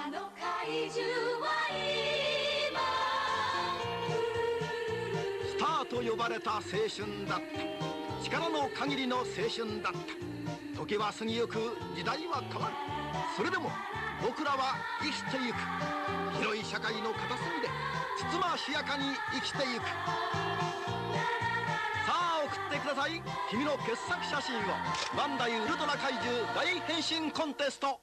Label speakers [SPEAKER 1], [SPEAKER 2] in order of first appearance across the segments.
[SPEAKER 1] スターと呼ばれた青春だった。力の限りの青春だった。時は過ぎゆく、時代は変わる。それでも僕らは生きてゆく。広い社会の片隅でつつましやかに生きてゆく。さあ送ってください、君の傑作写真を。バンダイウルトラ怪獣大変身コンテスト。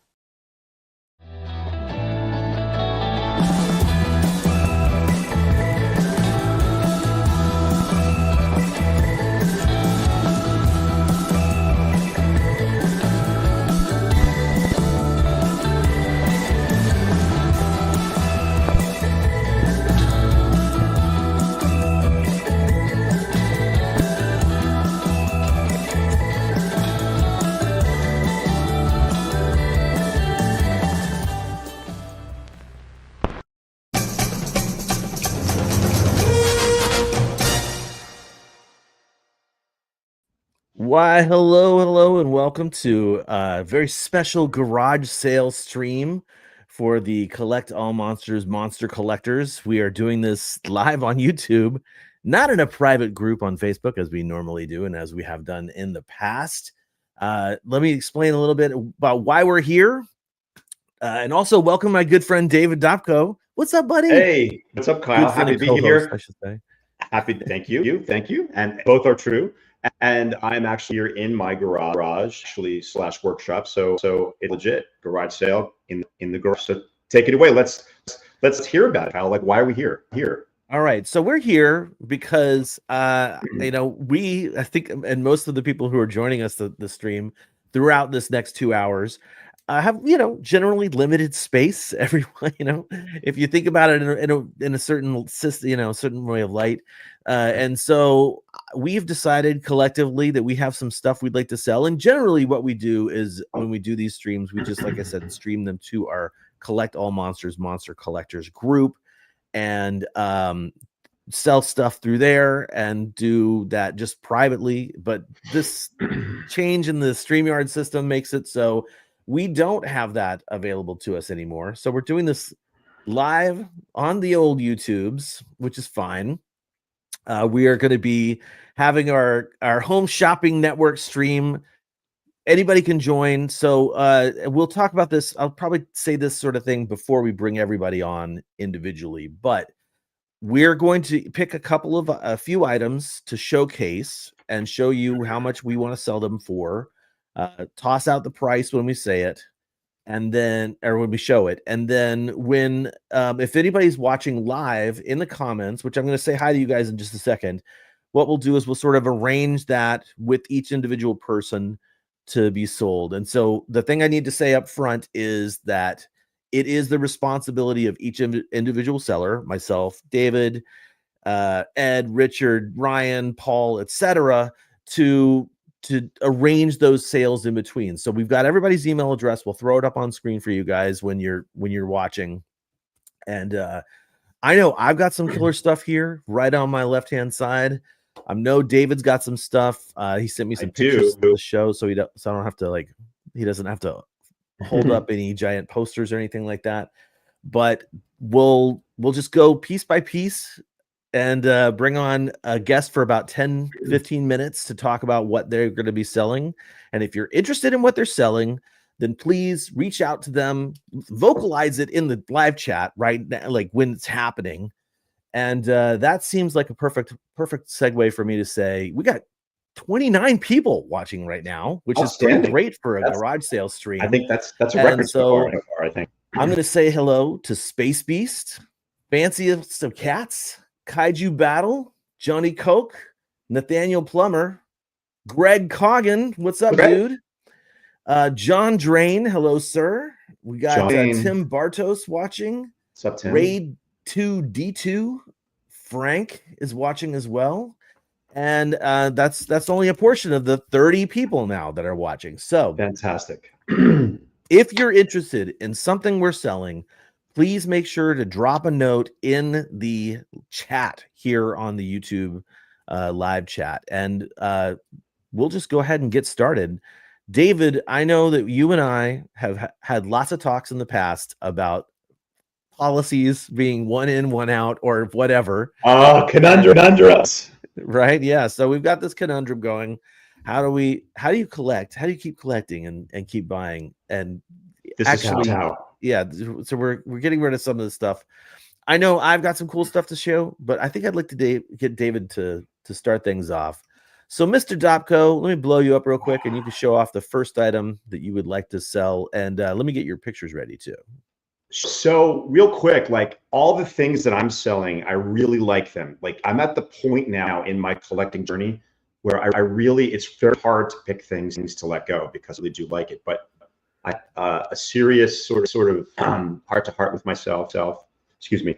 [SPEAKER 2] Why, hello, and welcome to a very special garage sale stream for the Collect All Monsters Monster Collectors. We are doing this live on YouTube, not in a private group on Facebook as we normally do and as we have done in the past. Let me explain a little bit about why we're here. And also welcome my good friend David Dopko. What's up, buddy?
[SPEAKER 3] Hey, what's up, Kyle? Happy to be here.
[SPEAKER 2] I should say.
[SPEAKER 3] Happy, thank you, and both are true. And I'm actually here in my garage, actually / workshop. So it's legit garage sale in the garage. So take it away. Let's hear about it, Kyle. Like, why are we here?
[SPEAKER 2] All right, so we're here because I think, and most of the people who are joining us the stream throughout this next 2 hours have generally limited space. Everyone, if you think about it in a certain system, certain way of light, and so we've decided collectively that we have some stuff we'd like to sell. And generally, what we do is when we do these streams, we just, like I said, stream them to our Collect All Monsters Monster Collectors group and sell stuff through there and do that just privately. But this change in the StreamYard system makes it so we don't have that available to us anymore. So we're doing this live on the old YouTubes, which is fine. We are going to be having our home shopping network stream. Anybody can join. So we'll talk about this. I'll probably say this sort of thing before we bring everybody on individually, but we're going to pick a few items to showcase and show you how much we want to sell them for. Toss out the price when we say it, and then, or when we show it, and then when if anybody's watching live in the comments, which I'm going to say hi to you guys in just a second, what we'll do is we'll sort of arrange that with each individual person to be sold. And so the thing I need to say up front is that it is the responsibility of each individual seller, myself, David, Ed, Richard, Ryan, Paul, etc., to arrange those sales in between. So we've got everybody's email address. We'll throw it up on screen for you guys when you're watching. And I know I've got some killer stuff here right on my left-hand side. I know David's got some stuff. He sent me some pictures of the show, so I don't have to he doesn't have to hold up any giant posters or anything like that. But we'll just go piece by piece and bring on a guest for about 10-15 minutes to talk about what they're going to be selling. And if you're interested in what they're selling, then please reach out to them, vocalize it in the live chat right now, like when it's happening. And that seems like a perfect segue for me to say we got 29 people watching right now, which is pretty great for a garage sale stream.
[SPEAKER 3] I think that's a record so far, I think.
[SPEAKER 2] I'm going to say hello to Space Beast, Fanciest of Cats, Kaiju Battle, Johnny Coke, Nathaniel Plummer, Greg Coggin, what's up, dude? John Drain, hello, sir. We got Tim Bartos watching.
[SPEAKER 3] What's up, Tim?
[SPEAKER 2] Raid 2D2, Frank is watching as well. And that's only a portion of the 30 people now that are watching. So
[SPEAKER 3] fantastic.
[SPEAKER 2] If you're interested in something we're selling, please make sure to drop a note in the chat here on the YouTube live chat, and we'll just go ahead and get started. David, I know that you and I have had lots of talks in the past about policies being one in, one out, or whatever.
[SPEAKER 3] Oh, conundrums.
[SPEAKER 2] Right? Yeah. So we've got this conundrum going. How do you collect? How do you keep collecting and keep buying? And
[SPEAKER 3] This
[SPEAKER 2] actually,
[SPEAKER 3] is how.
[SPEAKER 2] yeah. So we're getting rid of some of the stuff. I know I've got some cool stuff to show, but I think I'd like to get David to start things off. So, Mr. Dopko, let me blow you up real quick, and you can show off the first item that you would like to sell. And let me get your pictures ready too.
[SPEAKER 3] So real quick, like all the things that I'm selling, I really like them. Like I'm at the point now in my collecting journey where I really, it's very hard to pick things to let go because I really do like it. But a serious sort of heart to heart with myself, excuse me.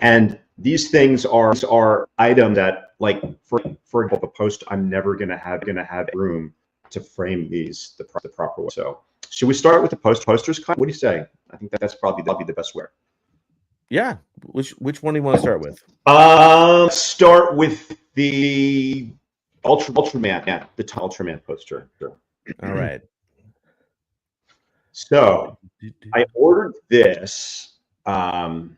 [SPEAKER 3] And these things are items that, like, for a post, I'm never gonna have room to frame these the proper way. So should we start with the posters? What do you say? I think that's probably the best way.
[SPEAKER 2] Yeah. Which one do you want to start with?
[SPEAKER 3] Start with the Ultraman, yeah, the Ultraman poster.
[SPEAKER 2] All right.
[SPEAKER 3] So I ordered this, and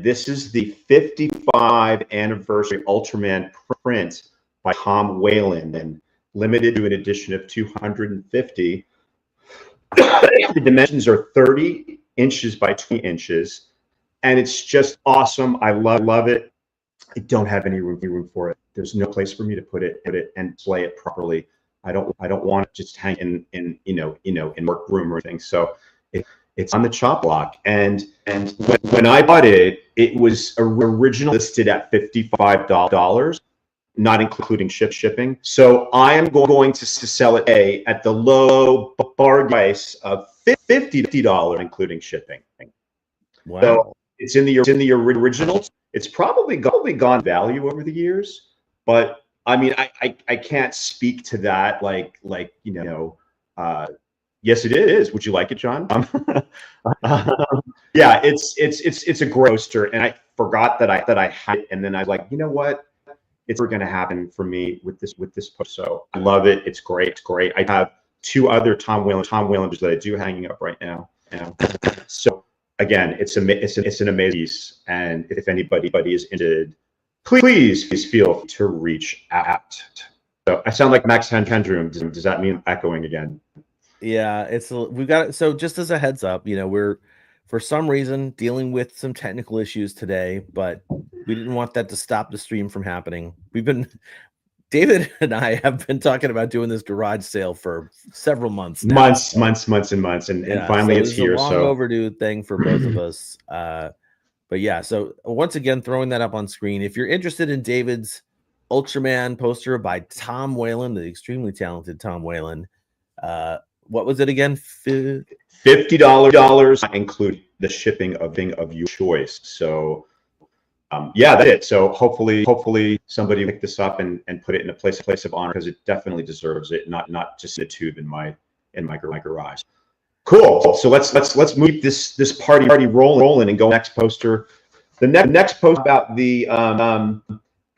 [SPEAKER 3] this is the 55 anniversary Ultraman print by Tom Whalen, and limited to an edition of 250. The dimensions are 30 inches by 20 inches, and it's just awesome. I love it. I don't have any room for it. There's no place for me to put it and display it properly. I don't want it just hang in work room or anything. So it's on the chop block, and when I bought it, it was originally listed at $55, not including shipping. So I am going to sell it at the low bargain price of $50, including shipping.
[SPEAKER 2] Wow.
[SPEAKER 3] So it's in the original. It's probably gone value over the years, but I mean, I can't speak to that. Yes, it is. Would you like it, John? Yeah, it's a great poster, and I forgot that I had it, and then I was like, you know what? It's never going to happen for me with this poster. So I love it. It's great. It's great. I have two other Tom Whalen that I do hanging up right now. So again, it's an amazing piece, and if anybody is interested, please feel to reach out. So I sound like Max Headroom. Does that mean echoing again?
[SPEAKER 2] Yeah, we've got it. So just as a heads up, we're for some reason dealing with some technical issues today, but we didn't want that to stop the stream from happening. David and I have been talking about doing this garage sale for several months now.
[SPEAKER 3] Months, and finally it's here.
[SPEAKER 2] It's a long overdue thing for both of us. But yeah, so once again, throwing that up on screen. If you're interested in David's Ultraman poster by Tom Whalen, the extremely talented Tom Whalen, what was it again?
[SPEAKER 3] $50, include the shipping of your choice. So yeah, that's it. So hopefully somebody pick this up and put it in a place of honor, because it definitely deserves it, not just a tube in my garage. Cool. So let's move this party rolling and go next poster. The next post about the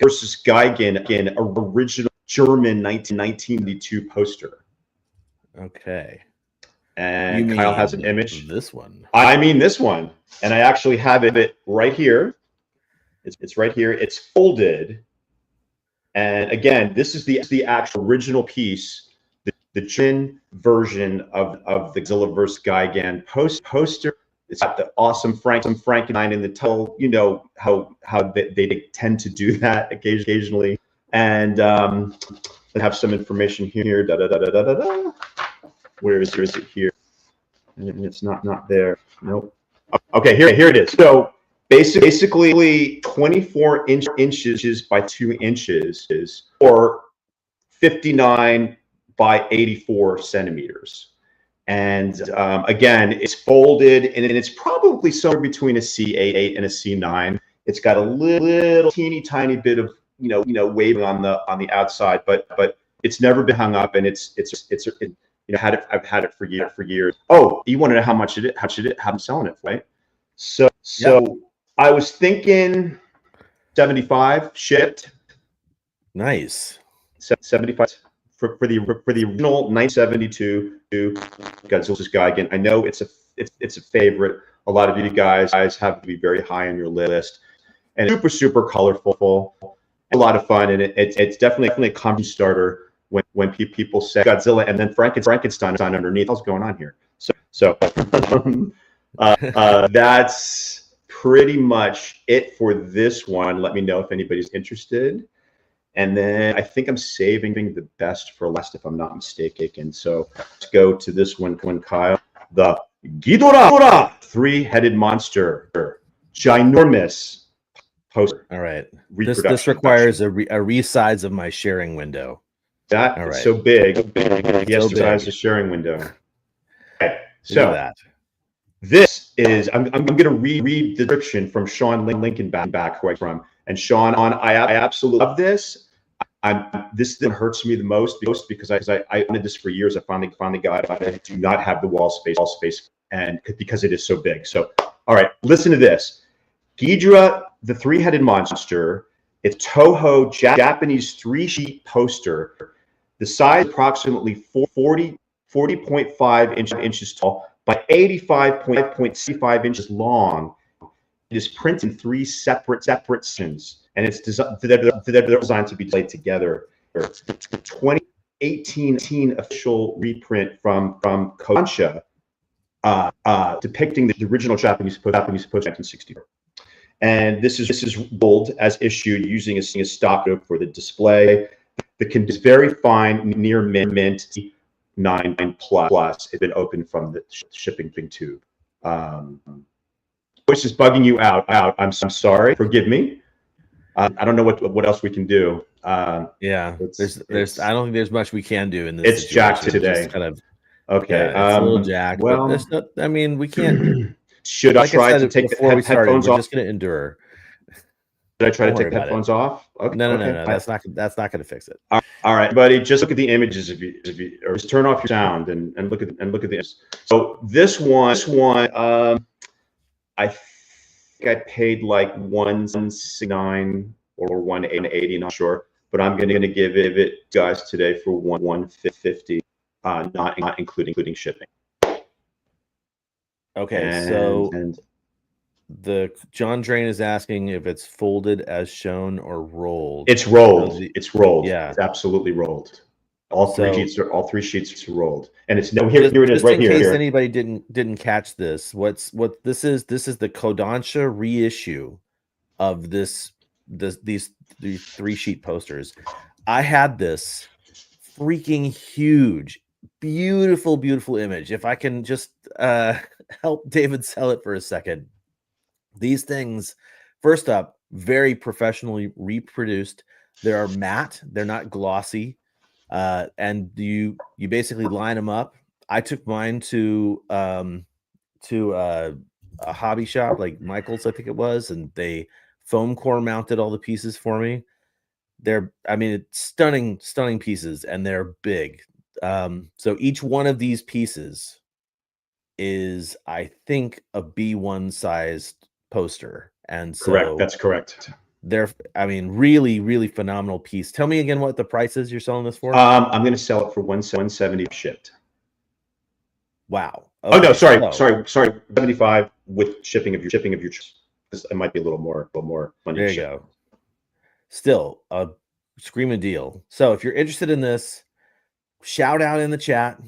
[SPEAKER 3] versus Gigan, again, original German 1992 poster.
[SPEAKER 2] Okay.
[SPEAKER 3] And Kyle has an image.
[SPEAKER 2] This one.
[SPEAKER 3] I mean this one, and I actually have it right here. It's right here. It's folded, and again, this is the actual original piece, the German version of the Godzilla vs. Gigan poster. It's got the awesome Frankenstein in the title. You know how they tend to do that occasionally, and I have some information here. Where is it here? And it's not there. Nope. Okay, here it is. So basically 24 inches by 2 inches, or 59 by 84 centimeters. And again, it's folded, and it's probably somewhere between a C8 and a C9. It's got a little teeny tiny bit of waving on the outside, but it's never been hung up, and it's I've had it for years. Oh, you want to know how much I'm selling it for, right? So
[SPEAKER 2] Yep.
[SPEAKER 3] I was thinking 75 shipped.
[SPEAKER 2] Nice.
[SPEAKER 3] 75 for the original 1972 Godzilla's Gigan. I know it's it's a favorite. A lot of you guys have to be very high on your list, and super colorful, a lot of fun, and it's definitely a conversation starter when people say Godzilla and then Frankenstein underneath. What's going on here? So that's pretty much it for this one. Let me know if anybody's interested. And then I think I'm saving the best for last, if I'm not mistaken. So let's go to this one, Kyle. The Ghidorah, three-headed monster, ginormous poster.
[SPEAKER 2] All right. This requires a resize of my sharing window.
[SPEAKER 3] That is so big. Yes, the size of the sharing window. Okay, so
[SPEAKER 2] that.
[SPEAKER 3] This is I'm going to read the description from Sean Lincoln back who I'm from. And Sean, I absolutely love this. This thing hurts me the most because I wanted this for years. I finally got it. I do not have the wall space, and because it is so big. So, all right, listen to this. Ghidorah, the three-headed monster. It's Toho Japanese 3-sheet poster. The size approximately 40.5 inches tall by 85.5 inches long. It is printed in 3 separate sections, and it's designed to be displayed together. 2018 official reprint from Kodansha, depicting the original Japanese poster 1964. And this is rolled as issued using a stock for the display. The condition is very fine, near mint, 9 plus. It's been opened from the shipping tube. Voice is bugging you out. I'm sorry. Forgive me. I don't know what else we can do.
[SPEAKER 2] Yeah, there's I don't think there's much we can do in this.
[SPEAKER 3] It's jacked today.
[SPEAKER 2] Just kind of
[SPEAKER 3] okay.
[SPEAKER 2] Yeah, it's a little jacked. Well, but not, I mean, we can't.
[SPEAKER 3] Should I try to take the headphones off?
[SPEAKER 2] We're just going to endure.
[SPEAKER 3] Should I try to take the headphones off?
[SPEAKER 2] Okay. No. That's not going to fix it.
[SPEAKER 3] All right, buddy. Just look at the images if you or just turn off your sound and look at the. So this one, I think I paid like $169 or $180, not sure, but I'm going to give it guys today for $150, not including shipping.
[SPEAKER 2] Okay, so the John Drain is asking if it's folded as shown or rolled.
[SPEAKER 3] It's rolled. It's rolled.
[SPEAKER 2] Yeah,
[SPEAKER 3] it's absolutely rolled. All three sheets are rolled, and it's here it is right here.
[SPEAKER 2] In case anybody didn't catch this, this is the Kodansha reissue of these 3-sheet posters. I had this freaking huge, beautiful image. If I can just help David sell it for a second. These things, first up, very professionally reproduced. They are matte. They're not glossy. And you basically line them up. I took mine to a hobby shop like Michael's, I think it was, and they foam core mounted all the pieces for me. It's stunning pieces, and they're big. So each one of these pieces is, I think, a B1 sized poster. And so
[SPEAKER 3] correct. That's correct.
[SPEAKER 2] They're, really phenomenal piece. Tell me again what the price is you're selling this for.
[SPEAKER 3] I'm going to sell it for $170 shipped.
[SPEAKER 2] Wow.
[SPEAKER 3] Okay. Oh no, sorry, 75 with shipping of your choice. It might be a little more money.
[SPEAKER 2] There you go. Still a screaming deal. So if you're interested in this, shout out in the chat.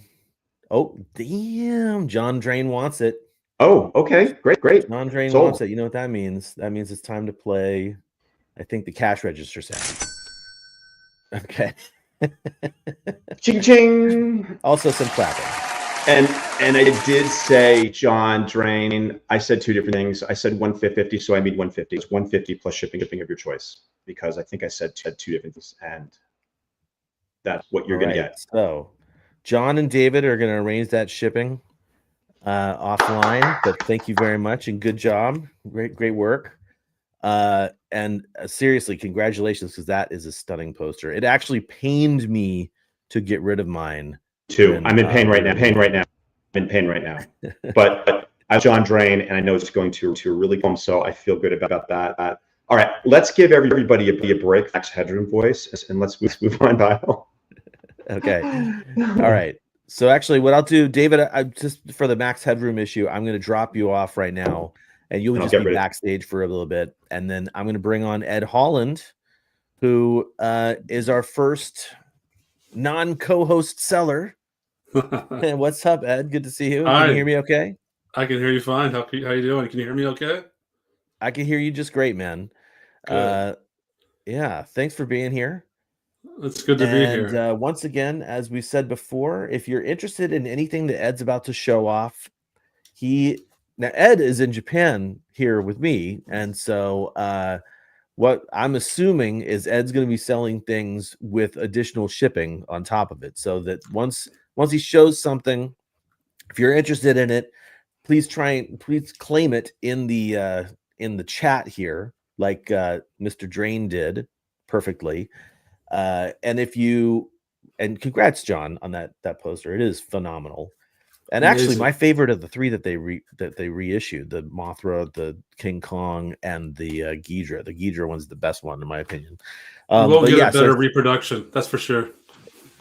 [SPEAKER 2] Oh damn, John Drain wants it.
[SPEAKER 3] Oh, okay, great.
[SPEAKER 2] John Drain wants it. You know what that means? That means it's time to play. I think the cash register sound. Okay.
[SPEAKER 3] Ching ching.
[SPEAKER 2] Also some clapping.
[SPEAKER 3] And I did say John Drain. I said 2 different things. I said 150, so I mean 150. It's 150 plus shipping of your choice, because I think I said 2 different things, and that's what you're going to get.
[SPEAKER 2] So John and David are going to arrange that shipping offline, but thank you very much and good job. Great work. And seriously, congratulations, because that is a stunning poster. It actually pained me to get rid of mine
[SPEAKER 3] too. I'm in pain right now. But I'm John Drain, and I know it's going to really come, so I feel good about that. All right, let's give everybody a break. Max Headroom voice, and let's move on, Kyle.
[SPEAKER 2] Okay. All right. So actually, what I'll do, David, I just for the Max Headroom issue, I'm going to drop you off right now, and you'll
[SPEAKER 3] And I'll
[SPEAKER 2] just
[SPEAKER 3] get
[SPEAKER 2] be
[SPEAKER 3] ready.
[SPEAKER 2] backstage for a little bit, and then I'm going to bring on Ed Holland, who is our first non-co-host seller. And what's up, Ed? Good to see you.
[SPEAKER 4] Hi.
[SPEAKER 2] Can you hear me okay?
[SPEAKER 4] I can hear you fine. How you doing? Can you hear me okay?
[SPEAKER 2] I can hear you just great, man.
[SPEAKER 4] Good.
[SPEAKER 2] Yeah, thanks for being here.
[SPEAKER 4] It's good to be here.
[SPEAKER 2] And once again, as we said before, if you're interested in anything that Ed's about to show off, now Ed is in Japan here with me, and so what I'm assuming is Ed's going to be selling things with additional shipping on top of it, so that once he shows something, if you're interested in it, please claim it in the chat here, like Mr. Drain did perfectly. And congrats, John, on that poster. It is phenomenal. And
[SPEAKER 4] Amazing.
[SPEAKER 2] Actually, my favorite of the three that they reissued, the Mothra, the King Kong, and the Ghidra. The Ghidra one's the best one, in my opinion.
[SPEAKER 4] You won't get a better reproduction, that's for sure.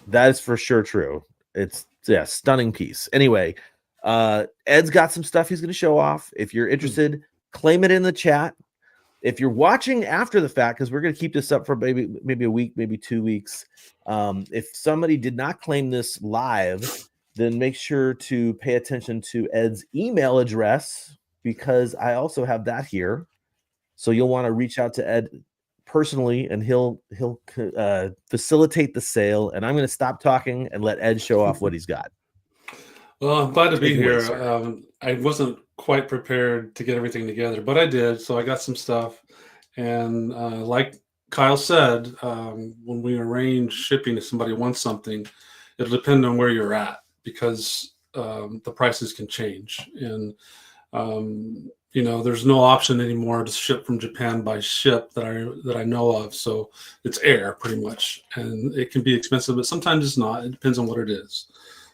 [SPEAKER 2] That is for sure true. It's stunning piece. Anyway, Ed's got some stuff he's going to show off. If you're interested, claim it in the chat. If you're watching after the fact, because we're going to keep this up for maybe a week, maybe 2 weeks. If somebody did not claim this live, then make sure to pay attention to Ed's email address, because I also have that here. So you'll want to reach out to Ed personally, and he'll facilitate the sale. And I'm going to stop talking and let Ed show off what he's got.
[SPEAKER 4] Well, I'm glad to be here. I wasn't quite prepared to get everything together, but I did. So I got some stuff. And like Kyle said, when we arrange shipping, if somebody wants something, it'll depend on where you're at, because the prices can change. And, there's no option anymore to ship from Japan by ship that I know of. So it's air pretty much. And it can be expensive, but sometimes it's not. It depends on what it is.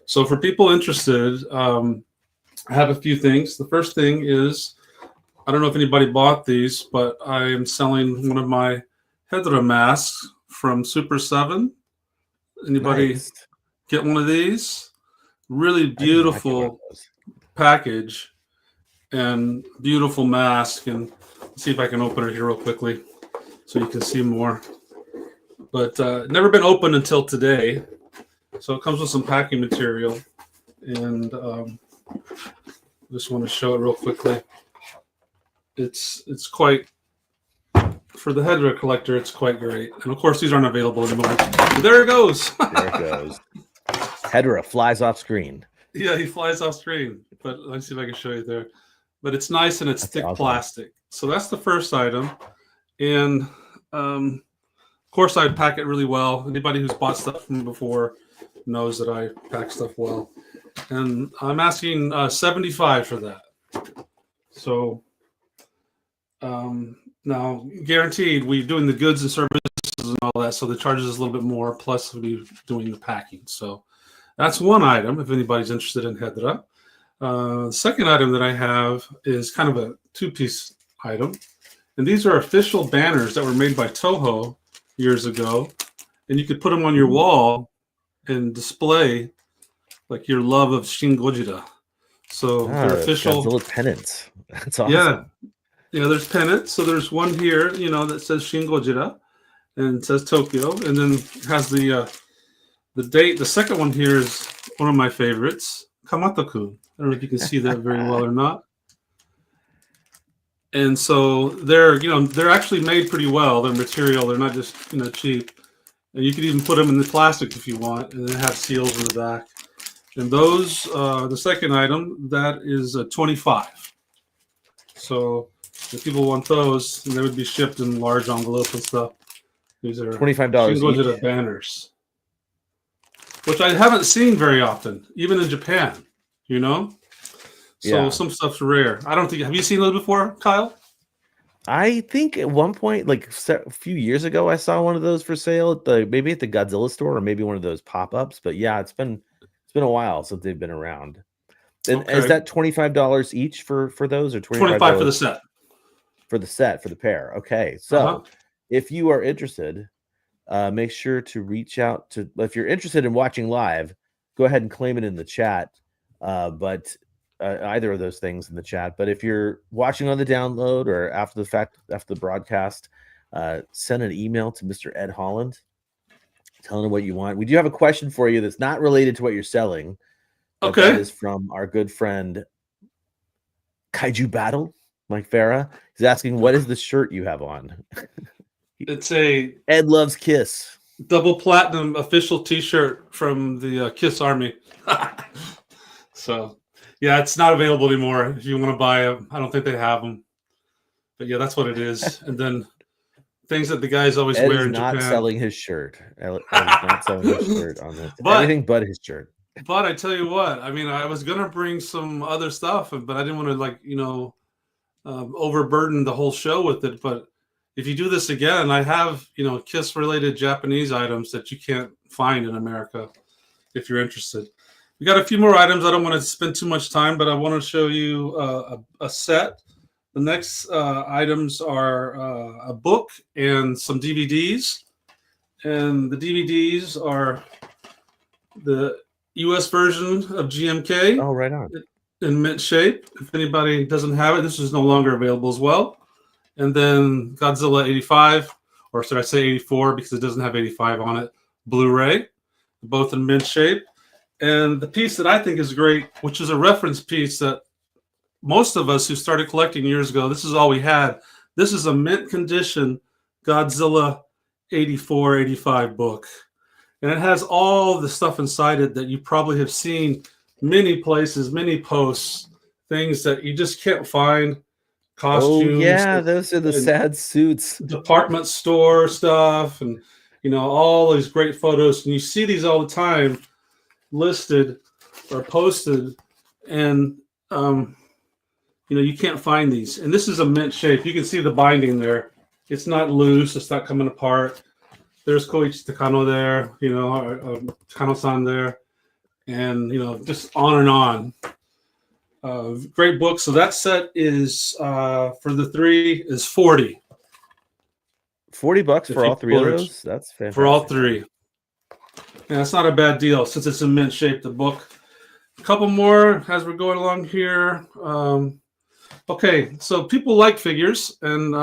[SPEAKER 4] So for people interested, I have a few things. The first thing is, I don't know if anybody bought these, but I am selling one of my Hedra masks from Super 7. Anybody get one of these? Really beautiful package and beautiful mask. And let's see if I can open it here real quickly so you can see more. But never been opened until today. So it comes with some packing material, and just want to show it real quickly. It's quite, for the Hedra collector, it's quite great. And of course, these aren't available anymore. But there it goes.
[SPEAKER 2] There it goes. Hedra flies off screen.
[SPEAKER 4] Yeah, he flies off screen. But let's see if I can show you there. But it's nice, and it's thick plastic. So that's the first item. And of course, I pack it really well. Anybody who's bought stuff from me before knows that I pack stuff well. And I'm asking $75 for that. So now, guaranteed, we're doing the goods and services and all that, so the charges is a little bit more, plus we'll be doing the packing. So that's one item, if anybody's interested in Hedra. The second item that I have is kind of a two-piece item. And these are official banners that were made by Toho years ago. And you could put them on your wall and display like your love of Shin Gojira. So they're official
[SPEAKER 2] Godzilla pennants. That's awesome.
[SPEAKER 4] Yeah, there's pennants. So there's one here, that says Shin Gojira and it says Tokyo, and then it has the date. The second one here is one of my favorites, Kamataku. I don't know if you can see that very well or not. And so they're actually made pretty well. Their material, they're not just cheap. And you could even put them in the plastic if you want, and then have seals in the back. And those, the second item, that is a 25. So if people want those, and they would be shipped in large envelopes and stuff. These are
[SPEAKER 2] $25
[SPEAKER 4] each. Banners, which I haven't seen very often, even in Japan. So some stuff's rare. I don't think. Have you seen those before, Kyle?
[SPEAKER 2] I think at one point, like a few years ago, I saw one of those for sale at maybe at the Godzilla store, or maybe one of those pop-ups. But yeah, it's been a while since they've been around. And is that $25 each for those, or
[SPEAKER 4] $25 for the set?
[SPEAKER 2] For the pair. Okay, so if you are interested, make sure to reach out to. If you're interested in watching live, go ahead and claim it in the chat. But either of those things in the chat. But if you're watching on the download or after the fact, after the broadcast, send an email to Mr. Ed Holland, telling him what you want. We do have a question for you that's not related to what you're selling.
[SPEAKER 4] Okay.
[SPEAKER 2] That is from our good friend Kaiju Battle, Mike Farah. He's asking, what is the shirt you have on?
[SPEAKER 4] It's a
[SPEAKER 2] Ed Loves Kiss.
[SPEAKER 4] double platinum official T-shirt from the Kiss Army. So, yeah, it's not available anymore. If you want to buy them, I don't think they have them. But yeah, that's what it is. And then things that the guys always
[SPEAKER 2] Ed
[SPEAKER 4] wear
[SPEAKER 2] is
[SPEAKER 4] in
[SPEAKER 2] not
[SPEAKER 4] Japan.
[SPEAKER 2] selling his shirt. Ed is not selling his shirt on this.
[SPEAKER 4] But-
[SPEAKER 2] Everything but his shirt.
[SPEAKER 4] But I tell you what, I mean, I was gonna bring some other stuff, but I didn't want to overburden the whole show with it. But if you do this again, I have Kiss-related Japanese items that you can't find in America. If you're interested, we got a few more items. I don't want to spend too much time, but I want to show you a set. The next items are a book and some DVDs, and the DVDs are the U.S. version of GMK.
[SPEAKER 2] Oh, right on.
[SPEAKER 4] In mint shape. If anybody doesn't have it, this is no longer available as well. And then Godzilla 85, or should I say 84 because it doesn't have 85 on it, Blu-ray, both in mint shape. And the piece that I think is great, which is a reference piece that most of us who started collecting years ago, this is all we had. This is a mint condition Godzilla 84, 85 book. And it has all the stuff inside it that you probably have seen many places, many posts, things that you just can't find. Costumes.
[SPEAKER 2] Oh, yeah, those are the sad suits.
[SPEAKER 4] Department store stuff and, all these great photos. And you see these all the time listed or posted. And, you can't find these. And this is a mint shape. You can see the binding there. It's not loose. It's not coming apart. There's Koichi Takano there, Takano-san there, and, just on and on. Great book. So that set is, for the three, is $40.
[SPEAKER 2] $40 for all three of those? That's fantastic.
[SPEAKER 4] For all three. Yeah, that's not a bad deal since it's in mint shape, the book. A couple more as we're going along here. Okay, so people like figures, and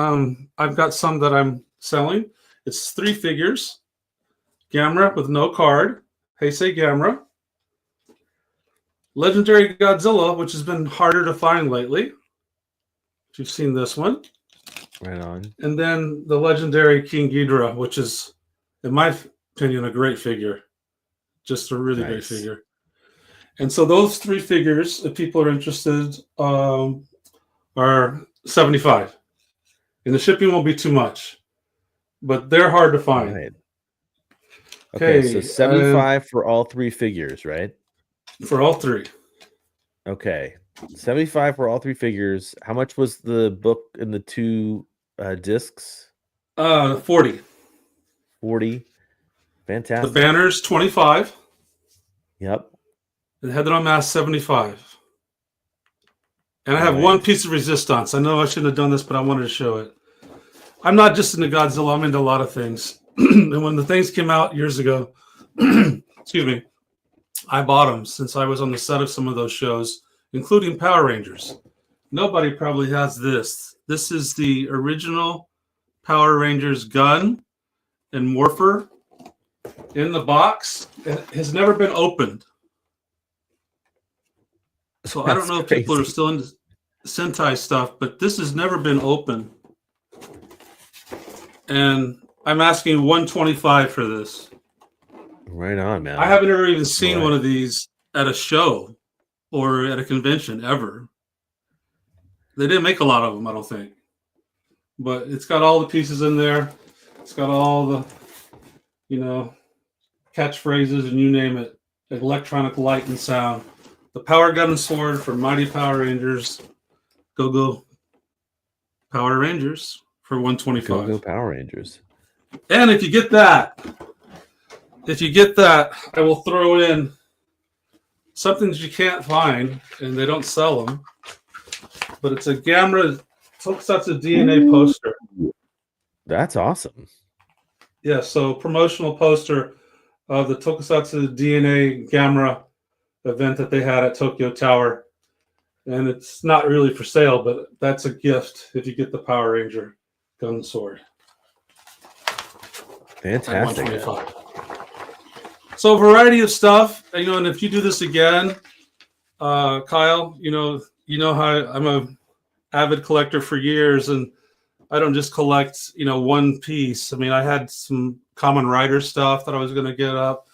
[SPEAKER 4] I've got some that I'm selling. It's 3 figures. Gamera with no card. Heisei Gamera. Legendary Godzilla, which has been harder to find lately. If you've seen this one.
[SPEAKER 2] Right on.
[SPEAKER 4] And then the legendary King Ghidorah, which is, in my opinion, a great figure. Just a really great figure. And so those 3 figures, if people are interested, are $75. And the shipping won't be too much. But they're hard to find.
[SPEAKER 2] Right. Okay, so 75 for all 3 figures, right?
[SPEAKER 4] For all 3.
[SPEAKER 2] Okay. 75 for all 3 figures. How much was the book and the 2 discs?
[SPEAKER 4] 40.
[SPEAKER 2] 40. Fantastic.
[SPEAKER 4] The banners, 25.
[SPEAKER 2] Yep.
[SPEAKER 4] The head on mask, 75. And I have one piece of resistance. I know I shouldn't have done this, but I wanted to show it. I'm not just into Godzilla. I'm into a lot of things. And when the things came out years ago, excuse me, I bought them since I was on the set of some of those shows, including Power Rangers. Nobody probably has this. This is the original Power Rangers gun and morpher in the box. It has never been opened. So I don't know if people are still into Sentai stuff, but this has never been opened. And I'm asking $125 for this.
[SPEAKER 2] Right on, man.
[SPEAKER 4] I haven't ever even seen one of these at a show or at a convention ever. They didn't make a lot of them, I don't think. But it's got all the pieces in there. It's got all the, catchphrases and you name it. Electronic light and sound. The power gun and sword for Mighty Power Rangers. Go Power Rangers for $125.
[SPEAKER 2] Go Power Rangers.
[SPEAKER 4] And if you get that, I will throw in something that you can't find, and they don't sell them. But it's a Gamera Tokusatsu DNA poster.
[SPEAKER 2] That's awesome.
[SPEAKER 4] Yeah, so promotional poster of the Tokusatsu DNA Gamera event that they had at Tokyo Tower. And it's not really for sale, but that's a gift if you get the Power Ranger gun sword.
[SPEAKER 2] Fantastic.
[SPEAKER 4] At 125. So a variety of stuff, and if you do this again, Kyle, you know how I'm a avid collector for years, and I don't just collect, one piece. I mean, I had some Kamen Rider stuff that I was going to get up.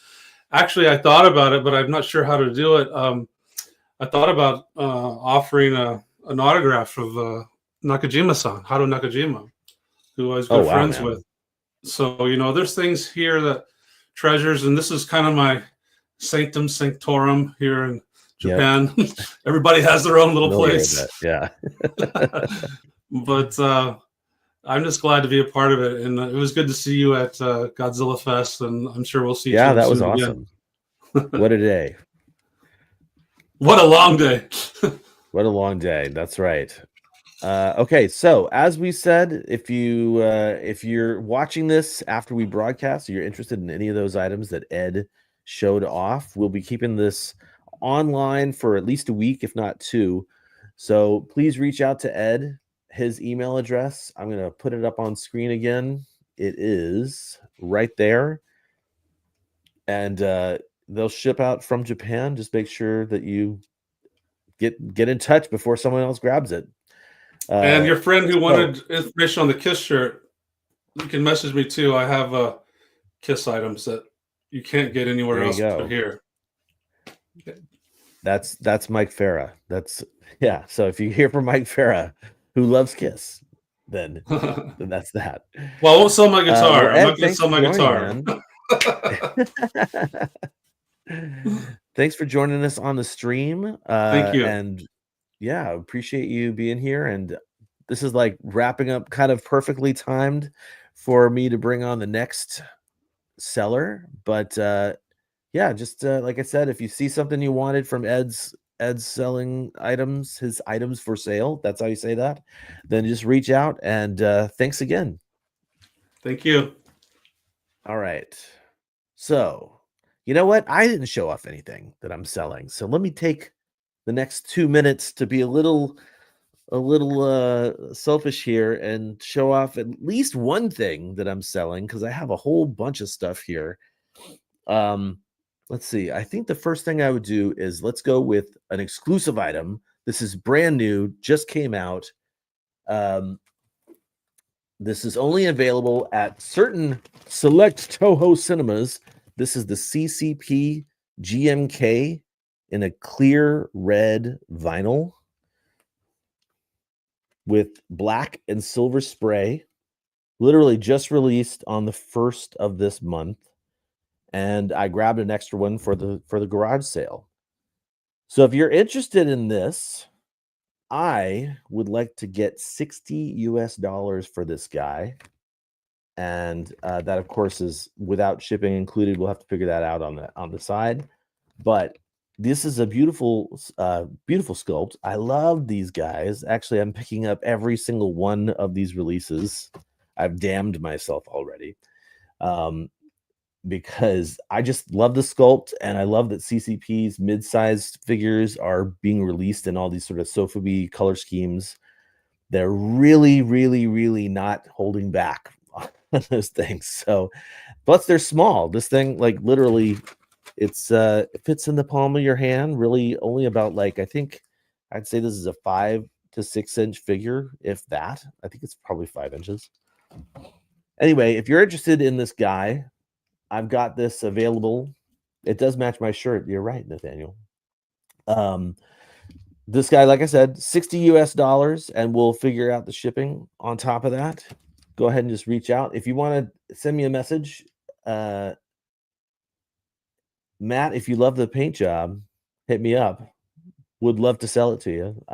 [SPEAKER 4] Actually, I thought about it, but I'm not sure how to do it. I thought about offering an autograph of Nakajima-san, Haru Nakajima, who I was good friends with. So, there's things here that treasures, and this is kind of my sanctum sanctorum here in Japan. Yep. Everybody has their own little place.
[SPEAKER 2] Yeah.
[SPEAKER 4] But I'm just glad to be a part of it. And it was good to see you at Godzilla Fest, and I'm sure we'll see you.
[SPEAKER 2] Yeah, that was awesome. What a day.
[SPEAKER 4] What a long day.
[SPEAKER 2] What a long day. That's right. Okay, so as we said, if you're watching this after we broadcast, or you're interested in any of those items that Ed showed off, we'll be keeping this online for at least a week, if not 2. So please reach out to Ed. His email address, I'm going to put it up on screen again. It is right there. And they'll ship out from Japan. Just make sure that you get in touch before someone else grabs it.
[SPEAKER 4] And your friend who wanted information on the Kiss shirt, you can message me too. I have Kiss items that you can't get anywhere else but here.
[SPEAKER 2] That's Mike Farah. So if you hear from Mike Farah, who loves Kiss, then that's that.
[SPEAKER 4] Well, I won't sell my guitar. I'm not going to sell my guitar.
[SPEAKER 2] Thanks for joining us on the stream.
[SPEAKER 4] Thank you.
[SPEAKER 2] And yeah, appreciate you being here. And this is like wrapping up kind of perfectly timed for me to bring on the next seller. But yeah, just like I said, if you see something you wanted from Ed's selling items, his items for sale, that's how you say that, then just reach out. And thanks again.
[SPEAKER 4] Thank you. All
[SPEAKER 2] right. So, you know what? I didn't show off anything that I'm selling. So let me take the next 2 minutes to be a little selfish here and show off at least one thing that I'm selling, because I have a whole bunch of stuff here. Let's see. I think the first thing I would do is let's go with an exclusive item. This is brand new, just came out. This is only available at certain select Toho cinemas. This is the CCP GMK in a clear red vinyl with black and silver spray. Literally just released on the 1st of this month. And I grabbed an extra one for the garage sale. So if you're interested in this, I would like to get $60 for this guy. And that, of course, is without shipping included. We'll have to figure that out on the side. But this is a beautiful, beautiful sculpt. I love these guys. Actually, I'm picking up every single one of these releases. I've damned myself already. Because I just love the sculpt, and I love that CCP's mid-sized figures are being released in all these sort of Sofubi color schemes. They're really, really, really not holding back on those things. So, plus they're small. This thing, like literally, it fits in the palm of your hand. Really, only about like I think I'd say this is a 5 to 6 inch figure, if that. I think it's probably 5 inches. Anyway, if you're interested in this guy, I've got this available. It does match my shirt. You're right, Nathaniel. This guy, like I said, $60, and we'll figure out the shipping on top of that. Go ahead and just reach out. If you want to send me a message, Matt, if you love the paint job, hit me up. Would love to sell it to you,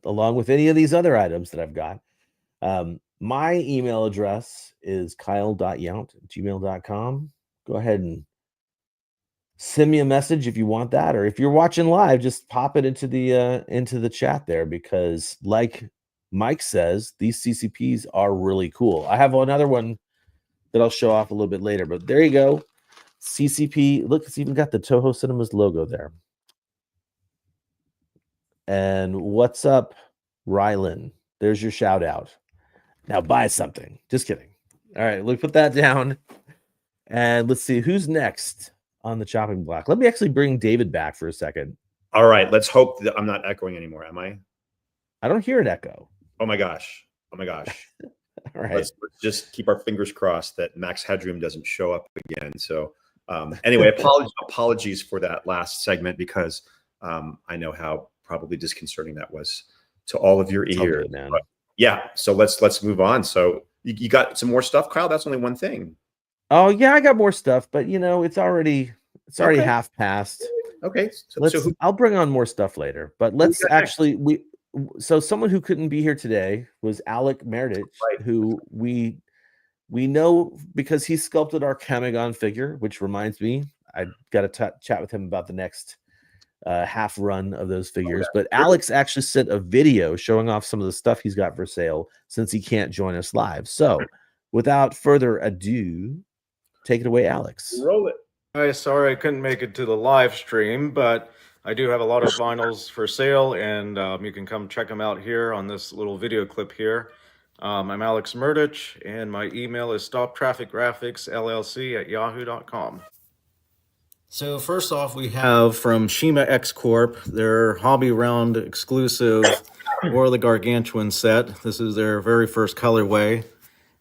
[SPEAKER 2] along with any of these other items that I've got. My email address is kyle.yount@gmail.com. Go ahead and send me a message if you want that, or if you're watching live, just pop it into the chat there, because like Mike says, these CCPs are really cool. I have another one that I'll show off a little bit later, but there you go. CCP, look, it's even got the Toho Cinemas logo there. And what's up, Rylan? There's your shout out. Now buy something. Just kidding. All right, let's put that down. And let's see who's next on the chopping block. Let me actually bring David back for a second.
[SPEAKER 3] All right, let's hope that I'm not echoing anymore. Am I?
[SPEAKER 2] I don't hear an echo.
[SPEAKER 3] Oh my gosh. All
[SPEAKER 2] right.
[SPEAKER 3] Let's just keep our fingers crossed that Max Headroom doesn't show up again. So anyway, apologies for that last segment, because I know how probably disconcerting that was to all of your ears.
[SPEAKER 2] Man.
[SPEAKER 3] But yeah, so let's move on. So you got some more stuff, Kyle? That's only one thing.
[SPEAKER 2] Oh yeah, I got more stuff, but it's already half past.
[SPEAKER 3] Okay,
[SPEAKER 2] I'll bring on more stuff later, but let's actually so someone who couldn't be here today was Alec Merdich,
[SPEAKER 3] right,
[SPEAKER 2] who we know because he sculpted our Kamagon figure, which reminds me, I got to chat with him about the next half run of those figures. But Alex actually sent a video showing off some of the stuff he's got for sale since he can't join us live. So without further ado, take it away, Alex.
[SPEAKER 3] Roll it.
[SPEAKER 5] Hi, sorry I couldn't make it to the live stream, but I do have a lot of vinyls for sale, and you can come check them out here on this little video clip here. I'm Alex Merdich, and my email is stoptrafficgraphicsllc@yahoo.com. So first off, we have from Shima X Corp, their Hobby Round exclusive War of the Gargantuan set. This is their very first colorway,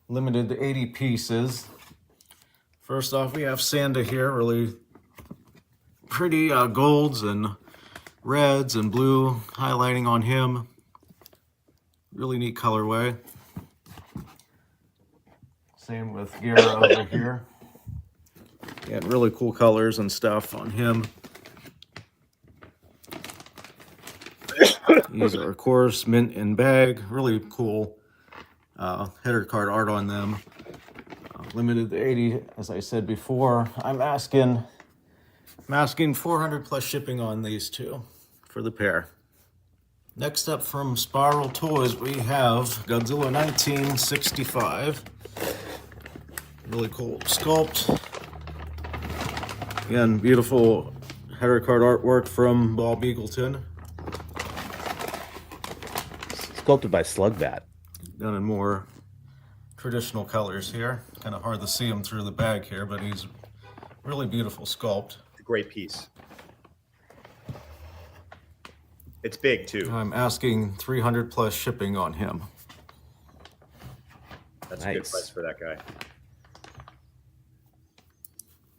[SPEAKER 5] limited to 80 pieces. First off, we have Sanda here, really pretty golds and reds and blue highlighting on him. Really neat colorway. Same with Gira over here. Yeah, really cool colors and stuff on him. These are, of course, mint and bag. Really cool header card art on them. Limited to 80, as I said before. I'm asking 400 plus shipping on these two for the pair. Next up from Spiral Toys, we have Godzilla 1965. Really cool sculpt. Again, beautiful header card artwork from Bob Eagleton.
[SPEAKER 2] Sculpted by Slugbat.
[SPEAKER 5] Done in more traditional colors here. Kind of hard to see him through the bag here, but he's really beautiful sculpt.
[SPEAKER 3] It's a great piece. It's big too.
[SPEAKER 5] I'm asking 300 plus shipping on him.
[SPEAKER 3] That's a good price for that guy.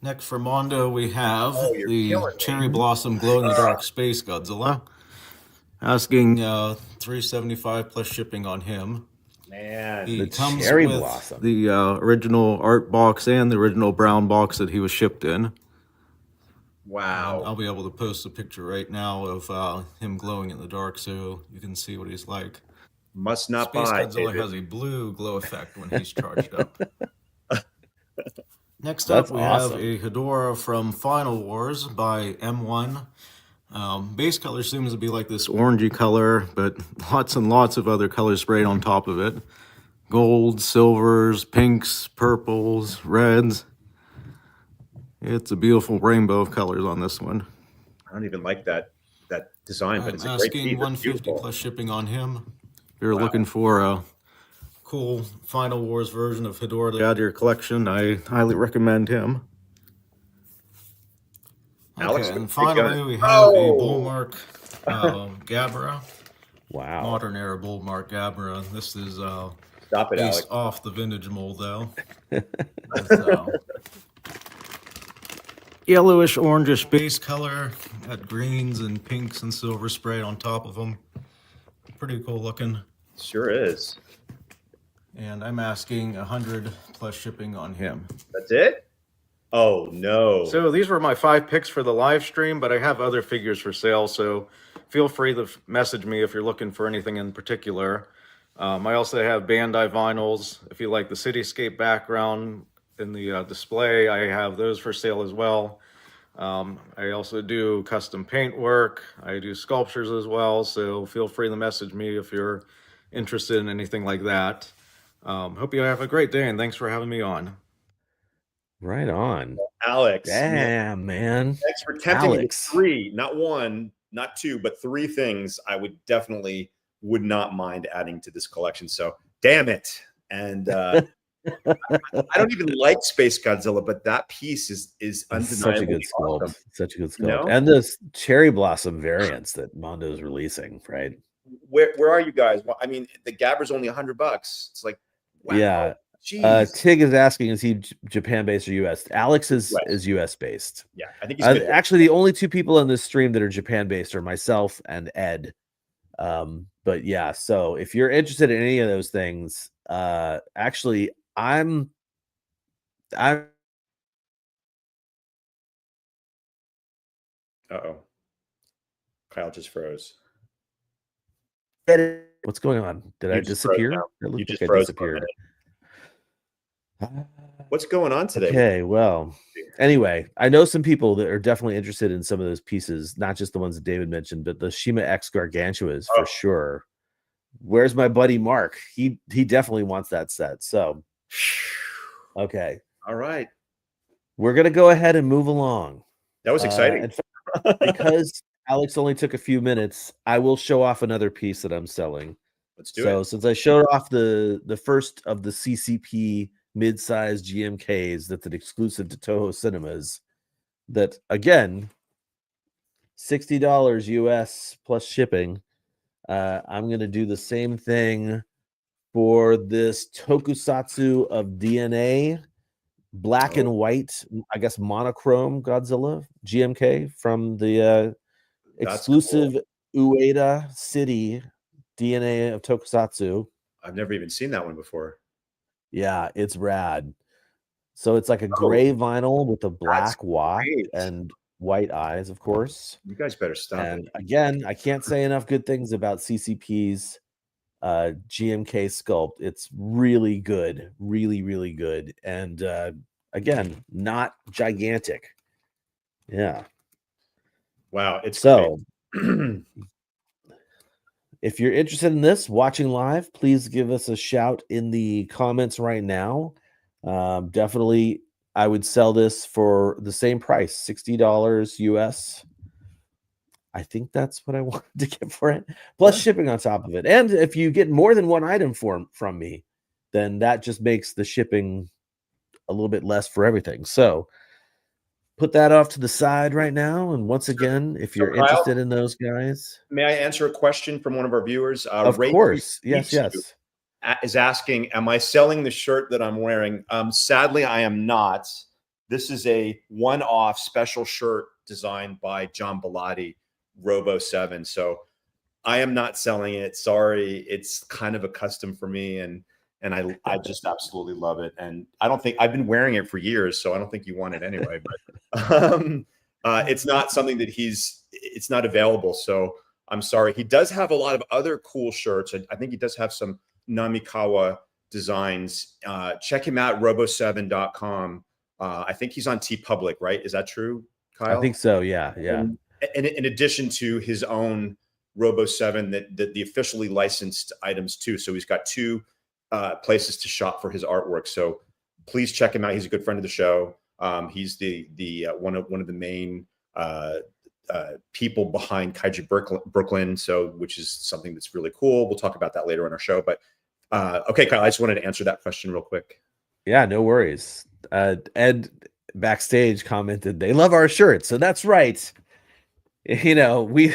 [SPEAKER 5] Next for Mondo, we have the Cherry Blossom Glow-in-the-Dark Space Godzilla. Asking 375 plus shipping on him.
[SPEAKER 3] Man,
[SPEAKER 5] he
[SPEAKER 2] the
[SPEAKER 5] comes
[SPEAKER 2] Cherry
[SPEAKER 5] with
[SPEAKER 2] Blossom.
[SPEAKER 5] The original art box and the original brown box that he was shipped in.
[SPEAKER 3] Wow.
[SPEAKER 5] And I'll be able to post a picture right now of him glowing in the dark so you can see what he's like.
[SPEAKER 3] Must not
[SPEAKER 5] Space
[SPEAKER 3] buy.
[SPEAKER 5] Godzilla
[SPEAKER 3] David
[SPEAKER 5] has a blue glow effect when he's charged up. Next
[SPEAKER 2] That's
[SPEAKER 5] up, we
[SPEAKER 2] awesome.
[SPEAKER 5] have a Hedorah from Final Wars by M1. Base color seems to be like this orangey color, but lots and lots of other colors sprayed on top of it. Gold, silvers, pinks, purples, reds. It's a beautiful rainbow of colors on this one.
[SPEAKER 3] I don't even like that design, but it's a great
[SPEAKER 5] asking
[SPEAKER 3] piece.
[SPEAKER 5] 150 plus shipping on him. If you're looking for a cool Final Wars version of Hedorah to add to your collection, I highly recommend him.
[SPEAKER 3] Alex,
[SPEAKER 5] and finally, we have a Bullmark Gabra.
[SPEAKER 2] Wow.
[SPEAKER 5] Modern era Bullmark Gabra. This is
[SPEAKER 3] Stop it,
[SPEAKER 5] based
[SPEAKER 3] Alex.
[SPEAKER 5] off the vintage mold, though. With, yellowish, orangish base color. Got greens and pinks and silver sprayed on top of them. Pretty cool looking.
[SPEAKER 3] Sure is.
[SPEAKER 5] And I'm asking 100 plus shipping on him.
[SPEAKER 3] That's it? Oh, no.
[SPEAKER 5] So these were my 5 picks for the live stream, but I have other figures for sale, so feel free to message me if you're looking for anything in particular. I also have Bandai vinyls. If you like the cityscape background in the display, I have those for sale as well. I also do custom paint work. I do sculptures as well, so feel free to message me if you're interested in anything like that. Hope you have a great day, and thanks for having me on.
[SPEAKER 2] Right on.
[SPEAKER 3] Alex.
[SPEAKER 2] Damn, man.
[SPEAKER 3] Thanks for tempting me with
[SPEAKER 2] Alex.
[SPEAKER 3] 3, not 1, not two, but three things I would not mind adding to this collection. So damn it. And I don't even like Space Godzilla, but that piece is undeniably
[SPEAKER 2] such a good sculpt.
[SPEAKER 3] awesome.
[SPEAKER 2] Such a good sculpt.
[SPEAKER 3] You know?
[SPEAKER 2] And this cherry blossom variants that Mondo's releasing, right?
[SPEAKER 3] Where are you guys? Well, I mean, the Gabber's only $100. It's like, wow.
[SPEAKER 2] Yeah.
[SPEAKER 3] Jeez.
[SPEAKER 2] Tig is asking, is he Japan based or US? Alex is US based.
[SPEAKER 3] Yeah, I think he's
[SPEAKER 2] actually the only two people on this stream that are Japan based are myself and Ed. But yeah, so if you're interested in any of those things, actually I'm
[SPEAKER 3] uh-oh. Kyle just froze.
[SPEAKER 2] What's going on? Did I disappear? It looked like I disappeared.
[SPEAKER 3] What's going on today?
[SPEAKER 2] Okay, well, anyway, I know some people that are definitely interested in some of those pieces, not just the ones that David mentioned, but the Shima X Gargantuas for sure. Where's my buddy Mark? He definitely wants that set. So, okay,
[SPEAKER 3] all right,
[SPEAKER 2] we're gonna go ahead and move along.
[SPEAKER 3] That was exciting.
[SPEAKER 2] Because Alex only took a few minutes, I will show off another piece that I'm selling.
[SPEAKER 3] Let's do it.
[SPEAKER 2] So, since I showed off the first of the CCP mid-sized GMKs that's an exclusive to Toho Cinemas, that again, $60 US plus shipping. I'm gonna do the same thing for this Tokusatsu of DNA, black and white, I guess monochrome Godzilla GMK from the exclusive Ueda City DNA of Tokusatsu.
[SPEAKER 3] I've never even seen that one before.
[SPEAKER 2] Yeah, it's rad. So it's like a gray vinyl with a black wash and white eyes, of course.
[SPEAKER 3] You guys better stop.
[SPEAKER 2] And again, I can't say enough good things about CCP's GMK sculpt. It's really good, really, really good. And again, not gigantic. Yeah.
[SPEAKER 3] Wow. It's
[SPEAKER 2] so if you're interested in this, watching live, please give us a shout in the comments right now. Definitely, I would sell this for the same price, $60 US. I think that's what I wanted to get for it, plus shipping on top of it. And if you get more than one item from me, then that just makes the shipping a little bit less for everything. So put that off to the side right now. And once again, if you're interested in those guys,
[SPEAKER 3] may I answer a question from one of our viewers?
[SPEAKER 2] Of course. Yes.
[SPEAKER 3] Is asking, am I selling the shirt that I'm wearing? Sadly, I am not. This is a one-off special shirt designed by John Bellotti, Robo 7. So I am not selling it. Sorry. It's kind of a custom for me. And I just absolutely love it. And I don't think I've been wearing it for years, so I don't think you want it anyway. But it's not something that it's not available. So I'm sorry. He does have a lot of other cool shirts. I think he does have some Namikawa designs. Check him out, robo7.com. I think he's on TeePublic, right? Is that true, Kyle?
[SPEAKER 2] I think so. Yeah.
[SPEAKER 3] And in addition to his own Robo 7, that the officially licensed items too. So he's got two places to shop for his artwork. So please check him out. He's a good friend of the show. He's the one of the main people behind Kaiju Brooklyn. So which is something that's really cool. We'll talk about that later on our show. But okay, Kyle, I just wanted to answer that question real quick.
[SPEAKER 2] Yeah, no worries. Ed backstage commented they love our shirts, so that's right. You know, we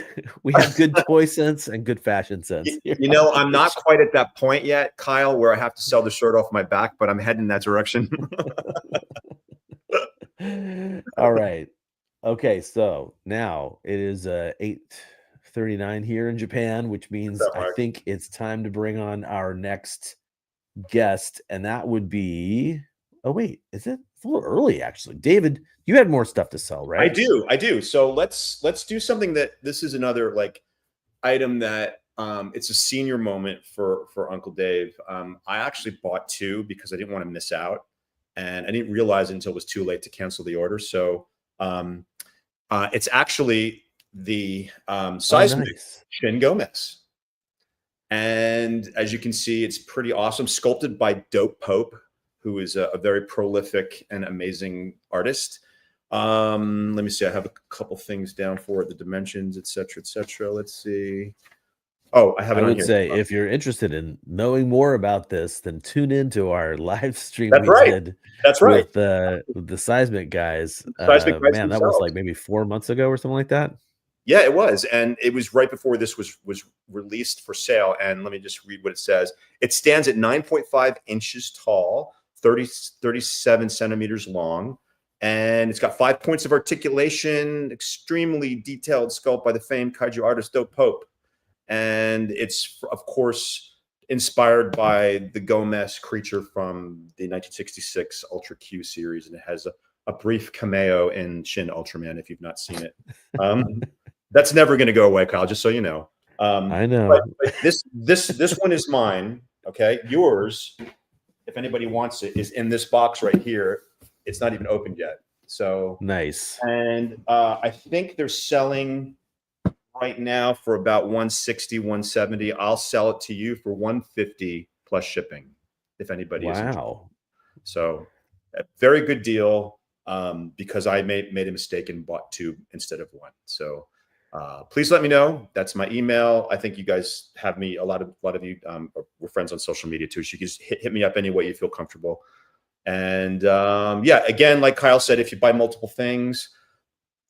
[SPEAKER 2] have good toy sense and good fashion sense.
[SPEAKER 3] You know, I'm not quite at that point yet, Kyle, where I have to sell the shirt off my back, but I'm heading in that direction.
[SPEAKER 2] All right. Okay, so now it is 8:39 here in Japan, which means I think it's time to bring on our next guest, and that would be wait, is it? It's a little early, actually. David, you had more stuff to sell, right?
[SPEAKER 3] I do. So let's do something this is another like item that it's a senior moment for Uncle Dave. I actually bought two because I didn't want to miss out, and I didn't realize it until it was too late to cancel the order. So it's actually the seismic Shin Gomez. And as you can see, it's pretty awesome. Sculpted by Dope Pope, who is a very prolific and amazing artist. Let me see. I have a couple things down for it, the dimensions, etc., etc. Let's see. Oh, I have it
[SPEAKER 2] I
[SPEAKER 3] on
[SPEAKER 2] would
[SPEAKER 3] here.
[SPEAKER 2] say if you're interested in knowing more about this, then tune into our live stream
[SPEAKER 3] That's
[SPEAKER 2] we
[SPEAKER 3] right.
[SPEAKER 2] did
[SPEAKER 3] That's right.
[SPEAKER 2] with the seismic guys.
[SPEAKER 3] Seismic guys
[SPEAKER 2] Man, that was
[SPEAKER 3] themselves.
[SPEAKER 2] like maybe 4 months ago or something like that.
[SPEAKER 3] Yeah, it was, and it was right before this was released for sale. And let me just read what it says. It stands at 9.5 inches tall, 37 centimeters long, and it's got 5 points of articulation. Extremely detailed sculpt by the famed kaiju artist Dope Pope, and it's of course inspired by the Gomez creature from the 1966 Ultra Q series, and it has a brief cameo in Shin Ultraman if you've not seen it. That's never going to go away, Kyle. Just so you know.
[SPEAKER 2] I know.
[SPEAKER 3] But this one is mine. Okay, yours, if anybody wants it, is in this box right here. It's not even opened yet. So
[SPEAKER 2] Nice.
[SPEAKER 3] And I think they're selling right now for about 160, 170. I'll sell it to you for 150 plus shipping, if anybody is interested.
[SPEAKER 2] Wow.
[SPEAKER 3] So a very good deal, because I made a mistake and bought 2 instead of 1. So please let me know. That's my email. I think you guys have me. A lot of you we're friends on social media too. So you can just hit me up any way you feel comfortable. And yeah, again, like Kyle said, if you buy multiple things,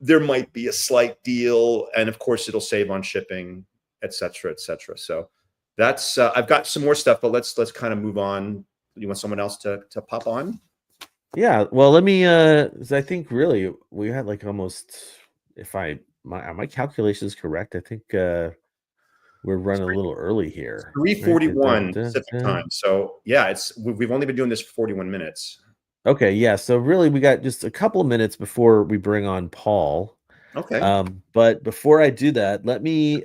[SPEAKER 3] there might be a slight deal, and of course, it'll save on shipping, et cetera, et cetera. So that's I've got some more stuff, but let's kind of move on. You want someone else to pop on?
[SPEAKER 2] Yeah. Well, let me. I think really we had like almost, if my calculation is correct, I think we're running a little early here.
[SPEAKER 3] 3:41 Pacific time. So yeah, we've only been doing this for 41 minutes.
[SPEAKER 2] Okay, yeah. So really, we got just a couple of minutes before we bring on Paul.
[SPEAKER 3] Okay.
[SPEAKER 2] But before I do that,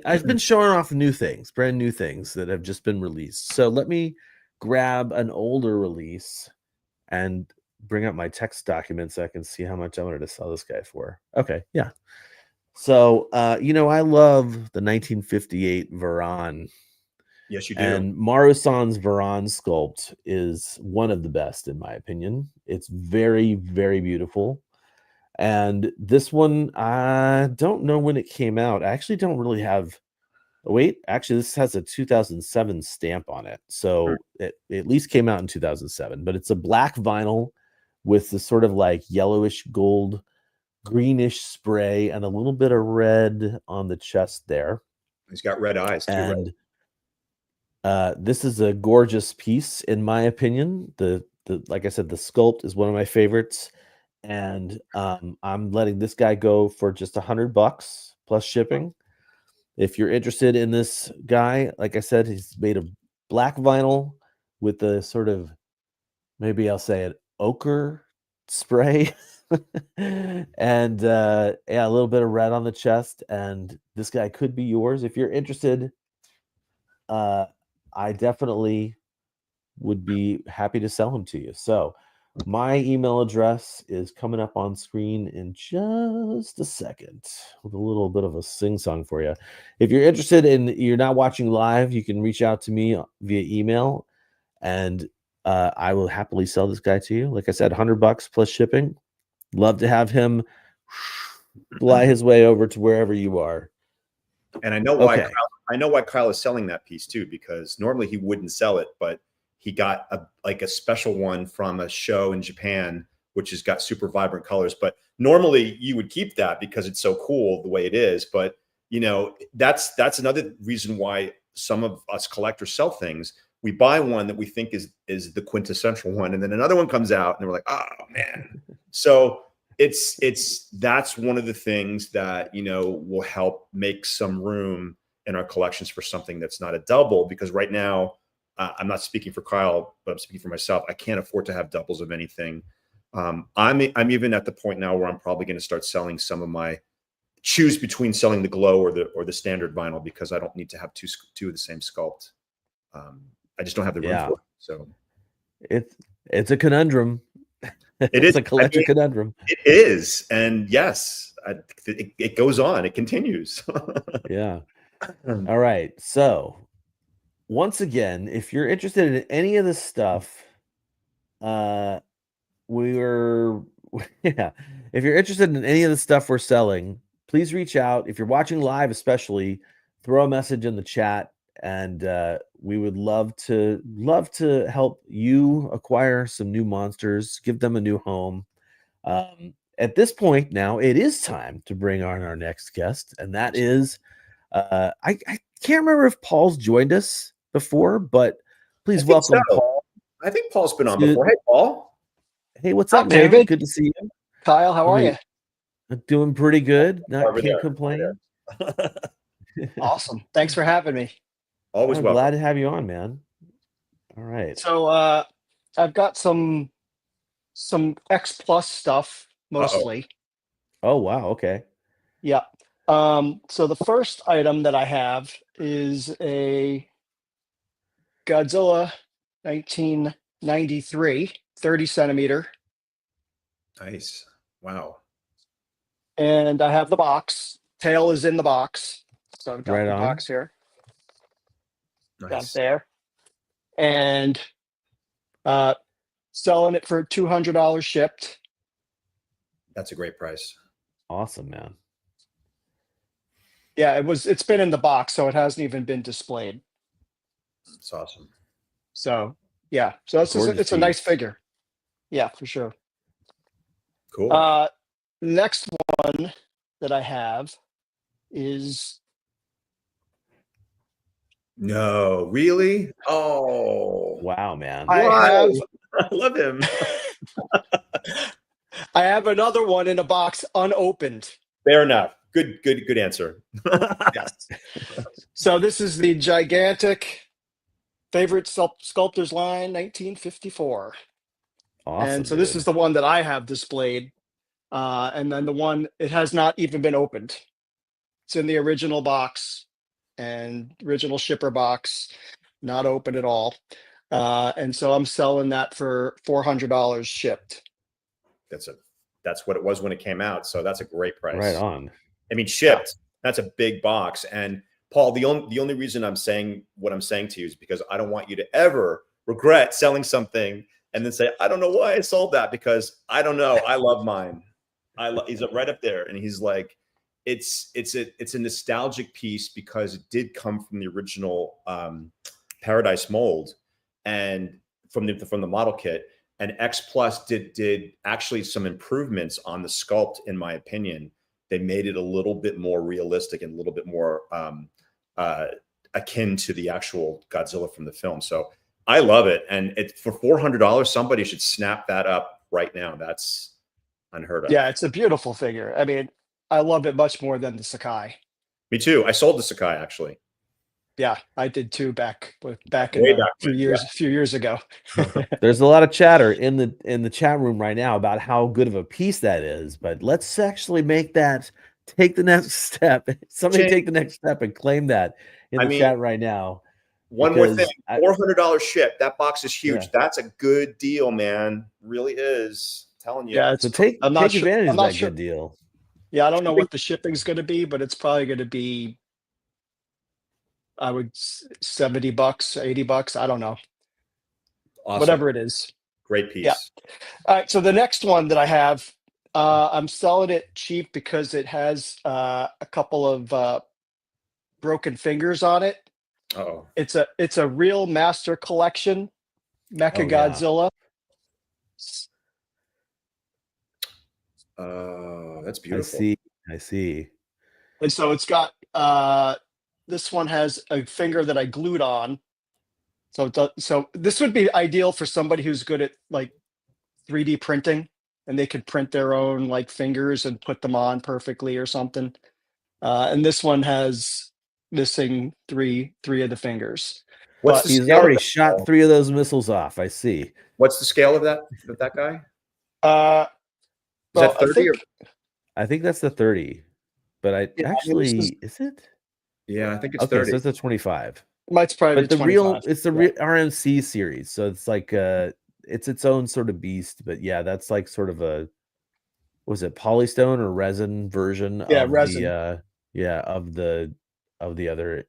[SPEAKER 2] I've been showing off new things, brand new things that have just been released. So let me grab an older release and bring up my text document so I can see how much I wanted to sell this guy for. Okay, yeah. So, I love the 1958 Varan.
[SPEAKER 3] Yes, you do.
[SPEAKER 2] And Maru-san's Varan sculpt is one of the best, in my opinion. It's very, very beautiful. And this one, I don't know when it came out. I actually don't really have... Wait, actually, this has a 2007 stamp on it. So it at least came out in 2007. But it's a black vinyl with the sort of like yellowish gold, greenish spray, and a little bit of red on the chest there.
[SPEAKER 3] He's got red eyes too.
[SPEAKER 2] And
[SPEAKER 3] right?
[SPEAKER 2] This is a gorgeous piece, in my opinion. The like I said, the sculpt is one of my favorites, and I'm letting this guy go for just $100 plus shipping. If you're interested in this guy, like I said, he's made of black vinyl with the sort of, maybe I'll say it, ochre spray, and yeah, a little bit of red on the chest. And this guy could be yours if you're interested. I definitely would be happy to sell him to you. So my email address is coming up on screen in just a second with a little bit of a sing-song for you. If you're interested you're not watching live, you can reach out to me via email, and I will happily sell this guy to you. Like I said, $100 plus shipping. Love to have him fly his way over to wherever you are.
[SPEAKER 3] And I know why. I know why Kyle is selling that piece too, because normally he wouldn't sell it, but he got a special one from a show in Japan, which has got super vibrant colors. But normally you would keep that because it's so cool the way it is. But that's another reason why some of us collectors sell things. We buy one that we think is the quintessential one, and then another one comes out, and we're like, oh man. So that's one of the things that will help make some room in our collections for something that's not a double, because right now, I'm not speaking for Kyle, but I'm speaking for myself. I can't afford to have doubles of anything. I'm even at the point now where I'm probably going to start selling some of my, choose between selling the glow or the standard vinyl, because I don't need to have two of the same sculpt. I just don't have the room for it. So
[SPEAKER 2] it's a conundrum. It's a collector conundrum.
[SPEAKER 3] It is, and yes, it goes on. It continues.
[SPEAKER 2] Yeah. All right. So once again, if you're interested in any of this stuff, we're yeah, if you're interested in any of the stuff we're selling, please reach out. If you're watching live, especially, throw a message in the chat, and we would love to help you acquire some new monsters, give them a new home. At this point now, it is time to bring on our next guest, and that is I can't remember if Paul's joined us before, but please welcome Paul.
[SPEAKER 3] I think Paul's been on before. Hey, Paul.
[SPEAKER 2] Hey, what's up, man?
[SPEAKER 6] David.
[SPEAKER 2] Good to see you.
[SPEAKER 6] Kyle, how are you?
[SPEAKER 2] Doing pretty good.
[SPEAKER 3] Over
[SPEAKER 2] Can't
[SPEAKER 3] there.
[SPEAKER 2] complain.
[SPEAKER 6] Awesome. Thanks for having me.
[SPEAKER 3] Always
[SPEAKER 2] I'm
[SPEAKER 3] welcome.
[SPEAKER 2] glad to have you on, man. All right.
[SPEAKER 6] So I've got some X Plus stuff mostly.
[SPEAKER 2] Oh wow. Okay.
[SPEAKER 6] Yeah. So the first item that I have is a Godzilla 1993 30 centimeter.
[SPEAKER 3] Nice. Wow.
[SPEAKER 6] And I have the box. Tail is in the box. So I've got
[SPEAKER 2] Right
[SPEAKER 6] the
[SPEAKER 2] on.
[SPEAKER 6] box here. Got
[SPEAKER 3] Nice.
[SPEAKER 6] there. And selling it for $200 shipped.
[SPEAKER 3] That's a great price.
[SPEAKER 2] Awesome, man.
[SPEAKER 6] Yeah, it's been in the box, so it hasn't even been displayed.
[SPEAKER 3] It's awesome.
[SPEAKER 6] So yeah, so it's
[SPEAKER 2] Gorgeous
[SPEAKER 6] a nice
[SPEAKER 2] piece.
[SPEAKER 6] figure. Yeah, for sure.
[SPEAKER 3] Cool.
[SPEAKER 6] Next one that I have is
[SPEAKER 3] No, really? Oh,
[SPEAKER 2] Wow, man.
[SPEAKER 6] I
[SPEAKER 3] Why?
[SPEAKER 6] have
[SPEAKER 3] I love him.
[SPEAKER 6] I have another one in a box unopened.
[SPEAKER 3] Fair enough. Good answer.
[SPEAKER 6] Yes. So this is the gigantic favorite sculptors line 1954.
[SPEAKER 2] Awesome.
[SPEAKER 6] And so this is the one that I have displayed. And then the one, it has not even been opened. It's in the original box and original shipper box, not open at all. And so I'm selling that for $400 shipped.
[SPEAKER 3] That's what it was when it came out. So that's a great price.
[SPEAKER 2] right on.
[SPEAKER 3] I mean, shipped. That's a big box. And Paul, the only reason I'm saying what I'm saying to you is because I don't want you to ever regret selling something and then say, I don't know why I sold that, because I don't know. I love mine. He's right up there, and he's like, it's a nostalgic piece because it did come from the original Paradise mold and from the model kit. And X Plus did actually some improvements on the sculpt, in my opinion. They made it a little bit more realistic and a little bit more akin to the actual Godzilla from the film. So I love it. And for $400, somebody should snap that up right now. That's unheard of.
[SPEAKER 6] Yeah, it's a beautiful figure. I mean, I love it much more than the Sakai.
[SPEAKER 3] Me too. I sold the Sakai, actually.
[SPEAKER 6] Yeah, I did too back in
[SPEAKER 3] Way
[SPEAKER 6] a
[SPEAKER 3] back
[SPEAKER 6] few
[SPEAKER 3] when,
[SPEAKER 6] years, a few years ago.
[SPEAKER 2] There's a lot of chatter in the chat room right now about how good of a piece that is, but let's actually take the next step. Somebody take the next step and claim that in the chat right now.
[SPEAKER 3] One more thing, $400 ship. That box is huge.
[SPEAKER 2] Yeah.
[SPEAKER 3] That's a good deal, man. Really is. I'm telling you.
[SPEAKER 6] Yeah,
[SPEAKER 2] So take advantage of that good deal.
[SPEAKER 6] Yeah, I don't know what the shipping's going to be, but it's probably going to be, I would $70, $80. I don't know.
[SPEAKER 3] Awesome.
[SPEAKER 6] Whatever it is.
[SPEAKER 3] Great piece.
[SPEAKER 6] Yeah. All right. So the next one that I have, I'm selling it cheap because it has a couple of broken fingers on it.
[SPEAKER 3] Uh-oh.
[SPEAKER 6] It's a real master collection Mecha Godzilla.
[SPEAKER 3] That's beautiful.
[SPEAKER 2] I see.
[SPEAKER 6] And so it's got this one has a finger that I glued on. So this would be ideal for somebody who's good at like 3D printing, and they could print their own like fingers and put them on perfectly or something. And this one has missing three of the fingers.
[SPEAKER 2] He's already shot 3 of those missiles off. I see.
[SPEAKER 3] What's the scale of that guy?
[SPEAKER 6] Is
[SPEAKER 3] that 30?
[SPEAKER 2] I think that's the 30. But is it?
[SPEAKER 3] Yeah, I think it's
[SPEAKER 2] okay,
[SPEAKER 3] 30.
[SPEAKER 2] so it's a 25.
[SPEAKER 6] It's probably
[SPEAKER 2] but the
[SPEAKER 6] 25.
[SPEAKER 2] it's the RMC series, so it's like it's its own sort of beast. But yeah, that's like sort of a, was it polystone or resin version? Of
[SPEAKER 6] resin.
[SPEAKER 2] Of the other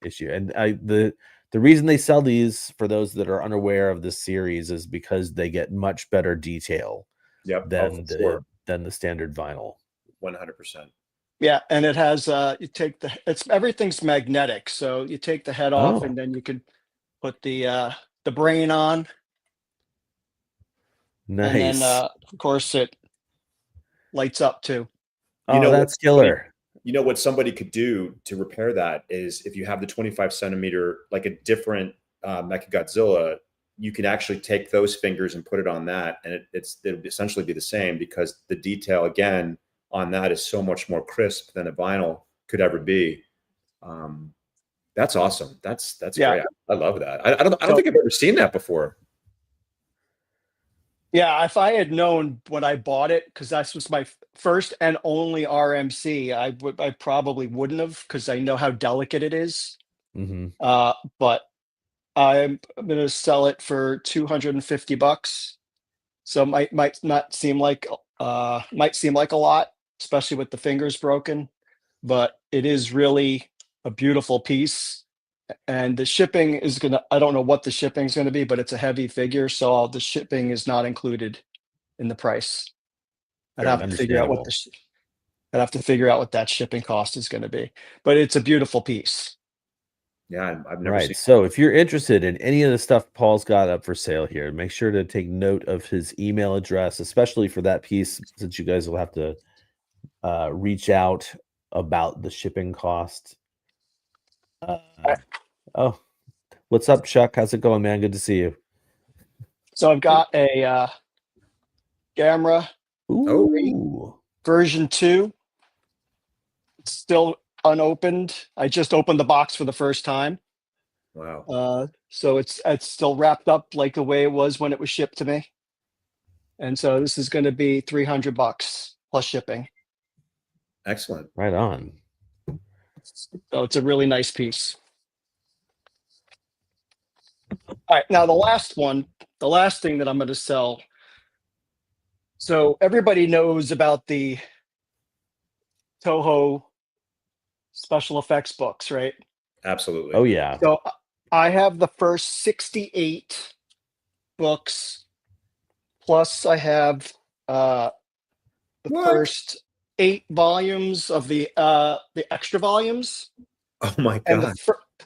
[SPEAKER 2] issue. And the reason they sell these, for those that are unaware of this series, is because they get much better detail
[SPEAKER 3] Yep.
[SPEAKER 2] than
[SPEAKER 3] For sure.
[SPEAKER 2] the standard vinyl.
[SPEAKER 3] 100%.
[SPEAKER 6] Yeah, and it has you take everything's magnetic, so you take the head off,
[SPEAKER 2] Oh.
[SPEAKER 6] and then you can put the brain on, and then
[SPEAKER 2] Nice.
[SPEAKER 6] of course it lights up too.
[SPEAKER 2] Oh,
[SPEAKER 3] know
[SPEAKER 2] that's
[SPEAKER 3] what's
[SPEAKER 2] killer.
[SPEAKER 3] You know what somebody could do to repair that is if you have the 25 centimeter, like a different Mechagodzilla, you can actually take those fingers and put it on that, and it'll essentially be the same, because the detail again on that is so much more crisp than a vinyl could ever be. That's awesome. That's
[SPEAKER 6] Yeah.
[SPEAKER 3] great. I love that. I don't
[SPEAKER 6] So-
[SPEAKER 3] think I've ever seen that before.
[SPEAKER 6] Yeah, if I had known when I bought it, because this was my first and only RMC, I probably wouldn't have, because I know how delicate it is.
[SPEAKER 2] Hmm.
[SPEAKER 6] But I'm going to sell it for $250. So might not seem like might seem like a lot, especially with the fingers broken, but it is really a beautiful piece. And the shipping is I don't know what the shipping is gonna be, but it's a heavy figure, so the shipping is not included in the price. I'd
[SPEAKER 3] Very
[SPEAKER 6] have to figure out what
[SPEAKER 2] understandable.
[SPEAKER 6] I'd have to figure out what that shipping cost is gonna be, but it's a beautiful piece.
[SPEAKER 3] Yeah, I've never
[SPEAKER 2] Right.
[SPEAKER 3] seen.
[SPEAKER 2] So if you're interested in any of the stuff Paul's got up for sale here, make sure to take note of his email address, especially for that piece, since you guys will have to reach out about the shipping cost. Oh, what's up, Chuck? How's it going, man? Good to see you.
[SPEAKER 6] So I've got a Gamera
[SPEAKER 2] Ooh.
[SPEAKER 6] version 2. It's still unopened. I just opened the box for the first time.
[SPEAKER 3] Wow.
[SPEAKER 6] So it's still wrapped up like the way it was when it was shipped to me. And so this is going to be $300 plus shipping.
[SPEAKER 3] Excellent.
[SPEAKER 2] Right on.
[SPEAKER 6] So it's a really nice piece. All right, now the last thing that I'm going to sell. So everybody knows about the Toho special effects books, right?
[SPEAKER 3] Absolutely.
[SPEAKER 2] Oh yeah.
[SPEAKER 6] So I have the first 68 books, plus I have the
[SPEAKER 3] What?
[SPEAKER 6] first 8 volumes of the extra volumes,
[SPEAKER 3] Oh my
[SPEAKER 6] and
[SPEAKER 3] God.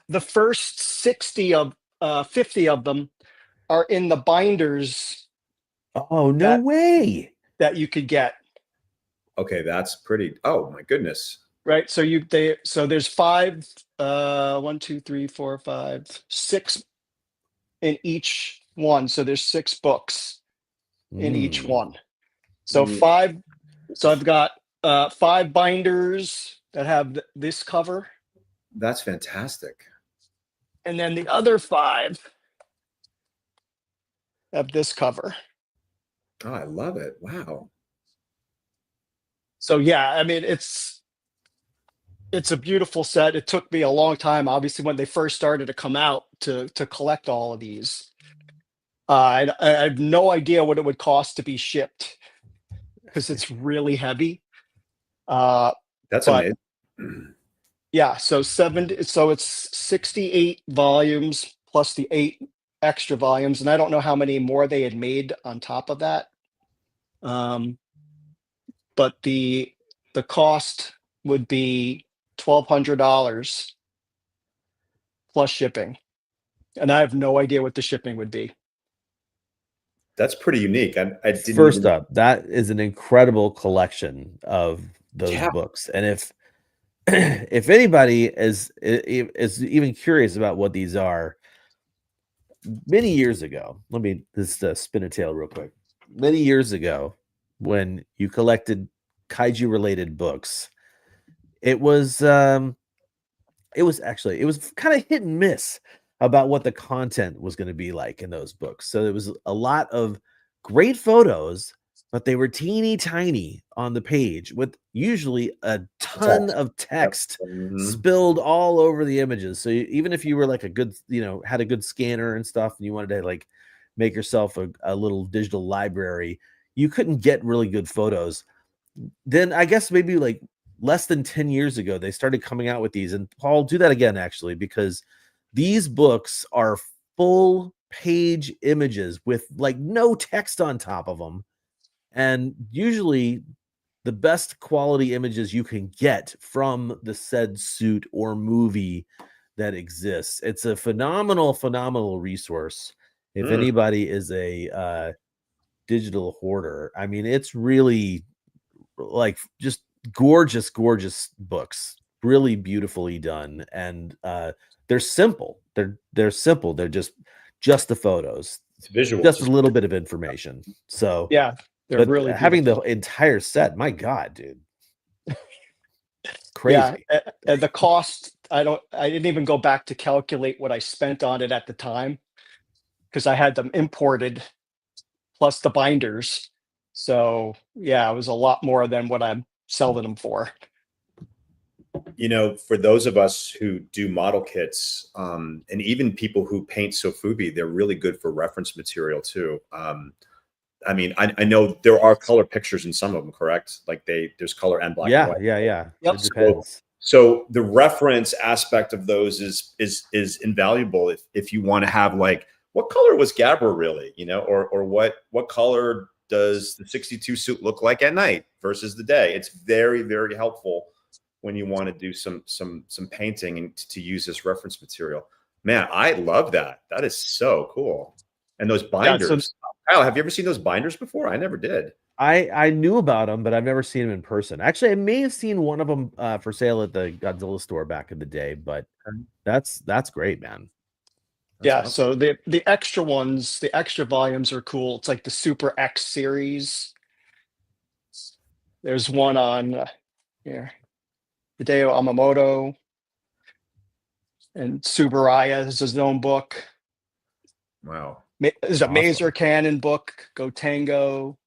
[SPEAKER 6] the first 50 of them are in the binders
[SPEAKER 2] Oh, no way.
[SPEAKER 6] that you could get.
[SPEAKER 3] Okay, that's pretty. Oh my goodness.
[SPEAKER 6] Right. So there's 5, 1, 2, 3, 4, 5, 6 in each one. So there's 6 books in each
[SPEAKER 2] Mm.
[SPEAKER 6] one. So so I've got 5 binders that have this cover,
[SPEAKER 3] That's fantastic.
[SPEAKER 6] and then the other 5 have this cover.
[SPEAKER 3] Oh, I love it. Wow.
[SPEAKER 6] So yeah, I mean it's a beautiful set. It took me a long time, obviously, when they first started to come out to collect all of these. I have no idea what it would cost to be shipped, because it's really heavy.
[SPEAKER 3] That's
[SPEAKER 6] But-
[SPEAKER 3] amazing.
[SPEAKER 6] Yeah, so it's 68 volumes plus the 8 extra volumes, and I don't know how many more they had made on top of that. But the cost would be $1,200 plus shipping, and I have no idea what the shipping would be.
[SPEAKER 3] That's pretty unique. I didn't
[SPEAKER 2] First
[SPEAKER 3] even-
[SPEAKER 2] up, that is an incredible collection of those
[SPEAKER 3] Yeah.
[SPEAKER 2] books. And if if anybody is even curious about what these are, many years ago, let me just spin a tale real quick. Many years ago, when you collected kaiju related books, it was kind of hit and miss about what the content was going to be like in those books. So there was a lot of great photos, but they were teeny tiny on the page with usually a ton of text
[SPEAKER 3] Mhm.
[SPEAKER 2] spilled all over the images. So even if you were like a good, had a good scanner and stuff, and you wanted to like make yourself a little digital library, you couldn't get really good photos. Then I guess maybe like less than 10 years ago, they started coming out with these. And Paul, do that again, actually, because these books are full page images with like no text on top of them. And usually the best quality images you can get from the said suit or movie that exists. It's a phenomenal resource. If anybody is a digital hoarder, I mean, it's really like just gorgeous books, really beautifully done, and they're simple. They're simple. They're just the photos,
[SPEAKER 3] It's visual.
[SPEAKER 2] just a little bit of information. So
[SPEAKER 6] Yeah, they're
[SPEAKER 2] but
[SPEAKER 6] really
[SPEAKER 2] having
[SPEAKER 6] beautiful.
[SPEAKER 2] the entire set, my God, dude, crazy.
[SPEAKER 6] Yeah, and the cost, I didn't even go back to calculate what I spent on it at the time because I had them imported plus the binders. So yeah, it was a lot more than what I'm selling them for.
[SPEAKER 3] You know, for those of us who do model kits, and even people who paint sofubi, they're really good for reference material too. I mean, I know there are color pictures in some of them, correct? Like there's color and black and white.
[SPEAKER 2] Yeah.
[SPEAKER 6] Yep.
[SPEAKER 2] It depends.
[SPEAKER 3] So the reference aspect of those is invaluable if you want to have like, what color was Gabra really, you know, or what color does the 62 suit look like at night versus the day? It's very, very helpful when you want to do some painting and to use this reference material. Man, I love that. That is so cool. And those binders.
[SPEAKER 6] Yeah, so
[SPEAKER 3] Kyle, have you ever seen those binders before? I never did.
[SPEAKER 2] I knew about them, but I've never seen them in person. Actually, I may have seen one of them for sale at the Godzilla store back in the day, but that's great, man.
[SPEAKER 6] yeah, so the extra ones, the extra volumes are cool. It's like the Super X series. There's one on here, Hideo Amamoto, and Subaraya is his own book.
[SPEAKER 3] Wow.
[SPEAKER 6] There's a
[SPEAKER 2] Awesome.
[SPEAKER 6] Maser Cannon book, Go Tango,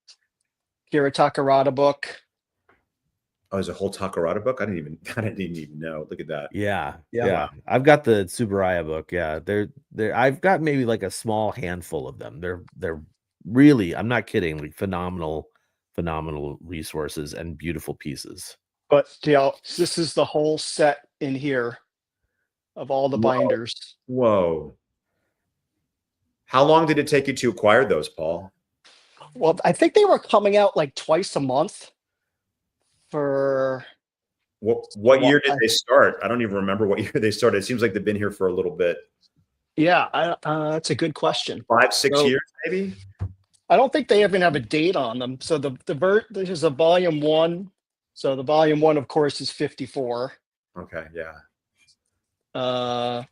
[SPEAKER 6] Kira Takarada book.
[SPEAKER 3] Oh, there's a whole Takarada book? I didn't even know. Look at that.
[SPEAKER 2] Yeah. I've got the Tsuburaya book. Yeah, they're I've got maybe like a small handful of them. They're really, I'm not kidding, like phenomenal resources and beautiful pieces.
[SPEAKER 6] But yeah, this is the whole set in here of all the binders.
[SPEAKER 3] Whoa. How long did it take you to acquire those, Paul?
[SPEAKER 6] Well, I think they were coming out like twice a month for
[SPEAKER 3] what year did they start? I don't even remember what year they started. It seems like they've been here for a little bit.
[SPEAKER 6] Yeah, that's a good question.
[SPEAKER 3] 5-6 years, maybe?
[SPEAKER 6] I don't think they even have a date on them. So this is a volume 1. So the volume 1, of course, is 54.
[SPEAKER 3] Okay, yeah.
[SPEAKER 6] I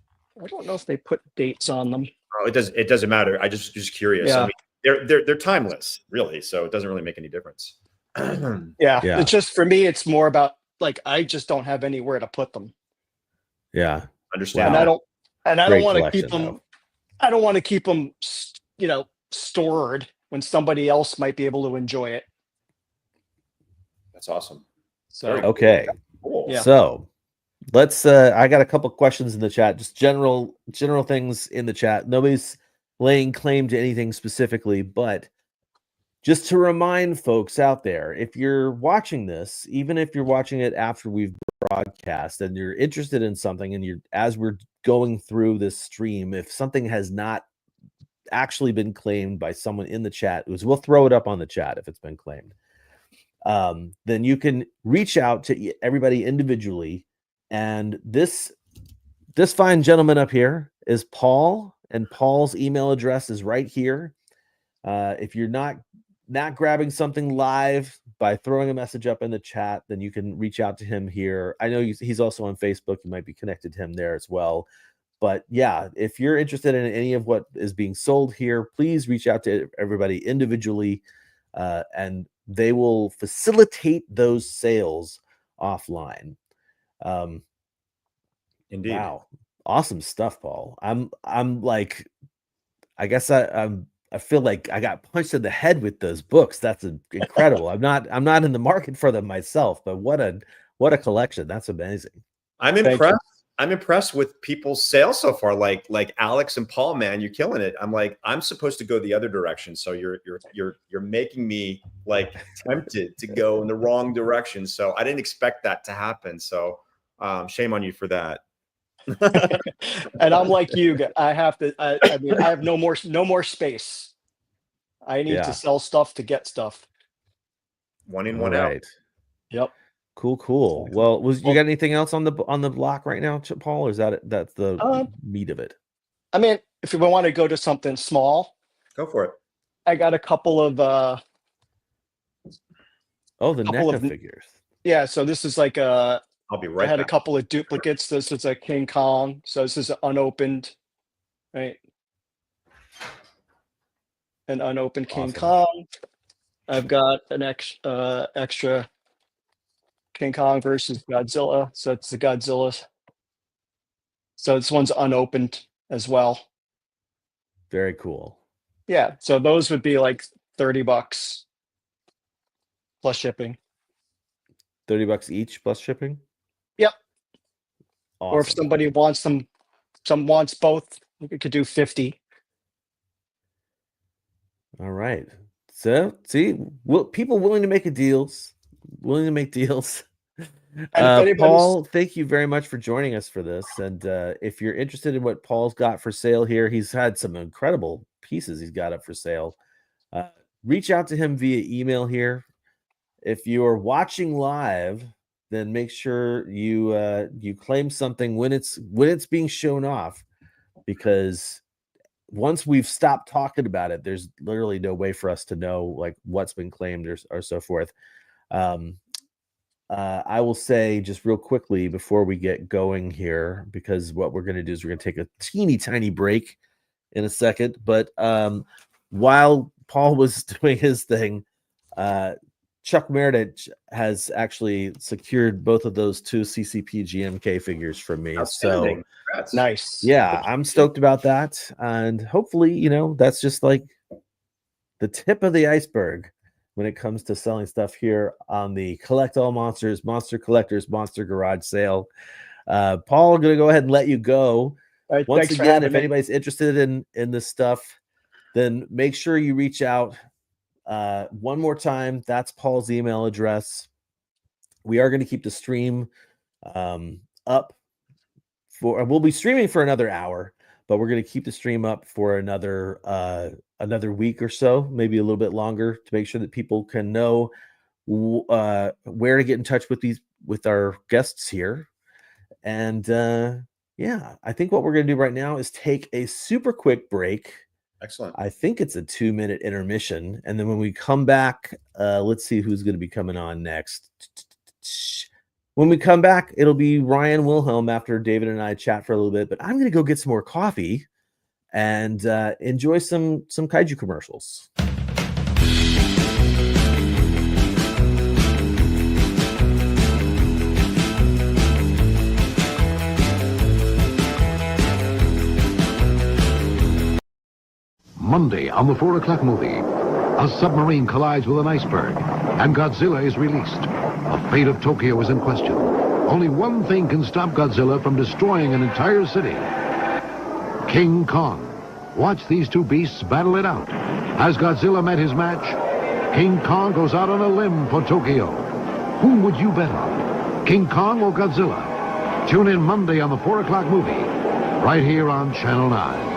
[SPEAKER 6] don't know if they put dates on them.
[SPEAKER 3] Oh, it doesn't matter. I just curious.
[SPEAKER 6] Yeah.
[SPEAKER 3] I mean, they're timeless, really. So it doesn't really make any difference.
[SPEAKER 6] Yeah,
[SPEAKER 2] Yeah.
[SPEAKER 6] it's just for me, it's more about like I just don't have anywhere to put them.
[SPEAKER 2] Yeah.
[SPEAKER 3] Understand?
[SPEAKER 6] And I don't
[SPEAKER 2] Great
[SPEAKER 6] want to keep
[SPEAKER 2] collection,
[SPEAKER 6] them.
[SPEAKER 2] though.
[SPEAKER 6] I don't want to keep them, stored when somebody else might be able to enjoy it.
[SPEAKER 3] That's awesome.
[SPEAKER 6] So
[SPEAKER 2] Okay.
[SPEAKER 3] Cool.
[SPEAKER 6] Yeah.
[SPEAKER 2] So let's I got a couple questions in the chat, just general things in the chat. Nobody's laying claim to anything specifically, but just to remind folks out there, if you're watching this, even if you're watching it after we've broadcast and you're interested in something, and as we're going through this stream, if something has not actually been claimed by someone in the chat, we'll throw it up on the chat if it's been claimed. Then you can reach out to everybody individually. And this fine gentleman up here is Paul, and Paul's email address is right here. If you're not grabbing something live by throwing a message up in the chat, then you can reach out to him here. I know he's also on Facebook. You might be connected to him there as well. But yeah, if you're interested in any of what is being sold here, please reach out to everybody individually, and they will facilitate those sales offline.
[SPEAKER 3] Indeed.
[SPEAKER 2] Wow, awesome stuff, Paul. I'm like, I guess I feel like I got punched in the head with those books. That's incredible. I'm not in the market for them myself, but what a collection. That's amazing.
[SPEAKER 3] I'm impressed. I'm impressed with people's sales so far. Like Alex and Paul, man, you're killing it. I'm like, I'm supposed to go the other direction. So you're making me like tempted to go in the wrong direction. So I didn't expect that to happen. So shame on you for that.
[SPEAKER 6] and I'm like you. I have to. I mean, I have no more space. I need to sell stuff to get stuff.
[SPEAKER 3] One in,
[SPEAKER 2] All
[SPEAKER 3] one out.
[SPEAKER 2] right.
[SPEAKER 6] Yep.
[SPEAKER 2] Cool. Well, you got anything else on the block right now, Paul? Or is that's the meat of it?
[SPEAKER 6] I mean, if we want to go to something small,
[SPEAKER 3] Go for it.
[SPEAKER 6] I got a couple of
[SPEAKER 2] the
[SPEAKER 6] couple
[SPEAKER 2] NECA
[SPEAKER 6] of-
[SPEAKER 2] figures.
[SPEAKER 6] yeah. So this is like
[SPEAKER 3] I'll be
[SPEAKER 6] I
[SPEAKER 3] right
[SPEAKER 6] had a
[SPEAKER 3] back.
[SPEAKER 6] couple of duplicates. This is a King Kong. So this is unopened, right? An unopened King
[SPEAKER 2] Awesome.
[SPEAKER 6] Kong. I've got an extra King Kong versus Godzilla. So it's the Godzilla. So this one's unopened as well.
[SPEAKER 2] Very cool.
[SPEAKER 6] Yeah. So those would be like $30 plus shipping.
[SPEAKER 2] $30 each plus shipping.
[SPEAKER 6] Yep.
[SPEAKER 2] Awesome.
[SPEAKER 6] Or if somebody wants some wants both, we could do 50.
[SPEAKER 2] All right. So see, people willing to make deals. Paul, thank you very much for joining us for this. And if you're interested in what Paul's got for sale here, he's had some incredible pieces he's got up for sale. Reach out to him via email here. If you are watching live, then make sure you claim something when it's being shown off, because once we've stopped talking about it, there's literally no way for us to know like what's been claimed or so forth. I will say just real quickly before we get going here, because what we're going to do is we're going to take a teeny tiny break in a second. But while Paul was doing his thing, Chuck Merdich has actually secured both of those 2 CCP GMK figures from me. So
[SPEAKER 3] Congrats.
[SPEAKER 6] Nice.
[SPEAKER 2] yeah, I'm stoked about that. And hopefully, that's just like the tip of the iceberg when it comes to selling stuff here on the Collect All Monsters, Monster Collectors, Monster Garage sale. Paul, I'm going to go ahead and let you go.
[SPEAKER 6] All right,
[SPEAKER 2] Once
[SPEAKER 6] thanks for
[SPEAKER 2] again,
[SPEAKER 6] having
[SPEAKER 2] if
[SPEAKER 6] me.
[SPEAKER 2] anybody's interested in this stuff, then make sure you reach out. One more time, that's Paul's email address. We are going to keep the stream up we'll be streaming for another hour, but we're going to keep the stream up for another week or so, maybe a little bit longer, to make sure that people can know where to get in touch with our guests here. And yeah, I think what we're going to do right now is take a super quick break.
[SPEAKER 3] Excellent.
[SPEAKER 2] I think it's a 2-minute intermission. And then when we come back, let's see who's going to be coming on next. When we come back, it'll be Ryan Wilhelm after David and I chat for a little bit. But I'm going to go get some more coffee and enjoy some kaiju commercials.
[SPEAKER 7] Monday on the 4 o'clock movie, a submarine collides with an iceberg, and Godzilla is released. The fate of Tokyo is in question. Only one thing can stop Godzilla from destroying an entire city: King Kong. Watch these two beasts battle it out. Has Godzilla met his match? King Kong goes out on a limb for Tokyo. Whom would you bet on? King Kong or Godzilla? Tune in Monday on the 4 o'clock movie, right here on Channel 9.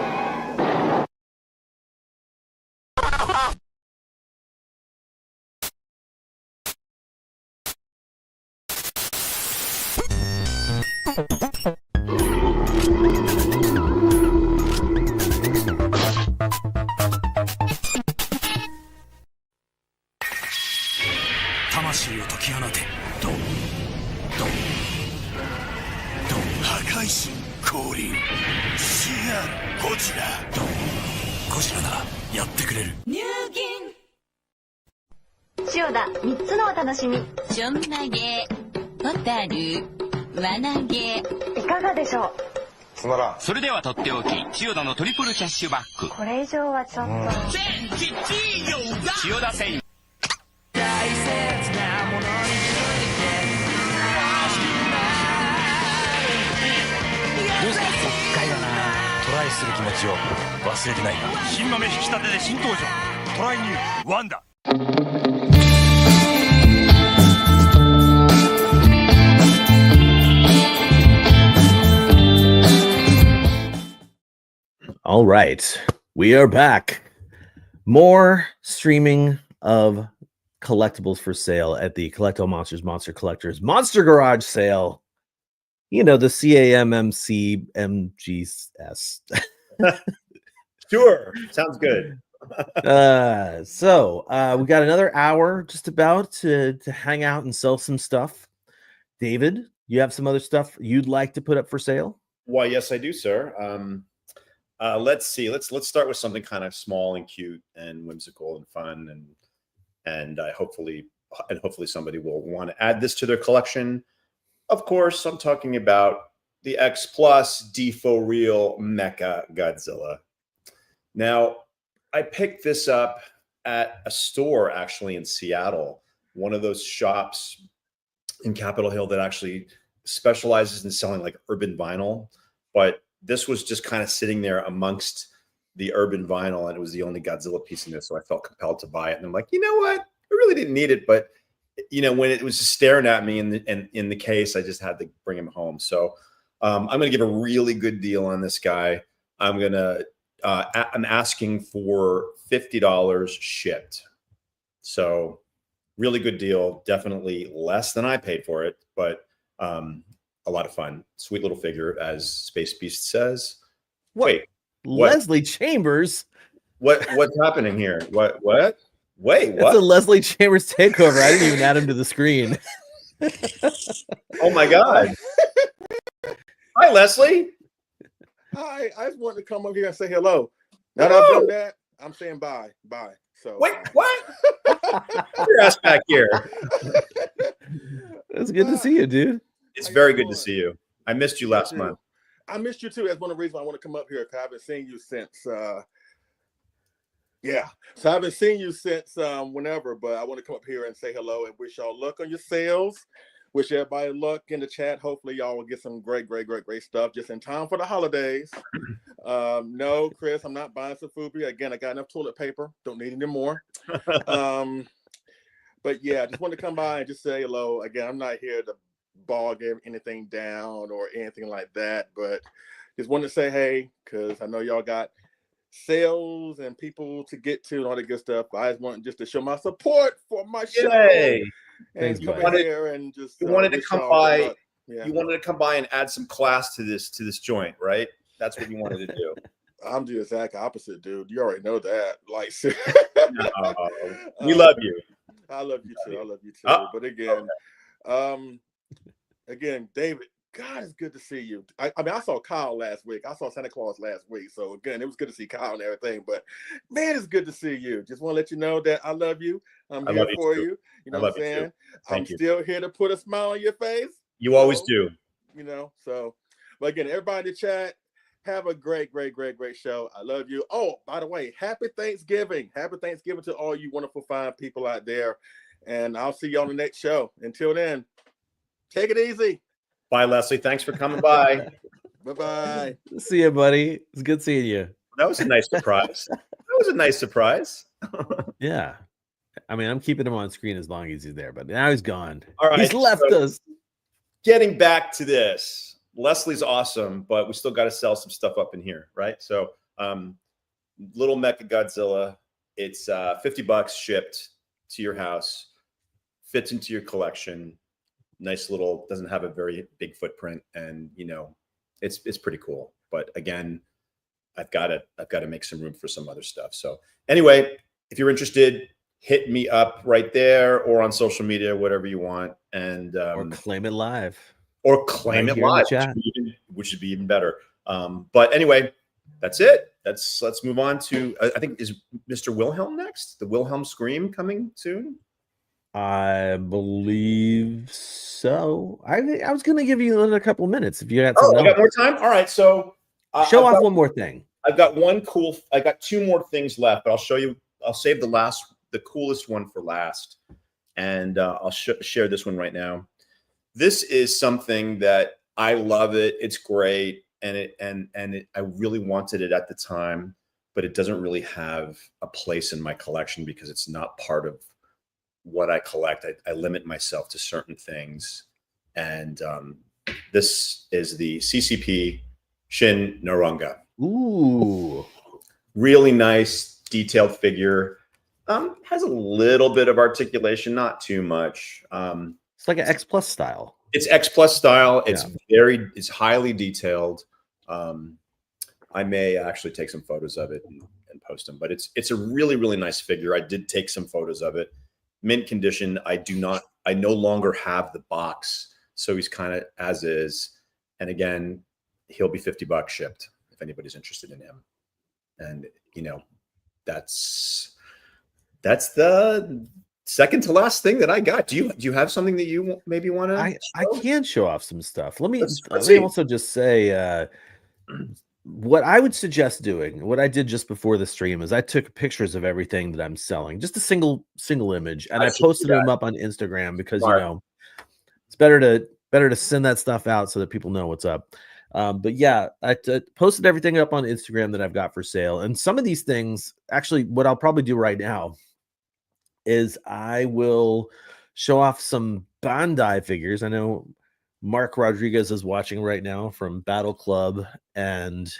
[SPEAKER 8] ちょんまげ、ホタル、輪投げ。いかがでしょう。
[SPEAKER 9] つまらん。それではとっておき、千代田のトリプルキャッシュバック。
[SPEAKER 8] これ以上はちょっと。
[SPEAKER 9] 千代田線。
[SPEAKER 10] 大切なものに
[SPEAKER 11] 快だな。トライする気持ちを忘れてないな。
[SPEAKER 12] 新豆引き立てで新登場。トライニューワンダ。
[SPEAKER 2] All right, we are back. More streaming of collectibles for sale at the Collectible Monsters Monster Collectors Monster Garage sale. You know, the CAMMCMGS.
[SPEAKER 3] Sure. Sounds good.
[SPEAKER 2] So we got another hour just about to hang out and sell some stuff. David, you have some other stuff you'd like to put up for sale?
[SPEAKER 3] Why, yes, I do, sir. Let's see. Let's start with something kind of small and cute and whimsical and fun, and hopefully somebody will want to add this to their collection. Of course, I'm talking about the X Plus Defo Real Mecha Godzilla. Now, I picked this up at a store actually in Seattle, one of those shops in Capitol Hill that actually specializes in selling like urban vinyl. But this was just kind of sitting there amongst the urban vinyl, and it was the only Godzilla piece in there, so I felt compelled to buy it. And I'm like, you know what? I really didn't need it, but you know, when it was just staring at me in the case, I just had to bring him home. So I'm going to give a really good deal on this guy. I'm asking for $50 shipped. So really good deal. Definitely less than I paid for it, but a lot of fun. Sweet little figure, as Space Beast says. Wait,
[SPEAKER 2] Leslie Chambers?
[SPEAKER 3] What's happening here? What? Wait, what?
[SPEAKER 2] It's a Leslie Chambers takeover. I didn't even add him to the screen.
[SPEAKER 3] Oh my God. Hi, Leslie.
[SPEAKER 13] Hi, I just wanted to come up here and say hello. Now that I've done that, I'm saying bye. Bye. So
[SPEAKER 3] wait, what? Put your ass back here.
[SPEAKER 2] It's good to see you, dude.
[SPEAKER 3] It's very good to see you. I missed you last month.
[SPEAKER 13] I missed you too. That's one of the reasons I want to come up here, because I haven't seen you since so I haven't seen you since whenever, but I want to come up here and say hello and wish y'all luck on your sales. Wish everybody luck in the chat. Hopefully y'all will get some great stuff just in time for the holidays. No, Chris, I'm not buying some Fubi. Again, I got enough toilet paper. Don't need any more. But yeah, just wanted to come by and just say hello. Again, I'm not here to bog anything down or anything like that, but just wanted to say hey, because I know y'all got sales and people to get to and all that good stuff. I just wanted just to show my support for my show.
[SPEAKER 3] Yay.
[SPEAKER 13] And
[SPEAKER 3] you
[SPEAKER 13] come here and just
[SPEAKER 3] wanted to come by. Yeah. You wanted to come by and add some class to this joint, right? That's what you wanted to do.
[SPEAKER 13] I'm the exact opposite, dude. You already know that. Like,
[SPEAKER 3] we love you.
[SPEAKER 13] I love you too. I love you too. But again, David, God, it's good to see you. I mean, I saw Kyle last week. I saw Santa Claus last week. So again, it was good to see Kyle and everything. But man, it's good to see you. Just want to let you know that I love you. I'm here for you. You know what I'm saying? I'm still here to put a smile on your face.
[SPEAKER 3] You always do.
[SPEAKER 13] You know, so but again, everybody in the chat, have a great show. I love you. Oh, by the way, happy Thanksgiving. Happy Thanksgiving to all you wonderful, fine people out there. And I'll see you on the next show. Until then, take it easy.
[SPEAKER 3] Bye, Leslie. Thanks for coming by.
[SPEAKER 13] Bye-bye.
[SPEAKER 2] See you, buddy. It's good seeing you.
[SPEAKER 3] That was a nice surprise.
[SPEAKER 2] Yeah. I mean, I'm keeping him on screen as long as he's there, but now he's gone.
[SPEAKER 3] All right.
[SPEAKER 2] He's left us.
[SPEAKER 3] Getting back to this. Leslie's awesome, but we still got to sell some stuff up in here, right? So little Mecha Godzilla, it's $50 shipped to your house, fits into your collection. Nice little, doesn't have a very big footprint, and you know, it's pretty cool. But again, I've got to make some room for some other stuff. So anyway, if you're interested, hit me up right there or on social media, whatever you want, and
[SPEAKER 2] or claim it live.
[SPEAKER 3] Which would be even better. But anyway, that's it. Let's move on to I think is Mr. Wilhelm next. The Wilhelm Scream coming soon.
[SPEAKER 2] I believe so. I was going to give you another couple of minutes if you had something.
[SPEAKER 3] I got more time. All right, so
[SPEAKER 2] show off one more thing.
[SPEAKER 3] I got two more things left, but I'll show you. I'll save the coolest one for last, and I'll share this one right now. This is something that I love it. It's great, and I really wanted it at the time, but it doesn't really have a place in my collection because it's not part of what I collect. I limit myself to certain things, and this is the CCP Shin Norunga.
[SPEAKER 2] Ooh,
[SPEAKER 3] really nice detailed figure. Has a little bit of articulation, not too much.
[SPEAKER 2] It's like an X Plus style.
[SPEAKER 3] It's X Plus style. It's it's highly detailed. I may actually take some photos of it and post them, but it's a really, really nice figure. I did take some photos of it. Mint condition. I no longer have the box, so he's kind of as is. And again, he'll be $50 shipped if anybody's interested in him. And that's the second to last thing that I got. Do you have something that you maybe want to?
[SPEAKER 2] I can show off some stuff. Let me also just say what I would suggest doing. What I did just before the stream is I took pictures of everything that I'm selling, just a single image, and I posted them up on Instagram because it's better to send that stuff out so that people know what's up. But yeah, I posted everything up on Instagram that I've got for sale, and some of these things, actually, what I'll probably do right now is I will show off some Bandai figures. I know Mark Rodriguez is watching right now from Battle Club and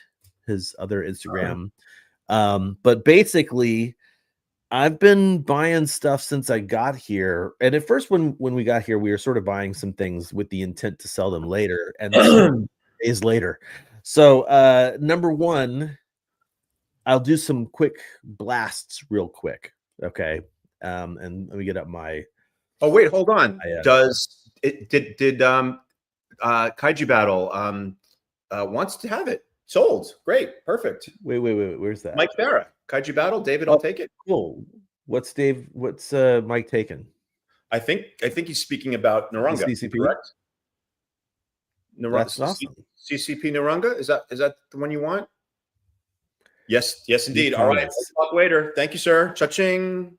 [SPEAKER 2] his other Instagram. But basically, I've been buying stuff since I got here. And at first, when we got here, we were sort of buying some things with the intent to sell them later, and days later. So number one, I'll do some quick blasts real quick. Okay. And let me get up my.
[SPEAKER 3] Oh wait, hold on. Did Kaiju Battle wants to have it sold? Great, perfect.
[SPEAKER 2] Wait. Where's that?
[SPEAKER 3] Mike Farah, Kaiju Battle. David, I'll take it.
[SPEAKER 2] Cool. What's Mike taken?
[SPEAKER 3] I think he's speaking about Narunga.
[SPEAKER 2] CCP,
[SPEAKER 3] correct?
[SPEAKER 2] That's awesome.
[SPEAKER 3] CCP Narunga. Is that the one you want? Yes, indeed. All right. Let's talk later. Thank you, sir. Cha-ching.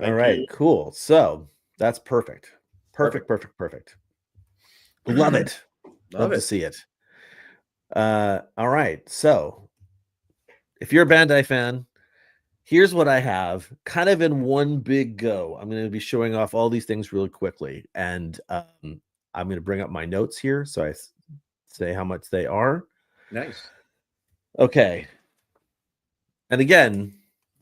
[SPEAKER 2] All right, cool. So that's perfect. Perfect. Love it. Love to see it. All right. So if you're a Bandai fan, here's what I have kind of in one big go. I'm going to be showing off all these things really quickly. And I'm going to bring up my notes here. So I say how much they are.
[SPEAKER 3] Nice.
[SPEAKER 2] Okay. And again,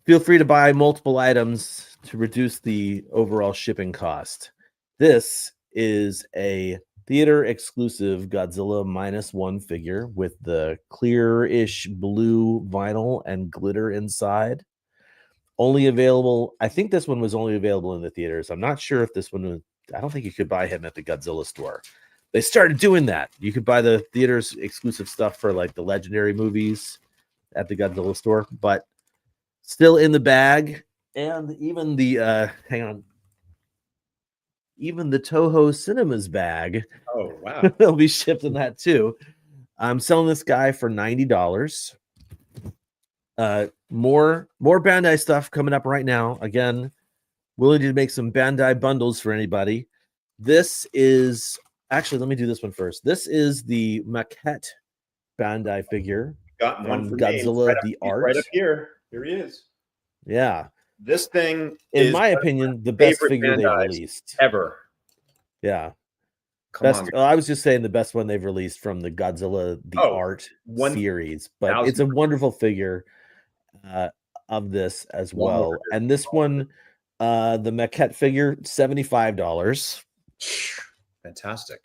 [SPEAKER 2] feel free to buy multiple items to reduce the overall shipping cost. This is a theater exclusive Godzilla -1 figure with the clear-ish blue vinyl and glitter inside. Only available, I think this one was only available in the theaters. I'm not sure if this one was, I don't think you could buy him at the Godzilla store. They started doing that. You could buy the theaters exclusive stuff for like the legendary movies at the Godzilla store, but still in the bag. And even the even the Toho Cinemas bag.
[SPEAKER 3] Oh wow.
[SPEAKER 2] They'll be shipped in that too. I'm selling this guy for $90. More Bandai stuff coming up right now. Again, willing to make some Bandai bundles for anybody. This is actually, let me do this one first. This is the maquette Bandai figure.
[SPEAKER 3] Got one for
[SPEAKER 2] Godzilla the Art.
[SPEAKER 3] Right up here. Here he is.
[SPEAKER 2] Yeah.
[SPEAKER 3] This thing,
[SPEAKER 2] in my opinion, the best figure they've released
[SPEAKER 3] ever.
[SPEAKER 2] Yeah.
[SPEAKER 3] Come on.
[SPEAKER 2] I was just saying the best one they've released from the Godzilla the Art series, but it's a wonderful figure of this as well. And this one, the maquette figure, $75.
[SPEAKER 3] Fantastic.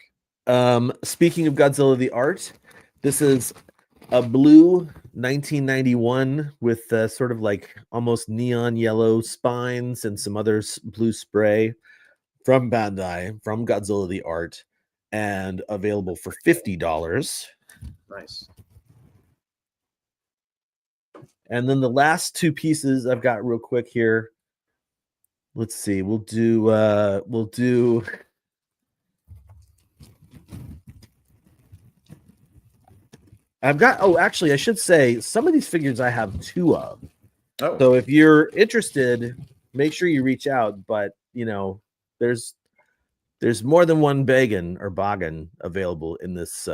[SPEAKER 2] Speaking of Godzilla the Art, this is a blue 1991 with sort of like almost neon yellow spines and some other blue spray from Bandai, from Godzilla the Art, and available for $50.
[SPEAKER 3] Nice.
[SPEAKER 2] And then the last two pieces I've got real quick here. Let's see. We'll do I've got, actually, I should say some of these figures I have two of.
[SPEAKER 3] Oh.
[SPEAKER 2] So if you're interested, make sure you reach out. But, there's more than one Bagan available in this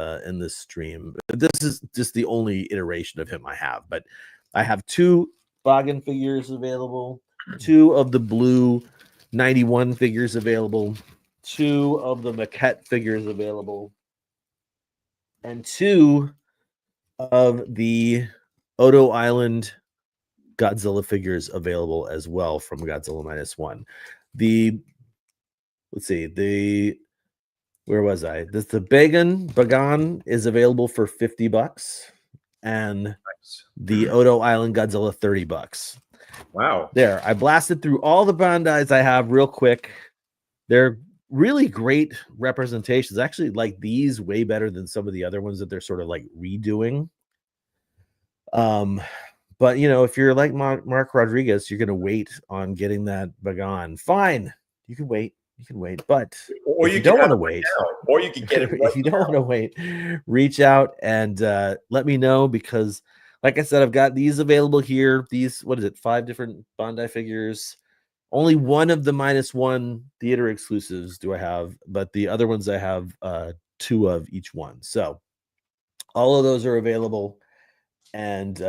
[SPEAKER 2] stream. This is just the only iteration of him I have. But I have two Bagan figures available, two of the blue 91 figures available, two of the maquette figures available, and two of the Odo Island Godzilla figures available as well from Godzilla -1. Where was I? The Bagan is available for $50, and the Odo Island Godzilla $30.
[SPEAKER 3] Wow.
[SPEAKER 2] There, I blasted through all the Bandais I have real quick. They're really great representations. I actually like these way better than some of the other ones that they're sort of like redoing. But if you're like Mark Rodriguez, you're gonna wait on getting that Bagan. Fine, you can wait. But
[SPEAKER 3] or
[SPEAKER 2] if you don't want to wait,
[SPEAKER 3] or you can get it.
[SPEAKER 2] If you don't want to wait, reach out and let me know, because, like I said, I've got these available here. These, 5 different Bandai figures. Only one of the -1 theater exclusives do I have, but the other ones I have 2 of each one. So all of those are available, and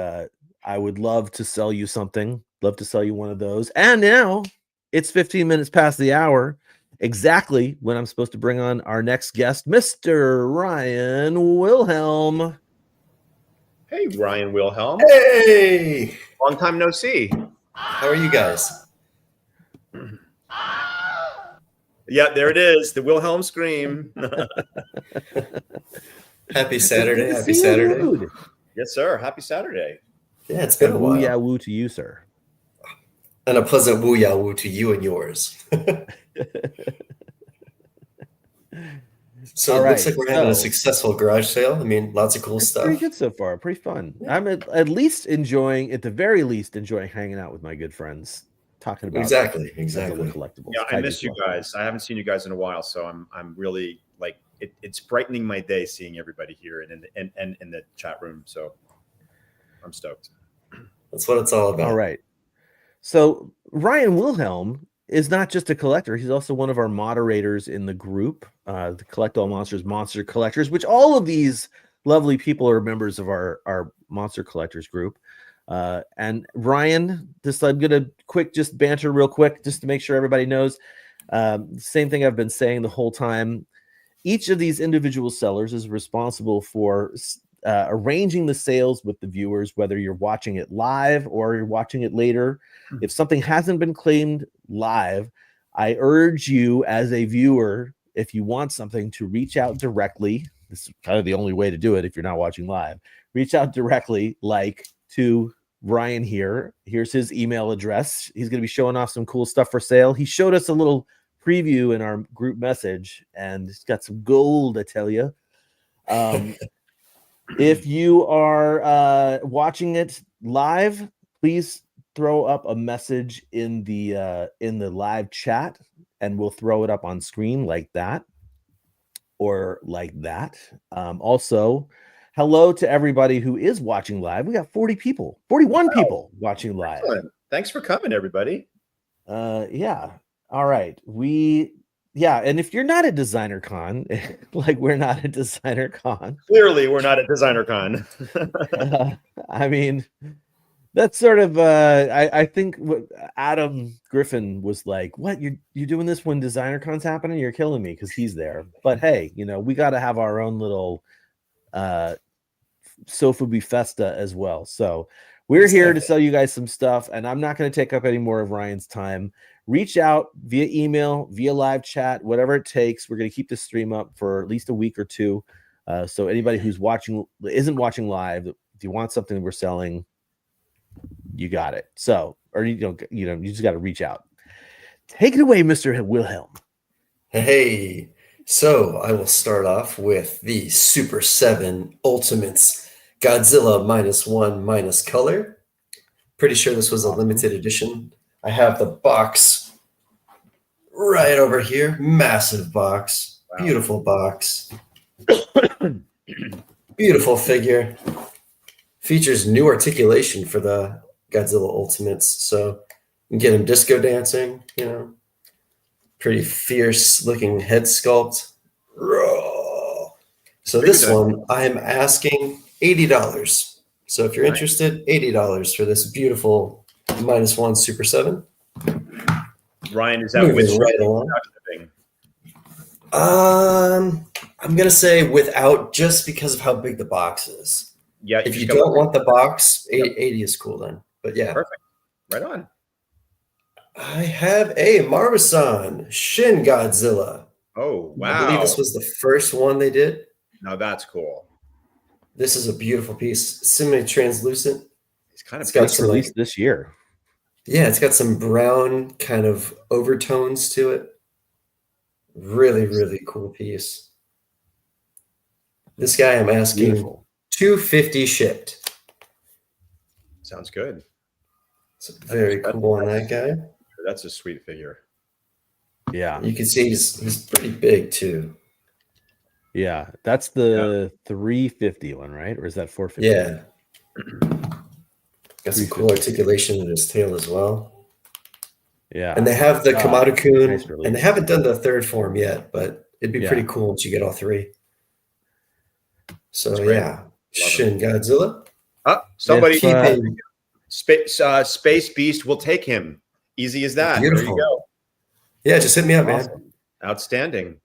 [SPEAKER 2] I would love to sell you something. Love to sell you one of those. And now it's 15 minutes past the hour, exactly when I'm supposed to bring on our next guest, Mr. Ryan Wilhelm.
[SPEAKER 3] Hey, Ryan Wilhelm.
[SPEAKER 14] Hey!
[SPEAKER 3] Long time no see.
[SPEAKER 14] How are you guys?
[SPEAKER 3] Yeah, there it is. The Wilhelm scream.
[SPEAKER 14] Happy Saturday. Happy Saturday.
[SPEAKER 3] Yes, sir. Happy Saturday.
[SPEAKER 14] Yeah, it's been a while.
[SPEAKER 2] Yeah, woo to you, sir.
[SPEAKER 14] And a pleasant woo-ya-woo to you and yours. So it looks like we're having a successful garage sale. I mean, lots of cool stuff.
[SPEAKER 2] Pretty good so far. Pretty fun. Yeah. I'm at the very least, enjoying hanging out with my good friends, talking about
[SPEAKER 14] exactly
[SPEAKER 2] collectibles.
[SPEAKER 3] Yeah, I miss you guys. I haven't seen you guys in a while, so I'm really like it's brightening my day seeing everybody here and in the chat room. So I'm stoked.
[SPEAKER 14] That's what it's all about.
[SPEAKER 2] All right. So Ryan Wilhelm is not just a collector. He's also one of our moderators in the group, the Collect All Monsters Monster Collectors, which all of these lovely people are members of our Monster Collectors group. And Ryan, I'm going to just banter real quick, just to make sure everybody knows. Same thing I've been saying the whole time. Each of these individual sellers is responsible for arranging the sales with the viewers, whether you're watching it live or you're watching it later. If something hasn't been claimed live, I urge you as a viewer, if you want something, to reach out directly. This is kind of the only way to do it if you're not watching live. Reach out directly, like to Ryan here. Here's his email address. He's going to be showing off some cool stuff for sale. He showed us a little preview in our group message, and it's got some gold, I tell you. If you are watching it live, please throw up a message in the live chat, and we'll throw it up on screen like that or like that. Also, hello to everybody who is watching live. We got 41 people watching live.
[SPEAKER 3] Excellent. Thanks for coming, everybody.
[SPEAKER 2] Yeah. All right. And if you're not at Designer Con, like we're not at Designer Con.
[SPEAKER 3] Clearly, we're not at Designer Con.
[SPEAKER 2] I mean, that's sort of I think what Adam Griffin was like, what, you're doing this when Designer Con's happening? You're killing me, because he's there. But hey, we got to have our own little Sofubi Festa as well. So we're here to sell you guys some stuff, and I'm not going to take up any more of Ryan's time. Reach out via email, via live chat, whatever it takes. We're going to keep this stream up for at least a week or two. So anybody who's isn't watching live, if you want something we're selling, you got it. So, or you just got to reach out. Take it away, Mr. Wilhelm.
[SPEAKER 14] Hey, so I will start off with the Super 7 Ultimates Godzilla -1 color. Pretty sure this was a limited edition. I have the box right over here. Massive box. Wow. Beautiful box. Beautiful figure. Features new articulation for the Godzilla Ultimates. So you can get him disco dancing, Pretty fierce looking head sculpt. So this one, I am asking $80. So if you're interested, $80 for this beautiful -1 Super 7.
[SPEAKER 3] Ryan, is that with
[SPEAKER 14] right along? I'm gonna say without, just because of how big the box is.
[SPEAKER 3] Yeah.
[SPEAKER 14] If you don't want the box, 80 is cool then. But yeah.
[SPEAKER 3] Perfect. Right on.
[SPEAKER 14] I have a Marasan Shin Godzilla.
[SPEAKER 3] Oh, wow.
[SPEAKER 14] I believe this was the first one they did.
[SPEAKER 3] Now that's cool.
[SPEAKER 14] This is a beautiful piece. Semi-translucent.
[SPEAKER 3] It's kind of
[SPEAKER 14] got
[SPEAKER 2] Just
[SPEAKER 14] some
[SPEAKER 2] released this year.
[SPEAKER 14] Yeah, it's got some brown kind of overtones to it. Really, really cool piece. This guy I'm asking
[SPEAKER 2] Beautiful.
[SPEAKER 14] $250 shipped.
[SPEAKER 3] Sounds good.
[SPEAKER 14] It's very cool on that guy.
[SPEAKER 3] That's a sweet figure.
[SPEAKER 2] Yeah.
[SPEAKER 14] You can see he's pretty big too.
[SPEAKER 2] Yeah. That's the 350 one, right? Or is that 450?
[SPEAKER 14] Yeah. Got some cool articulation in his tail as well.
[SPEAKER 2] Yeah.
[SPEAKER 14] And they have the Kamado-kun,
[SPEAKER 2] nice release.
[SPEAKER 14] and they haven't done the third form yet, but it'd be
[SPEAKER 2] Yeah.
[SPEAKER 14] pretty cool once you get all three. So
[SPEAKER 3] That's great.
[SPEAKER 14] yeah, Shin Godzilla.
[SPEAKER 3] Somebody
[SPEAKER 14] Keeping
[SPEAKER 3] Space Beast will take him. Easy as that.
[SPEAKER 14] Beautiful.
[SPEAKER 3] There you go.
[SPEAKER 14] Yeah, just hit me up, man.
[SPEAKER 3] Awesome. Outstanding.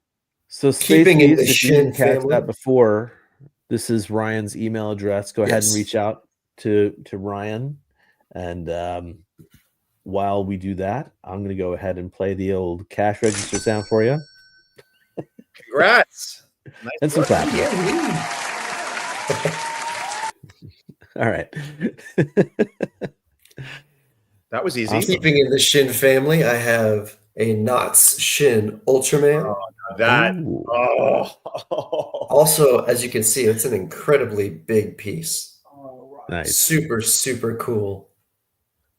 [SPEAKER 2] So
[SPEAKER 14] Keeping in the
[SPEAKER 2] Space Beast, if you didn't
[SPEAKER 14] Shin
[SPEAKER 2] catch
[SPEAKER 14] family.
[SPEAKER 2] that before, this is Ryan's email address. Go ahead and
[SPEAKER 14] Yes.
[SPEAKER 2] reach out to Ryan. And while we do that, I'm going to go ahead and play the old cash register sound for you.
[SPEAKER 3] Congrats. Nice
[SPEAKER 2] And some
[SPEAKER 3] work.
[SPEAKER 2] claps. All right.
[SPEAKER 3] That was easy.
[SPEAKER 14] Keeping in the Shin family, I have a Knots Shin Ultraman.
[SPEAKER 3] That.
[SPEAKER 2] Ooh.
[SPEAKER 3] Oh.
[SPEAKER 14] Also, as you can see, it's an incredibly big piece.
[SPEAKER 2] Nice.
[SPEAKER 14] Super, super cool.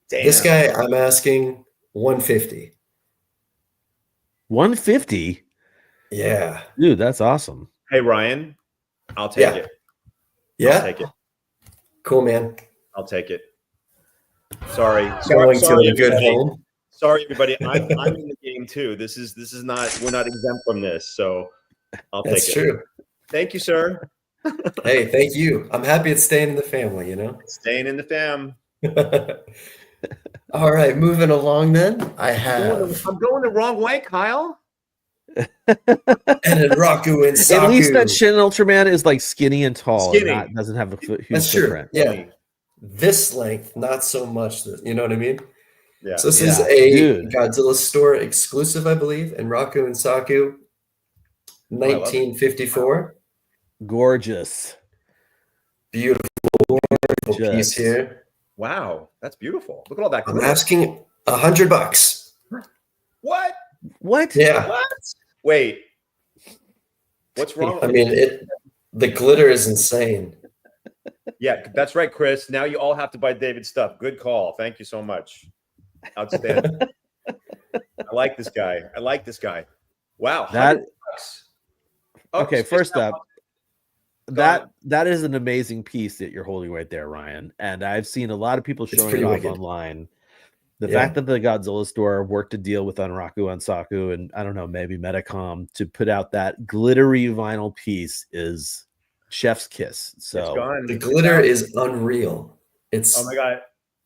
[SPEAKER 3] Damn.
[SPEAKER 14] This guy, I'm asking 150.
[SPEAKER 2] 150?
[SPEAKER 14] Yeah.
[SPEAKER 2] Dude, that's awesome.
[SPEAKER 3] Hey, Ryan, I'll take it.
[SPEAKER 14] Yeah.
[SPEAKER 3] I'll take it.
[SPEAKER 14] Cool, man.
[SPEAKER 3] I'll take it. Sorry.
[SPEAKER 14] Going to a good
[SPEAKER 3] everybody.
[SPEAKER 14] home.
[SPEAKER 3] Sorry, everybody. I'm in the game too. This is not. We're not exempt from this. So I'll
[SPEAKER 14] That's
[SPEAKER 3] take it.
[SPEAKER 14] true.
[SPEAKER 3] Thank you, sir.
[SPEAKER 14] Hey, thank you. I'm happy it's staying in the family, you know?
[SPEAKER 3] Staying in the fam.
[SPEAKER 14] All right, moving along then. I have
[SPEAKER 3] I'm going the wrong way, Kyle.
[SPEAKER 14] and Raku and Saku.
[SPEAKER 2] At least that Shin Ultraman is like skinny and tall.
[SPEAKER 3] Skinny.
[SPEAKER 2] And doesn't have a huge
[SPEAKER 14] That's true.
[SPEAKER 2] footprint.
[SPEAKER 14] Yeah. This length, not so much. You know what I mean?
[SPEAKER 3] Yeah.
[SPEAKER 14] So this is
[SPEAKER 2] Yeah,
[SPEAKER 14] a
[SPEAKER 2] dude.
[SPEAKER 14] Godzilla store exclusive, I believe, and Raku and Saku, 1954.
[SPEAKER 2] Gorgeous.
[SPEAKER 14] Beautiful
[SPEAKER 2] Gorgeous.
[SPEAKER 14] piece here.
[SPEAKER 3] Wow, that's beautiful. Look at all that.
[SPEAKER 14] I'm
[SPEAKER 3] glitter.
[SPEAKER 14] asking $100.
[SPEAKER 3] What?
[SPEAKER 2] What?
[SPEAKER 14] Yeah.
[SPEAKER 3] What? Wait. What's wrong?
[SPEAKER 14] I
[SPEAKER 3] with
[SPEAKER 14] mean, the glitter is insane.
[SPEAKER 3] Yeah, that's right, Chris. Now you all have to buy David's stuff. Good call. Thank you so much. Outstanding. I like this guy. Wow.
[SPEAKER 2] That-
[SPEAKER 3] $100. Oh,
[SPEAKER 2] Okay,
[SPEAKER 3] Space
[SPEAKER 2] first
[SPEAKER 3] Mountain.
[SPEAKER 2] up, that is an amazing piece that you're holding right there, Ryan. And I've seen a lot of people
[SPEAKER 14] It's
[SPEAKER 2] showing it
[SPEAKER 14] pretty
[SPEAKER 2] off
[SPEAKER 14] wicked.
[SPEAKER 2] online. The
[SPEAKER 14] Yeah.
[SPEAKER 2] fact that the Godzilla store worked a deal with Onraku Onsaku and I don't know, maybe Medicom to put out that glittery vinyl piece is chef's kiss.
[SPEAKER 3] It's
[SPEAKER 2] So
[SPEAKER 3] gone.
[SPEAKER 14] The glitter is unreal. It's
[SPEAKER 3] Oh my god.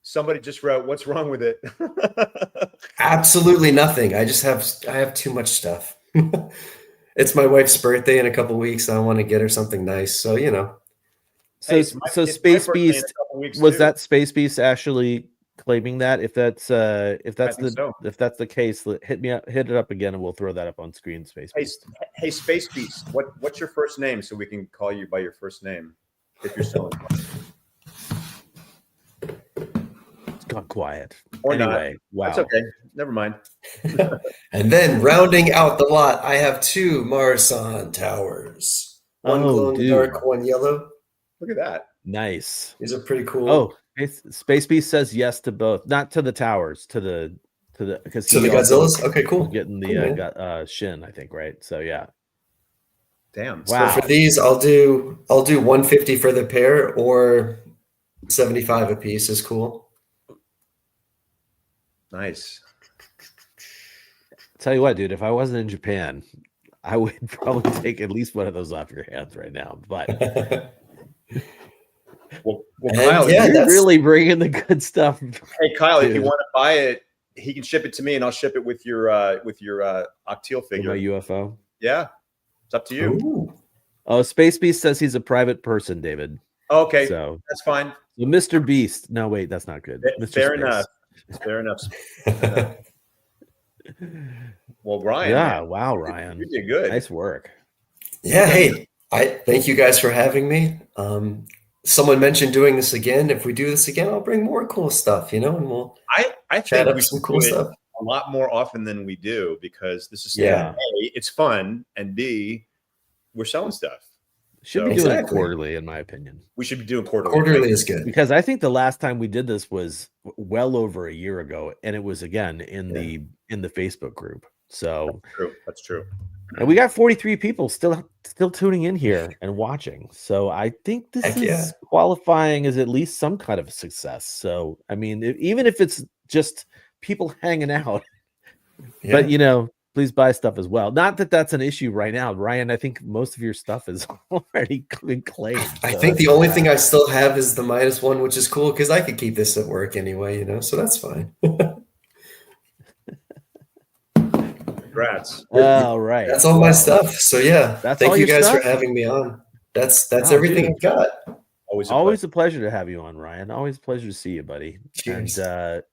[SPEAKER 3] Somebody just wrote, "What's wrong with it?"
[SPEAKER 14] absolutely nothing. I have too much stuff. It's my wife's birthday in a couple weeks. I want to get her something nice. So, you know.
[SPEAKER 2] So,
[SPEAKER 3] Hey, it's my
[SPEAKER 2] Space
[SPEAKER 3] birthday in a
[SPEAKER 2] Beast
[SPEAKER 3] couple weeks,
[SPEAKER 2] was
[SPEAKER 3] too.
[SPEAKER 2] that Space Beast actually claiming that? If that's
[SPEAKER 3] think so.
[SPEAKER 2] if that's the case, hit it up again, and we'll throw that up on screen. Space
[SPEAKER 3] Hey,
[SPEAKER 2] Beast.
[SPEAKER 3] hey, Space Beast. What's your first name so we can call you by your first name if you're selling?
[SPEAKER 2] It's gone quiet.
[SPEAKER 3] Or
[SPEAKER 2] Anyway, wow.
[SPEAKER 3] That's okay. Never mind.
[SPEAKER 14] And then rounding out the lot, I have two Marasan towers. One
[SPEAKER 2] Oh,
[SPEAKER 14] glow in the
[SPEAKER 2] dude.
[SPEAKER 14] dark, one yellow.
[SPEAKER 3] Look at that.
[SPEAKER 2] Nice.
[SPEAKER 14] These are pretty cool.
[SPEAKER 2] Oh, Space Beast says yes to both, not to the towers, to the because
[SPEAKER 14] To the Godzillas? Okay, cool.
[SPEAKER 2] Getting
[SPEAKER 14] Cool,
[SPEAKER 2] the
[SPEAKER 14] man.
[SPEAKER 2] Shin, I think, right? So yeah.
[SPEAKER 3] Damn.
[SPEAKER 14] So
[SPEAKER 2] Wow.
[SPEAKER 14] for these, I'll do 150 for the pair, or 75 a piece is cool.
[SPEAKER 3] Nice.
[SPEAKER 2] Tell you what, dude, if I wasn't in Japan, I would probably take at least one of those off your hands right now. But
[SPEAKER 3] Well,
[SPEAKER 14] And
[SPEAKER 3] Kyle,
[SPEAKER 14] yeah,
[SPEAKER 2] you're
[SPEAKER 14] that's-
[SPEAKER 2] really bringing the good stuff.
[SPEAKER 3] hey Kyle, if you
[SPEAKER 2] Dude.
[SPEAKER 3] want to buy it, he can ship it to me, and I'll ship it with your Octeal
[SPEAKER 2] For
[SPEAKER 3] figure.
[SPEAKER 2] my UFO.
[SPEAKER 3] Yeah, it's up to you.
[SPEAKER 14] Ooh.
[SPEAKER 2] Oh, Space Beast says he's a private person, David.
[SPEAKER 3] Okay,
[SPEAKER 2] So
[SPEAKER 3] that's fine.
[SPEAKER 2] So Mr. Beast. No, wait, that's not good. Mr.
[SPEAKER 3] Fair
[SPEAKER 2] Space.
[SPEAKER 3] enough. Fair enough. Well, Ryan.
[SPEAKER 2] Yeah,
[SPEAKER 3] man,
[SPEAKER 2] wow, Ryan.
[SPEAKER 3] you did good.
[SPEAKER 2] Nice work.
[SPEAKER 14] Yeah, hey, I thank you guys for having me. Someone mentioned doing this again. If we do this again, I'll bring more cool stuff, and we'll
[SPEAKER 3] I
[SPEAKER 14] chat
[SPEAKER 3] think
[SPEAKER 14] up
[SPEAKER 3] we
[SPEAKER 14] some
[SPEAKER 3] should
[SPEAKER 14] cool
[SPEAKER 3] do it
[SPEAKER 14] stuff.
[SPEAKER 3] a lot more often than we do, because this is
[SPEAKER 2] Yeah.
[SPEAKER 3] A, it's fun, and B, we're selling stuff.
[SPEAKER 2] Should be doing it quarterly, in my opinion.
[SPEAKER 3] We should be doing quarterly.
[SPEAKER 14] Quarterly is good.
[SPEAKER 2] Because I think the last time we did this was well over a year ago, and it was again in the Facebook group. So
[SPEAKER 3] That's true.
[SPEAKER 2] And we got 43 people still tuning in here and watching. So I think this is qualifying as at least some kind of a success. So I mean, even if it's just people hanging out, but please buy stuff as well. Not that that's an issue right now, Ryan. I think most of your stuff is already been claimed. So.
[SPEAKER 14] I think the only thing I still have is the -1, which is cool because I could keep this at work anyway, so that's fine.
[SPEAKER 3] Congrats.
[SPEAKER 2] All right.
[SPEAKER 14] That's all my stuff. So yeah,
[SPEAKER 2] that's
[SPEAKER 14] thank
[SPEAKER 2] all
[SPEAKER 14] you
[SPEAKER 2] your
[SPEAKER 14] guys
[SPEAKER 2] stuff?
[SPEAKER 14] for having me on. That's everything I've got.
[SPEAKER 2] Always a pleasure to have you on, Ryan. Always a pleasure to see you, buddy.
[SPEAKER 14] Cheers.
[SPEAKER 2] And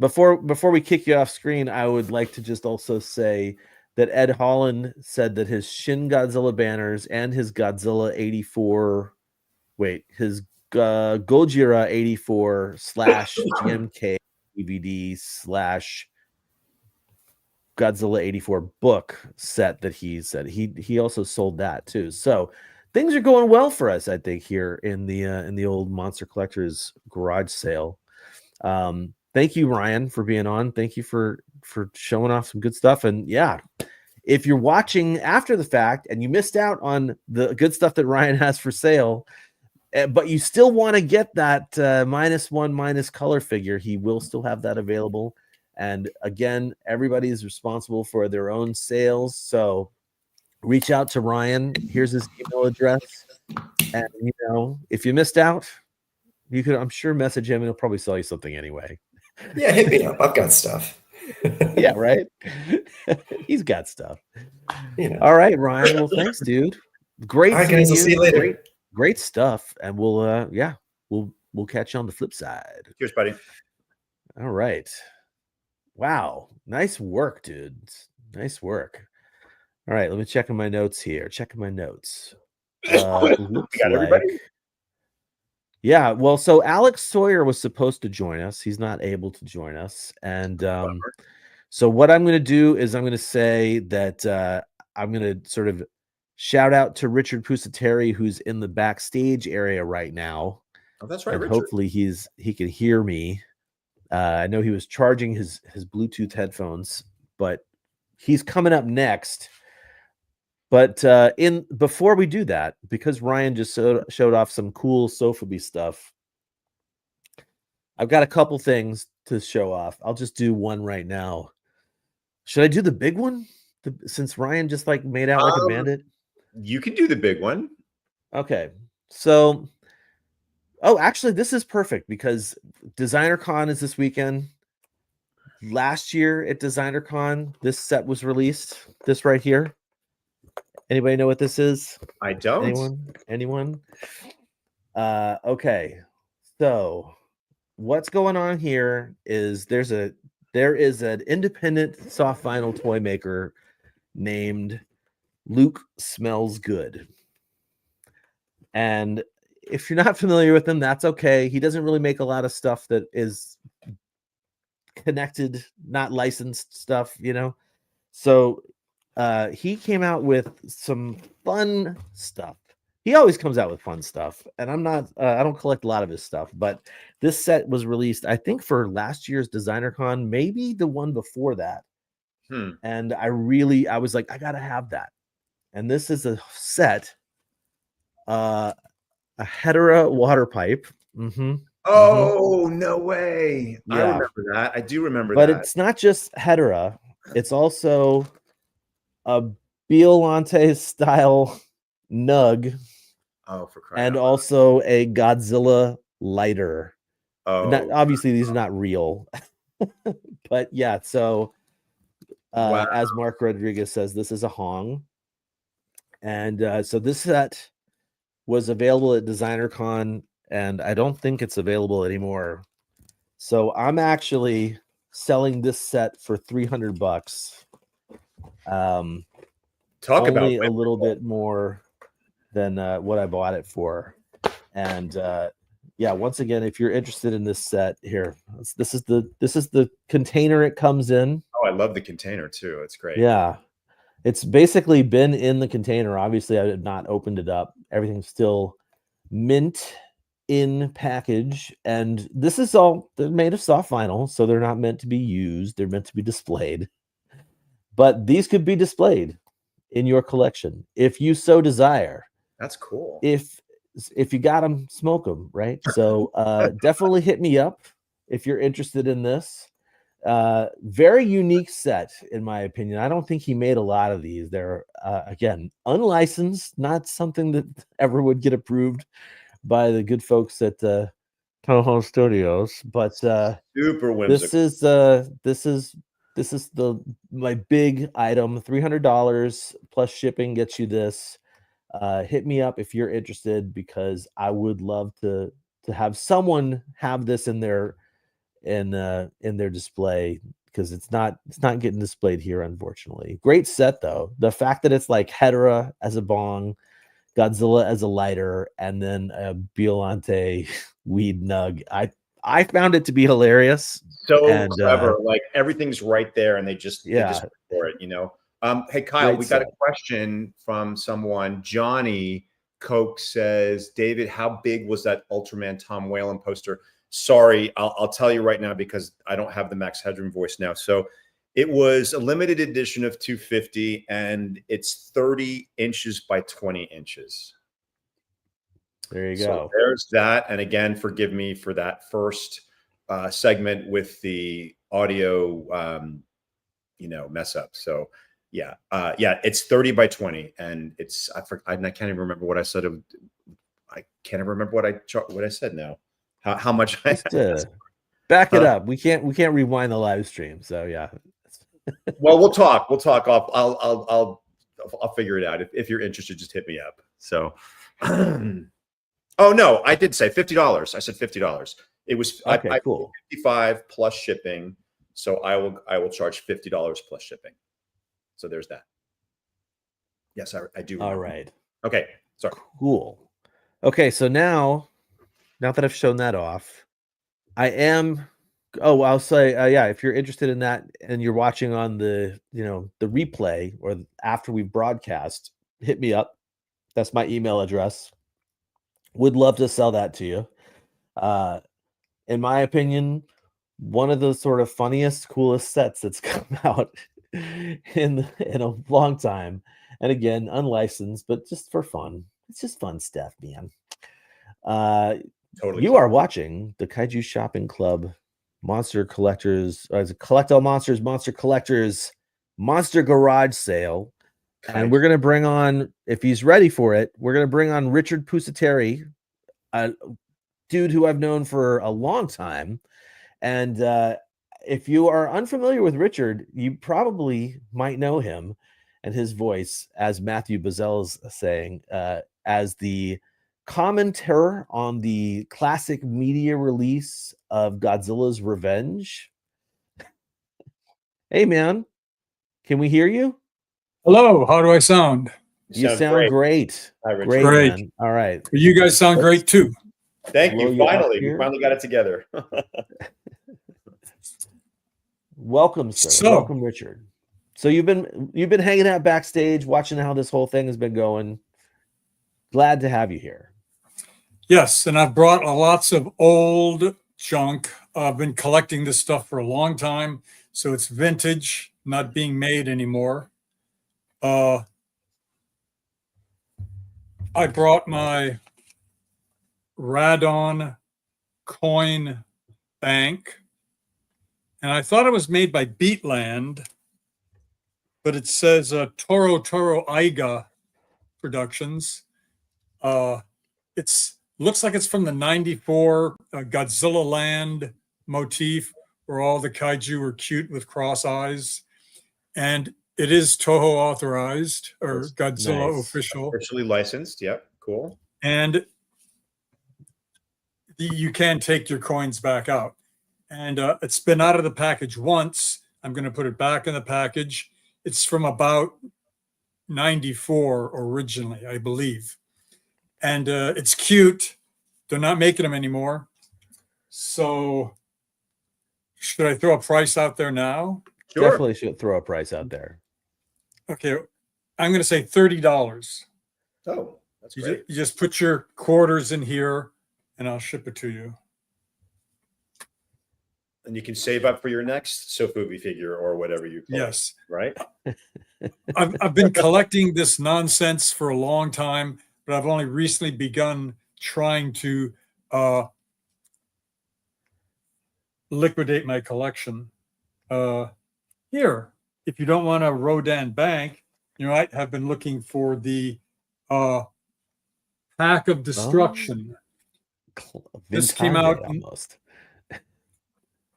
[SPEAKER 2] before we kick you off screen, I would like to just also say that Ed Holland said that his Shin Godzilla banners and his Godzilla 84, his Gojira 84 / GMK DVD / Godzilla 84 book set that he said he also sold that too. So things are going well for us, I think, here in the old Monster Collectors garage sale. Thank you, Ryan, for being on. Thank you for showing off some good stuff. And yeah, if you're watching after the fact and you missed out on the good stuff that Ryan has for sale, but you still want to get that -1 color figure, he will still have that available. And again, everybody is responsible for their own sales. So reach out to Ryan. Here's his email address. And, if you missed out, you could, I'm sure, message him and he'll probably sell you something anyway.
[SPEAKER 14] Yeah, hit me up. I've got stuff.
[SPEAKER 2] Yeah, right? He's got stuff. All right, Ryan. Well, thanks, dude. Great.
[SPEAKER 14] All right, guys. I'll see you later.
[SPEAKER 2] Great stuff. And we'll catch you on the flip side.
[SPEAKER 3] Cheers, buddy.
[SPEAKER 2] All right. Wow. Nice work, dude. Nice work. All right. Let me check in my notes here. Checking my notes.
[SPEAKER 3] We got everybody.
[SPEAKER 2] Yeah. Well, so Alex Sawyer was supposed to join us. He's not able to join us. And so what I'm going to do is I'm going to say that I'm going to sort of shout out to Richard Pusateri, who's in the backstage area right now.
[SPEAKER 3] Oh, that's right.
[SPEAKER 2] And
[SPEAKER 3] Richard.
[SPEAKER 2] hopefully he can hear me. I know he was charging his Bluetooth headphones, but he's coming up next. But before we do that, because Ryan just showed off some cool Sofubi stuff, I've got a couple things to show off. I'll just do one right now. Should I do the big one? Since Ryan just made out like a bandit?
[SPEAKER 3] You can do the big one.
[SPEAKER 2] Okay. So... Oh, actually, this is perfect because Designer Con is this weekend. Last year at Designer Con, this set was released. This right here. Anybody know what this is?
[SPEAKER 3] I don't.
[SPEAKER 2] Anyone? Okay. So what's going on here is there is an independent soft vinyl toy maker named Luke Smells Good. And if you're not familiar with him, that's okay. He doesn't really make a lot of stuff that is connected, not licensed stuff, So he came out with some fun stuff. He always comes out with fun stuff, and I don't collect a lot of his stuff, but this set was released, I think, for last year's Designer Con, maybe the one before that. And I was like, I gotta have that. And this is a set. A Hedera water pipe.
[SPEAKER 3] Oh, no way.
[SPEAKER 2] Yeah.
[SPEAKER 3] I remember that. I do remember
[SPEAKER 2] that.
[SPEAKER 3] But
[SPEAKER 2] it's not just Hedera. It's also a Biollante style nug.
[SPEAKER 3] Oh, for crying
[SPEAKER 2] and
[SPEAKER 3] out
[SPEAKER 2] also a Godzilla lighter.
[SPEAKER 3] Oh.
[SPEAKER 2] Obviously, these are not real. But yeah, so
[SPEAKER 3] Wow.
[SPEAKER 2] as Mark Rodriguez says, this is a Hong. And so this set was available at Designer Con, and I don't think it's available anymore. So I'm actually selling this set for $300.
[SPEAKER 3] Talk about
[SPEAKER 2] only a little bit more than what I bought it for. And yeah, once again, if you're interested in this set, here, this is the container it comes in.
[SPEAKER 3] Oh, I love the container too. It's great.
[SPEAKER 2] Yeah, it's basically been in the container. Obviously, I had not opened it up. Everything's still mint in package, and this is all, they're made of soft vinyl, so they're not meant to be used. They're meant to be displayed. But these could be displayed in your collection if you so desire.
[SPEAKER 3] That's cool.
[SPEAKER 2] If you got them, smoke them, right? So definitely hit me up if you're interested in this. Very unique set, in my opinion. I don't think he made a lot of these. They're again unlicensed, not something that ever would get approved by the good folks at Toho Studios. But
[SPEAKER 3] super whimsical.
[SPEAKER 2] This is my big item. $300 plus shipping gets you this. Hit me up if you're interested, because I would love to have someone have this in their display, because it's not getting displayed here, unfortunately. Great set though. The fact that it's like Hedorah as a bong, Godzilla as a lighter, and then a Biollante weed nug. I found it to be hilarious.
[SPEAKER 3] So clever. Like everything's right there, and they just for it, Hey Kyle,
[SPEAKER 2] Great
[SPEAKER 3] we got a question from someone. Johnny Coke says, David, how big was that Ultraman Tom Whalen poster? Sorry, I'll tell you right now, because I don't have the Max Headroom voice now. So it was a limited edition of 250, and it's 30 inches by 20 inches.
[SPEAKER 2] There you go.
[SPEAKER 3] So there's that. And again, forgive me for that first segment with the audio, mess up. So yeah, it's 30 by 20, and it's I can't even remember what I said. I can't even remember what I said now. How much?
[SPEAKER 2] Back it up. We can't rewind the live stream. So yeah.
[SPEAKER 3] Well, we'll talk. I'll figure it out. If you're interested, just hit me up. So, oh no, I did say $50. I said $50. It was
[SPEAKER 2] okay, cool.
[SPEAKER 3] $55 plus shipping. So I will charge $50 plus shipping. So there's that. Yes, I do.
[SPEAKER 2] All right.
[SPEAKER 3] Okay. Sorry.
[SPEAKER 2] Cool. Okay, so now that I've shown that off, I'll say, yeah, if you're interested in that and you're watching on the replay or after we broadcast, hit me up. That's my email address. Would love to sell that to you. In my opinion, one of the sort of funniest, coolest sets that's come out in a long time. And again, unlicensed, but just for fun. It's just fun stuff, man.
[SPEAKER 3] Totally.
[SPEAKER 2] You are watching the Kaiju Shopping Club Monster Collectors, Collectible Monsters, Monster Collectors, Monster Garage Sale. Okay. And we're going to bring on, if he's ready for it, we're going to bring on Richard Pusateri, a dude who I've known for a long time. And if you are unfamiliar with Richard, you probably might know him and his voice, as Matthew Bazell's saying, as the commentator on the classic media release of Godzilla's Revenge. Hey, man, can we hear you?
[SPEAKER 15] Hello, how do I sound?
[SPEAKER 2] You sound great.
[SPEAKER 3] Hi, Richard.
[SPEAKER 15] Great.
[SPEAKER 2] Man. All right.
[SPEAKER 15] You guys sound great too.
[SPEAKER 3] Thank you. We finally got it together.
[SPEAKER 2] Welcome, sir. Welcome, Richard. So you've been hanging out backstage, watching how this whole thing has been going. Glad to have you here.
[SPEAKER 15] Yes, and I've brought lots of old junk. I've been collecting this stuff for a long time, so it's vintage, not being made anymore. I brought my Radon coin bank, and I thought it was made by Beatland, but it says Toro Aiga Productions. It's looks like it's from the 94 Godzilla Land motif, where all the kaiju are cute with cross eyes. And it is Toho authorized, or Godzilla official.
[SPEAKER 3] Officially licensed. Yep. Cool.
[SPEAKER 15] And you can take your coins back out. And it's been out of the package once. I'm going to put it back in the package. It's from about 94 originally, I believe. And it's cute. They're not making them anymore. So should I throw a price out there now?
[SPEAKER 3] Sure.
[SPEAKER 2] Definitely should throw a price out there.
[SPEAKER 15] Okay. I'm going to say $30.
[SPEAKER 3] Oh, that's great.
[SPEAKER 15] You just put your quarters in here and I'll ship it to you.
[SPEAKER 3] And you can save up for your next Sofubi figure or whatever you call
[SPEAKER 15] Yes.
[SPEAKER 3] it, right?
[SPEAKER 15] I've been collecting this nonsense for a long time, but I've only recently begun trying to liquidate my collection. Here, if you don't want a Rodin bank, you might have been looking for the Pack of Destruction. This came out
[SPEAKER 2] almost.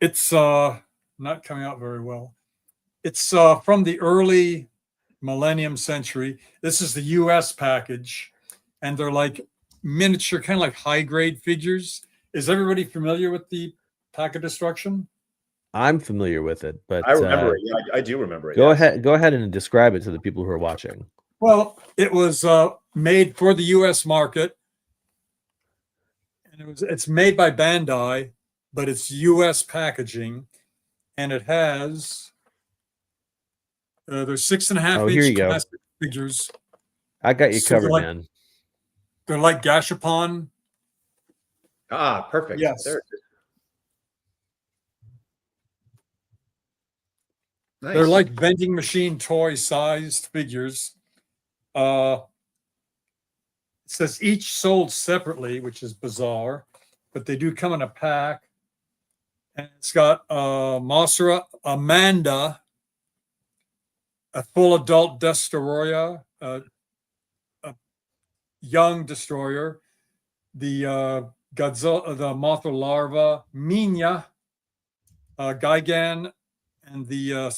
[SPEAKER 15] It's not coming out very well. It's from the early millennium century. This is the US package, and they're like miniature, kind of like high grade figures. Is everybody familiar with the Pack of Destruction?
[SPEAKER 2] I'm familiar with it, but
[SPEAKER 3] I remember it. Yeah, I do remember it.
[SPEAKER 2] Go ahead and describe it to the people who are watching.
[SPEAKER 15] Well, it was made for the US market, and it's made by Bandai, but it's US packaging, and it has there's 6.5
[SPEAKER 2] here you
[SPEAKER 15] inch
[SPEAKER 2] go.
[SPEAKER 15] plastic figures.
[SPEAKER 2] I got you covered,
[SPEAKER 15] they're
[SPEAKER 2] man.
[SPEAKER 15] They're like Gashapon.
[SPEAKER 3] Ah, perfect.
[SPEAKER 15] Yes.
[SPEAKER 3] There it is. Nice.
[SPEAKER 15] They're like vending machine toy sized figures. It says each sold separately, which is bizarre, but they do come in a pack. And it's got Mossera, Amanda, a full adult Destroyer, a young Destroyer, the Godzilla, the Mothra larva, Minya, Gigan, and the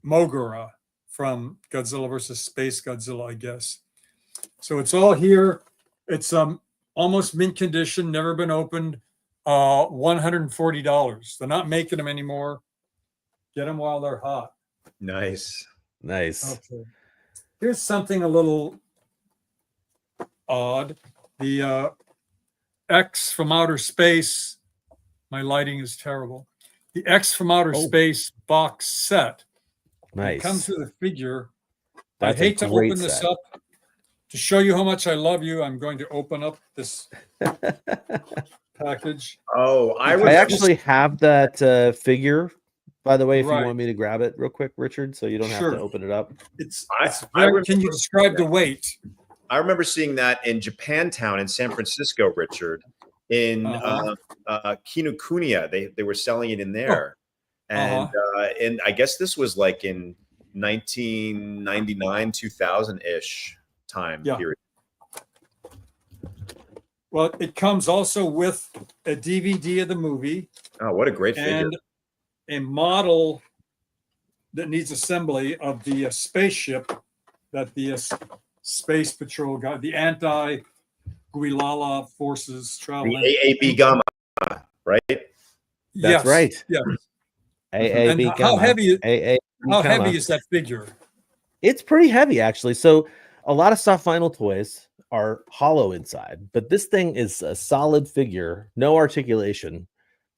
[SPEAKER 15] Mogura from Godzilla versus Space Godzilla, I guess. So it's all here. It's almost mint condition, never been opened. $140. They're not making them anymore. Get them while they're hot.
[SPEAKER 3] Nice.
[SPEAKER 15] Okay. Here's something a little odd. The X from Outer Space. My lighting is terrible. The X from Outer Space box set.
[SPEAKER 2] Nice.
[SPEAKER 15] It comes with a figure.
[SPEAKER 2] That's
[SPEAKER 15] I hate to
[SPEAKER 2] great
[SPEAKER 15] open this
[SPEAKER 2] set.
[SPEAKER 15] up. To show you how much I love you, I'm going to open up this package.
[SPEAKER 3] Oh,
[SPEAKER 2] I actually have that figure, by the way, if you want me to grab it real quick, Richard, so you don't have to open it up.
[SPEAKER 15] Can you describe the weight?
[SPEAKER 3] I remember seeing that in Japantown in San Francisco, Richard, in Kinokuniya. They were selling it in there. And I guess this was like in 1999, 2000-ish time period.
[SPEAKER 15] Well, it comes also with a DVD of the movie.
[SPEAKER 3] Oh, what a great figure.
[SPEAKER 15] And a model that needs assembly of the spaceship that the Space Patrol got, the anti-Guilala forces traveling.
[SPEAKER 3] The AAB Gamma, right?
[SPEAKER 2] That's right.
[SPEAKER 15] Yeah.
[SPEAKER 2] AAB
[SPEAKER 15] and how heavy
[SPEAKER 2] Gamma.
[SPEAKER 15] is that figure?
[SPEAKER 2] It's pretty heavy, actually. So a lot of soft vinyl toys are hollow inside, but this thing is a solid figure, no articulation,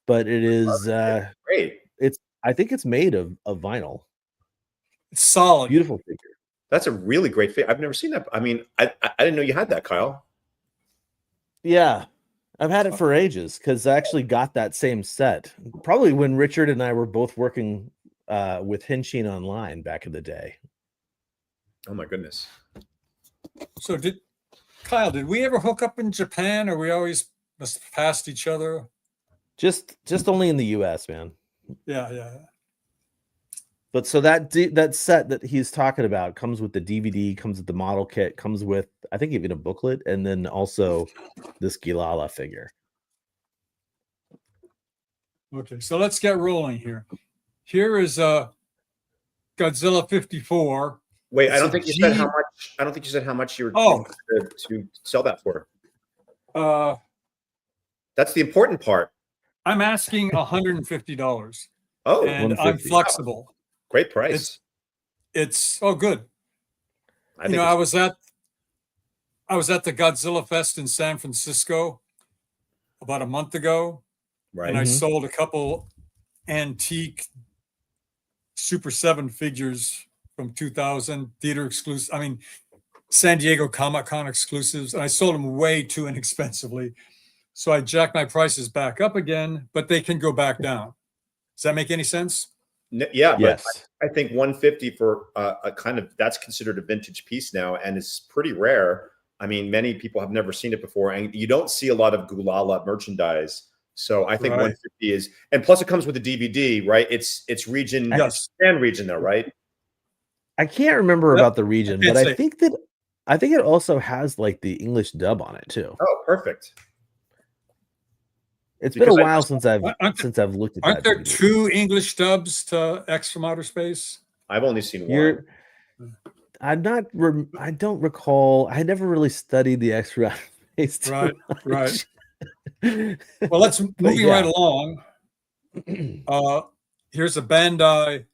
[SPEAKER 2] but it is
[SPEAKER 3] great.
[SPEAKER 2] I think it's made of vinyl.
[SPEAKER 15] It's solid.
[SPEAKER 2] Beautiful figure.
[SPEAKER 3] That's a really great figure. I've never seen that. I mean, I didn't know you had that, Kyle.
[SPEAKER 2] Yeah. I've had it for ages because I actually got that same set. Probably when Richard and I were both working with Henshin Online back in the day.
[SPEAKER 3] Oh my goodness.
[SPEAKER 15] So Kyle, did we ever hook up in Japan, or we always must have passed each other?
[SPEAKER 2] Just only in the US, man.
[SPEAKER 15] Yeah.
[SPEAKER 2] But so that set that he's talking about comes with the DVD, comes with the model kit, comes with, I think, even a booklet, and then also this Gilala figure.
[SPEAKER 15] Okay, so let's get rolling here. Here is Godzilla 54.
[SPEAKER 3] Wait, I don't think you said how much. I don't think you said how much you were to sell that for. That's the important part.
[SPEAKER 15] I'm asking $150.
[SPEAKER 3] Oh,
[SPEAKER 15] and I'm flexible.
[SPEAKER 3] Wow. Great price.
[SPEAKER 15] It's oh good.
[SPEAKER 3] I
[SPEAKER 15] You know, I was at the Godzilla Fest in San Francisco about a month ago,
[SPEAKER 3] Right.
[SPEAKER 15] and I sold a couple antique Super 7 figures from 2000 theater exclusive. I mean, San Diego Comic-Con exclusives, and I sold them way too inexpensively. So I jacked my prices back up again, but they can go back down. Does that make any sense?
[SPEAKER 3] Yeah,
[SPEAKER 2] Yes.
[SPEAKER 3] but I think 150 for a kind of, that's considered a vintage piece now, and it's pretty rare. I mean, many people have never seen it before, and you don't see a lot of Gulala merchandise. So I think 150 is, and plus it comes with a DVD, right? It's region, Japan region though, right?
[SPEAKER 2] I can't remember about the region, but
[SPEAKER 15] say.
[SPEAKER 2] I think it also has like the English dub on it too.
[SPEAKER 3] Oh, perfect.
[SPEAKER 2] It's been a while since I've looked at that.
[SPEAKER 15] Aren't there
[SPEAKER 2] DVD.
[SPEAKER 15] 2 English dubs to X from Outer Space?
[SPEAKER 3] I've only seen one.
[SPEAKER 2] I don't recall. I never really studied the X from Outer Space too
[SPEAKER 15] Right.
[SPEAKER 2] much.
[SPEAKER 15] Well, let's moving right along. Here's a Bandai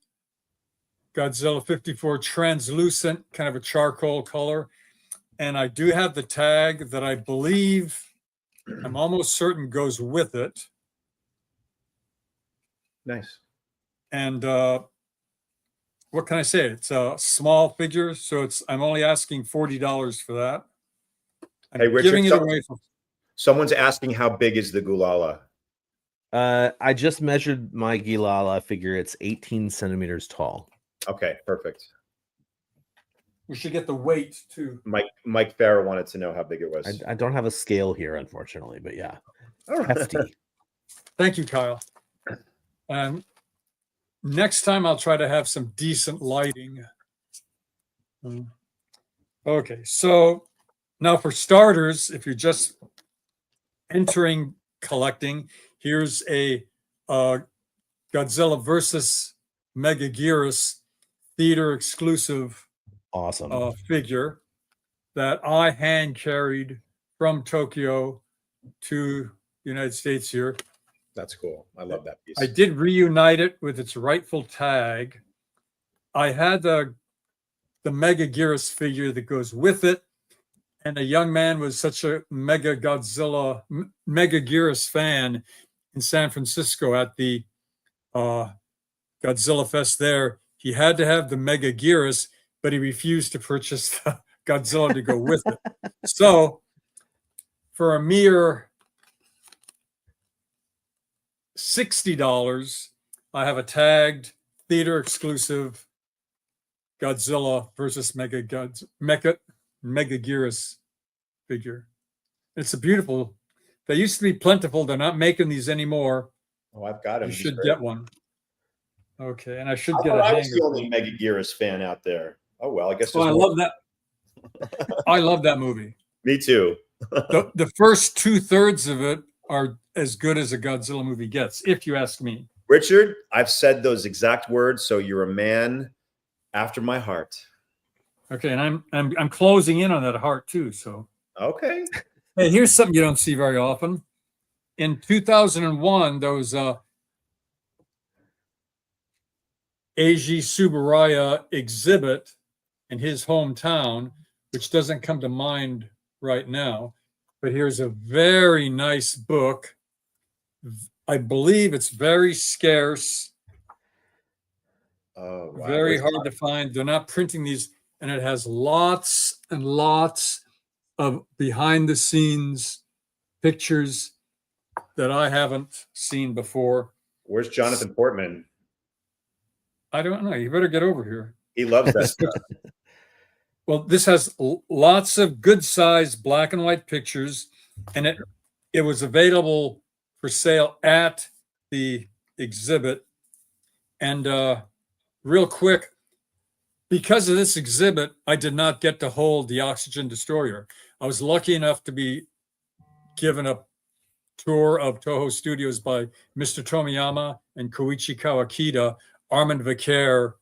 [SPEAKER 15] Godzilla 54 translucent, kind of a charcoal color. And I do have the tag that I believe, I'm almost certain goes with it.
[SPEAKER 3] Nice.
[SPEAKER 15] And what can I say? It's a small figure, so I'm only asking $40 for that. I'm
[SPEAKER 3] Hey, Richard,
[SPEAKER 15] giving it away for
[SPEAKER 3] someone's asking how big is the Gulala?
[SPEAKER 2] I just measured my Gilala figure. It's 18 centimeters tall.
[SPEAKER 3] Okay, perfect.
[SPEAKER 15] We should get the weight too.
[SPEAKER 3] Mike Farrer wanted to know how big it was.
[SPEAKER 2] I don't have a scale here, unfortunately, but yeah,
[SPEAKER 3] Oh.
[SPEAKER 2] hefty.
[SPEAKER 15] Thank you, Kyle. Next time I'll try to have some decent lighting. Okay, so now for starters, if you're just entering collecting, here's a Godzilla versus Megaguirus theater exclusive
[SPEAKER 2] Awesome
[SPEAKER 15] figure that I hand carried from Tokyo to the United States here.
[SPEAKER 3] That's cool. I love that piece.
[SPEAKER 15] I did reunite it with its rightful tag. I had the Megaguirus figure that goes with it, and a young man was such a Megaguirus fan in San Francisco at the Godzilla Fest there. He had to have the Megaguirus, but he refused to purchase the Godzilla to go with it. So for a mere $60, I have a tagged theater exclusive Godzilla versus Megaguirus figure. It's a beautiful. They used to be plentiful. They're not making these anymore.
[SPEAKER 3] Oh, I've got him.
[SPEAKER 15] You should get one. Okay, and I should get a
[SPEAKER 3] I
[SPEAKER 15] hanger.
[SPEAKER 3] was the only Megaguirus fan out there. Oh well, I guess.
[SPEAKER 15] Oh, I love that. I love that movie.
[SPEAKER 3] Me too.
[SPEAKER 15] The first 2/3 of it are as good as a Godzilla movie gets, if you ask me.
[SPEAKER 3] Richard, I've said those exact words, so you're a man after my heart.
[SPEAKER 15] Okay, and I'm closing in on that heart too. So
[SPEAKER 3] okay.
[SPEAKER 15] Hey, here's something you don't see very often. In 2001, there was a Eiji Tsuburaya exhibit in his hometown, which doesn't come to mind right now. But here's a very nice book. I believe it's very scarce.
[SPEAKER 3] Oh, wow.
[SPEAKER 15] Very hard to find. They're not printing these, and it has lots and lots of behind the scenes pictures that I haven't seen before.
[SPEAKER 3] Where's Jonathan Portman?
[SPEAKER 15] I don't know. You better get over here.
[SPEAKER 3] He loves that stuff.
[SPEAKER 15] Well, this has lots of good sized black and white pictures, and it was available for sale at the exhibit. And real quick, because of this exhibit, I did not get to hold the Oxygen Destroyer. I was lucky enough to be given a tour of Toho Studios by Mr. Tomiyama and Koichi Kawakita. Armand Vicaire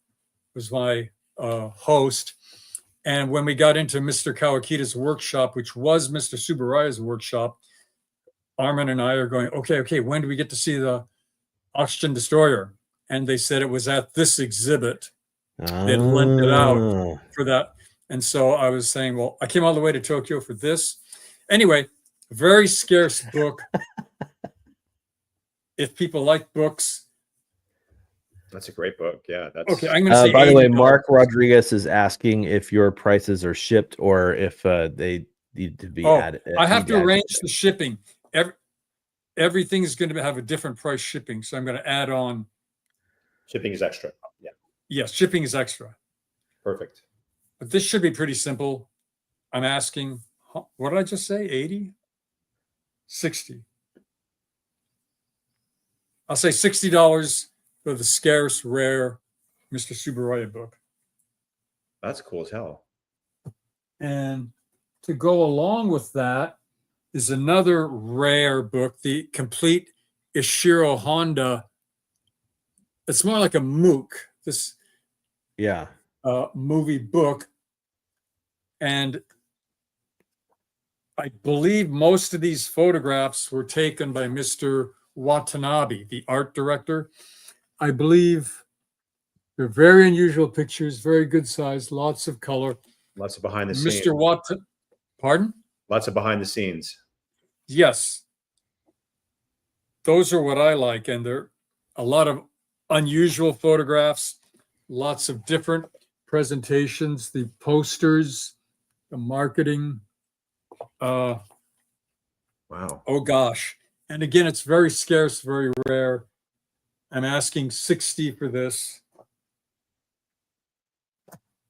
[SPEAKER 15] was my host. And when we got into Mr. Kawakita's workshop, which was Mr. Tsuburaya's workshop, Armin and I are going, okay, when do we get to see the oxygen destroyer? And they said it was at this exhibit. They'd lent it out for that. And so I was saying, well, I came all the way to Tokyo for this. Anyway, very scarce book. If people like books.
[SPEAKER 3] That's a great book. Yeah. That's
[SPEAKER 15] okay. I'm going to say.
[SPEAKER 2] By the way, Mark Rodriguez is asking if your prices are shipped or if they need to be added.
[SPEAKER 15] I have to arrange the shipping. Everything is going to have a different price shipping. So I'm going to add on.
[SPEAKER 3] Shipping is extra. Yeah.
[SPEAKER 15] Yes, shipping is extra.
[SPEAKER 3] Perfect.
[SPEAKER 15] But this should be pretty simple. I'm asking, what did I just say? 80? 60. I'll say $60 for the scarce, rare Mr. Tsuburaya book.
[SPEAKER 3] That's cool as hell.
[SPEAKER 15] And to go along with that is another rare book, the complete Ishiro Honda. It's more like a MOOC, this movie book. And I believe most of these photographs were taken by Mr. Watanabe, the art director. I believe they're very unusual pictures, very good size, lots of color.
[SPEAKER 3] Lots of behind the scenes.
[SPEAKER 15] Mr. Pardon?
[SPEAKER 3] Lots of behind the scenes.
[SPEAKER 15] Yes. Those are what I like. And there are a lot of unusual photographs, lots of different presentations, the posters, the marketing.
[SPEAKER 3] Wow.
[SPEAKER 15] Oh, gosh. And again, it's very scarce, very rare. I'm asking 60 for this.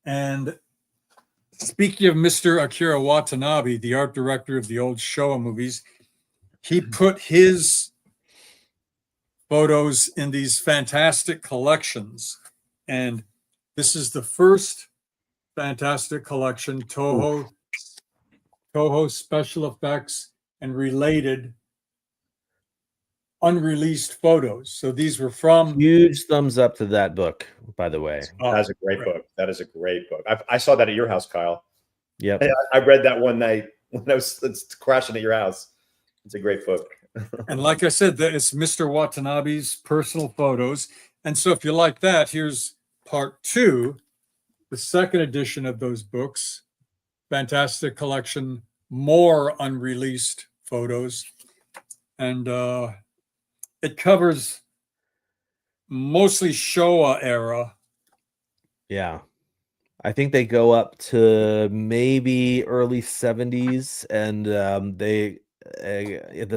[SPEAKER 15] And speaking of Mr. Akira Watanabe, the art director of the old Showa movies, he put his photos in these fantastic collections. And this is the first fantastic collection, Toho special effects and related unreleased photos. So these were from
[SPEAKER 2] huge thumbs up to that book, by the way.
[SPEAKER 3] That's a great book. That is a great book. I saw that at your house, Kyle.
[SPEAKER 2] Yep.
[SPEAKER 3] I read that one night when I was crashing at your house. It's a great book.
[SPEAKER 15] And like I said, that it's Mr. Watanabe's personal photos. And so if you like that, here's part 2, the second edition of those books. Fantastic collection, more unreleased photos. And it covers mostly Showa era.
[SPEAKER 2] Yeah. I think they go up to maybe early 70s, and the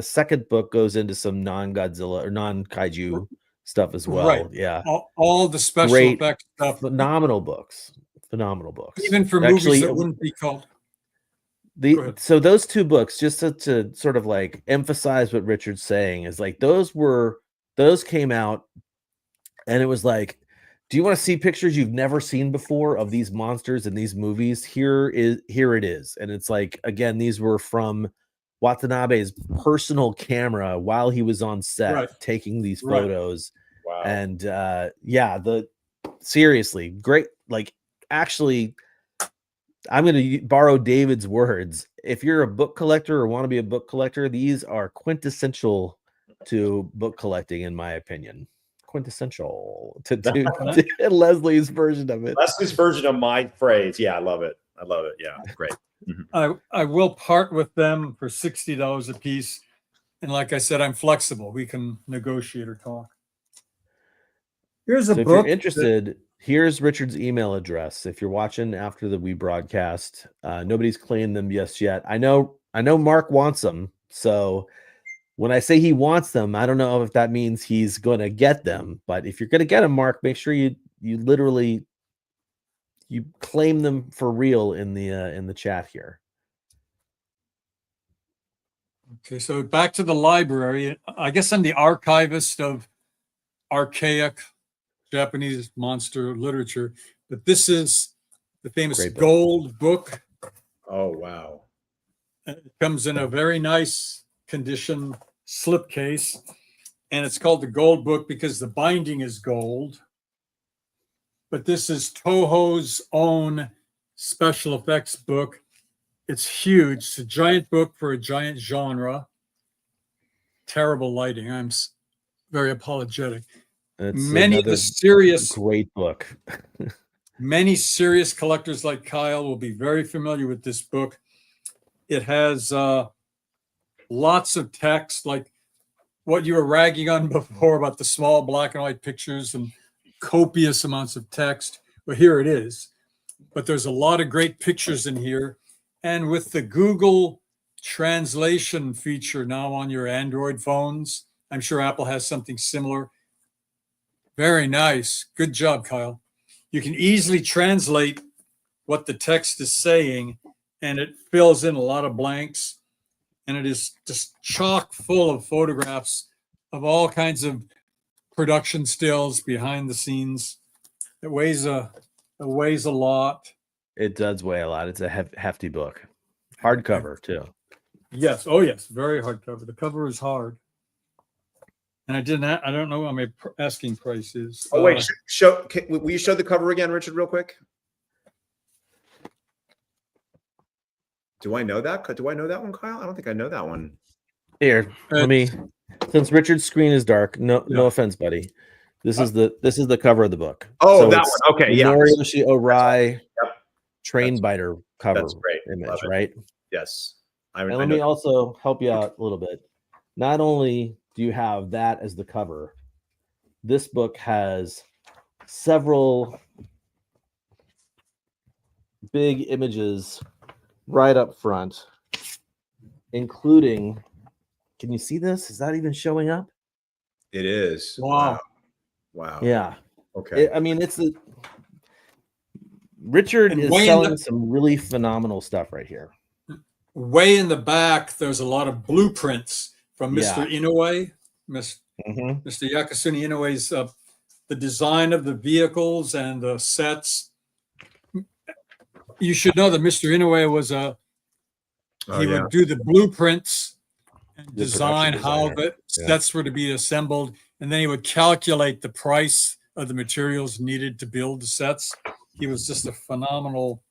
[SPEAKER 2] second book goes into some non-Godzilla or non-kaiju stuff as well.
[SPEAKER 15] Right.
[SPEAKER 2] Yeah.
[SPEAKER 15] All the special effects stuff.
[SPEAKER 2] Phenomenal books.
[SPEAKER 15] Even for movies that wouldn't be called.
[SPEAKER 2] So those two books, just to sort of like emphasize what Richard's saying, is like those came out, and it was like, do you want to see pictures you've never seen before of these monsters in these movies? Here it is. And it's like, again, these were from Watanabe's personal camera while he was on set taking these photos.
[SPEAKER 3] Wow.
[SPEAKER 2] And seriously, great. Like, actually, I'm going to borrow David's words. If you're a book collector or want to be a book collector, these are quintessential to book collecting, in my opinion. Quintessential to Leslie's version of it.
[SPEAKER 3] Leslie's version of my phrase. Yeah, I love it. Yeah, great.
[SPEAKER 15] I will part with them for $60 a piece. And like I said, I'm flexible. We can negotiate or talk. Here's a book.
[SPEAKER 2] If you're interested, here's Richard's email address. If you're watching after the rebroadcast, nobody's claimed them just yet. I know Mark wants them. So when I say he wants them, I don't know if that means he's going to get them. But if you're going to get them, Mark, make sure you literally claim them for real in the chat here.
[SPEAKER 15] Okay, so back to the library. I guess I'm the archivist of archaic Japanese monster literature, but this is the famous gold book.
[SPEAKER 3] Oh, wow.
[SPEAKER 15] It comes in a very nice condition slipcase, and it's called the gold book because the binding is gold. But this is Toho's own special effects book. It's huge. It's a giant book for a giant genre. terrible lighting. I'm very apologetic.
[SPEAKER 2] It's
[SPEAKER 15] Many of
[SPEAKER 2] another
[SPEAKER 15] the serious,
[SPEAKER 2] great book.
[SPEAKER 15] many serious collectors like Kyle will be very familiar with this book. It has lots of text, like what you were ragging on before about the small black and white pictures and copious amounts of text. Well, here it is. But there's a lot of great pictures in here. And with the Google translation feature now on your Android phones, I'm sure Apple has something similar. Very nice. Good job, Kyle. You can easily translate what the text is saying, and it fills in a lot of blanks. And it is just chock full of photographs of all kinds of production stills behind the scenes. It weighs a lot.
[SPEAKER 2] It does weigh a lot. It's a hefty book. Hardcover, too.
[SPEAKER 15] Yes. Oh, yes. Very hardcover. The cover is hard. And I don't know what my asking price is.
[SPEAKER 3] Oh, wait. Will you show the cover again, Richard, real quick? Do I know that? Do I know that one, Kyle? I don't think I know that one.
[SPEAKER 2] Here, let me. Since Richard's screen is dark, no offense, buddy. This is the cover of the book.
[SPEAKER 3] Oh, so that one. Okay, yeah.
[SPEAKER 2] Noriyoshi Orai train biter cover image, right?
[SPEAKER 3] Yes.
[SPEAKER 2] And let me also help you out a little bit. Not only do you have that as the cover, this book has several big images right up front, including, can you see this? Is that even showing up?
[SPEAKER 3] It is.
[SPEAKER 15] Wow.
[SPEAKER 2] Yeah.
[SPEAKER 3] Okay.
[SPEAKER 2] I mean, Richard is selling some really phenomenal stuff right here.
[SPEAKER 15] Way in the back, there's a lot of blueprints from Mr. Inoue, Mr. Yakasuni Inoue's, the design of the vehicles and the sets. You should know that Mr. Inoue was he would do the blueprints and design how the sets were to be assembled, and then he would calculate the price of the materials needed to build the sets. He was just a phenomenal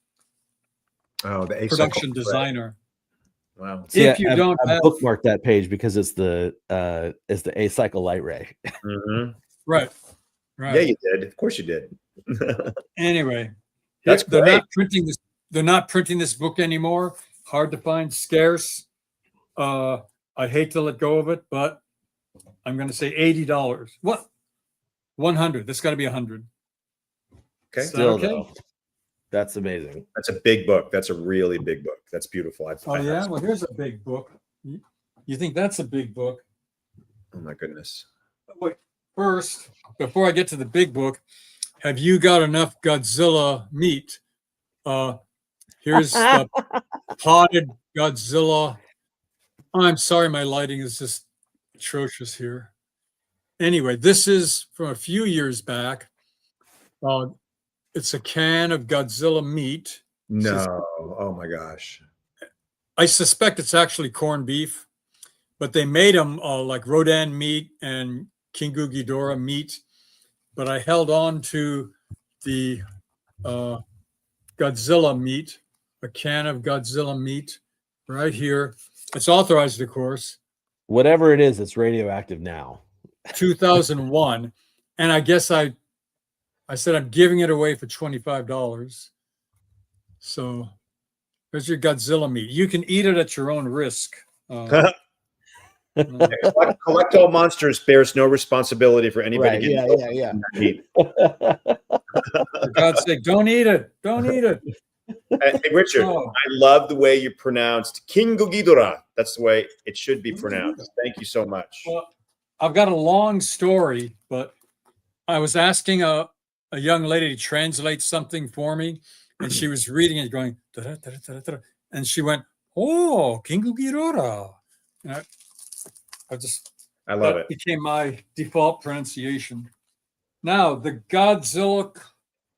[SPEAKER 15] production designer.
[SPEAKER 3] Wow!
[SPEAKER 15] If you don't
[SPEAKER 2] have bookmarked that page because it's the A-cycle light ray.
[SPEAKER 3] Mm-hmm.
[SPEAKER 15] Right.
[SPEAKER 3] Yeah, you did. Of course, you did.
[SPEAKER 15] Anyway,
[SPEAKER 3] they're
[SPEAKER 15] not printing this. They're not printing this book anymore. Hard to find, scarce. I hate to let go of it, but I'm going to say $80. What? 100. That's got to be 100.
[SPEAKER 3] Okay.
[SPEAKER 2] Still, though, that's amazing.
[SPEAKER 3] That's a big book. That's a really big book. That's beautiful.
[SPEAKER 15] Yeah. Well, here's a big book. You think that's a big book?
[SPEAKER 3] Oh my goodness.
[SPEAKER 15] Wait. First, before I get to the big book, have you got enough Godzilla meat? Here's the potted Godzilla. I'm sorry, my lighting is just atrocious here. Anyway, this is from a few years back. It's a can of Godzilla meat.
[SPEAKER 3] No. Oh my gosh.
[SPEAKER 15] I suspect it's actually corned beef, but they made them like Rodan meat and Kingu Ghidorah meat. But I held on to the Godzilla meat, a can of Godzilla meat right here. It's authorized, of course.
[SPEAKER 2] Whatever it is, it's radioactive now.
[SPEAKER 15] 2001. And I guess I said I'm giving it away for $25. So there's your Godzilla meat. You can eat it at your own risk.
[SPEAKER 3] Collect all monsters bears no responsibility for anybody.
[SPEAKER 2] Yeah.
[SPEAKER 15] For God's sake, don't eat it. Don't eat it.
[SPEAKER 3] Hey, Richard, I love the way you pronounced Kingu Ghidorah. That's the way it should be pronounced. Thank you so much.
[SPEAKER 15] Well, I've got a long story, but I was asking a young lady to translate something for me, and she was reading it going, da-da-da-da-da-da, and she went, "Oh, Kingu Ghidorah." And I love it. Became my default pronunciation. Now, the Godzilla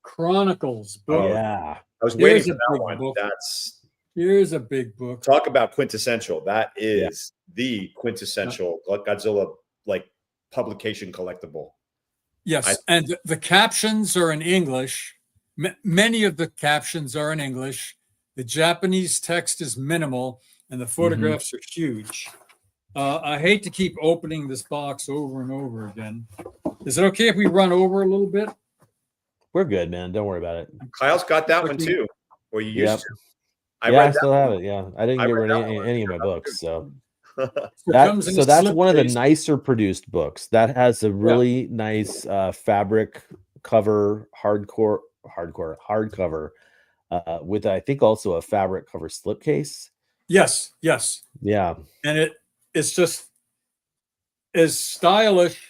[SPEAKER 15] Chronicles book.
[SPEAKER 2] Oh, yeah.
[SPEAKER 3] I was waiting for that one.
[SPEAKER 15] Book. Here's a big book.
[SPEAKER 3] Talk about quintessential. That is the quintessential Godzilla publication collectible.
[SPEAKER 15] Yes, and the captions are in English. Many of the captions are in English. The Japanese text is minimal, and the photographs are huge. I hate to keep opening this box over and over again. Is it okay if we run over a little bit?
[SPEAKER 2] We're good, man. Don't worry about it.
[SPEAKER 3] Kyle's got that one too. Or you used
[SPEAKER 2] Yep.
[SPEAKER 3] to.
[SPEAKER 2] I still have it. Yeah, I didn't get rid of any of my books, so that's one of the nicer produced books. That has a really nice fabric cover, hardcover, with I think also a fabric cover slipcase.
[SPEAKER 15] Yes.
[SPEAKER 2] Yeah,
[SPEAKER 15] and it's just as stylish.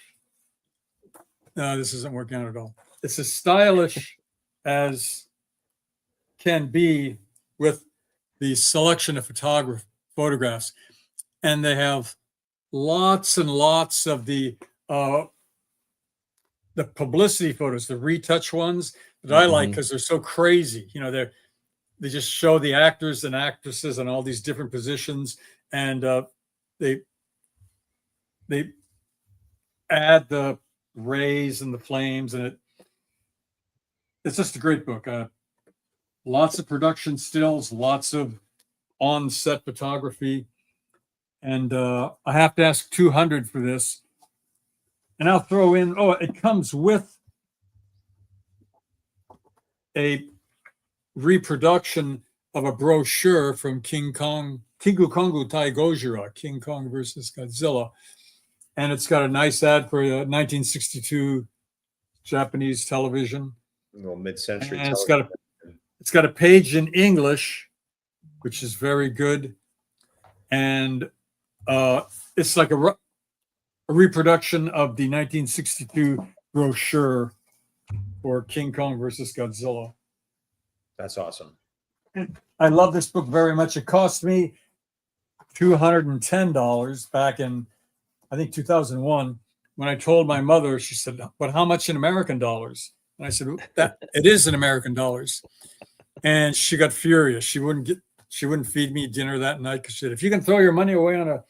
[SPEAKER 15] No, this isn't working out at all. It's as stylish as can be with the selection of photographs, and they have lots and lots of the publicity photos, the retouch ones that I like because they're so crazy. You know, they just show the actors and actresses in all these different positions, and they add the rays and the flames, and it's just a great book. Lots of production stills, lots of on-set photography, and I have to ask $200 for this. And I'll throw in, it comes with a reproduction of a brochure from King Kongu Tai Gojira, King Kong versus Godzilla. And it's got a nice ad for 1962 Japanese television.
[SPEAKER 3] Well, mid-century
[SPEAKER 15] and
[SPEAKER 3] television.
[SPEAKER 15] It's got a page in English, which is very good. And it's like a reproduction of the 1962 brochure for King Kong versus Godzilla.
[SPEAKER 3] That's awesome.
[SPEAKER 15] I love this book very much. It cost me $210 back in, I think, 2001. When I told my mother, she said, "But how much in American dollars?" And I said, "That it is in American dollars." And she got furious. She wouldn't feed me dinner that night because she said, "If you can throw your money away on a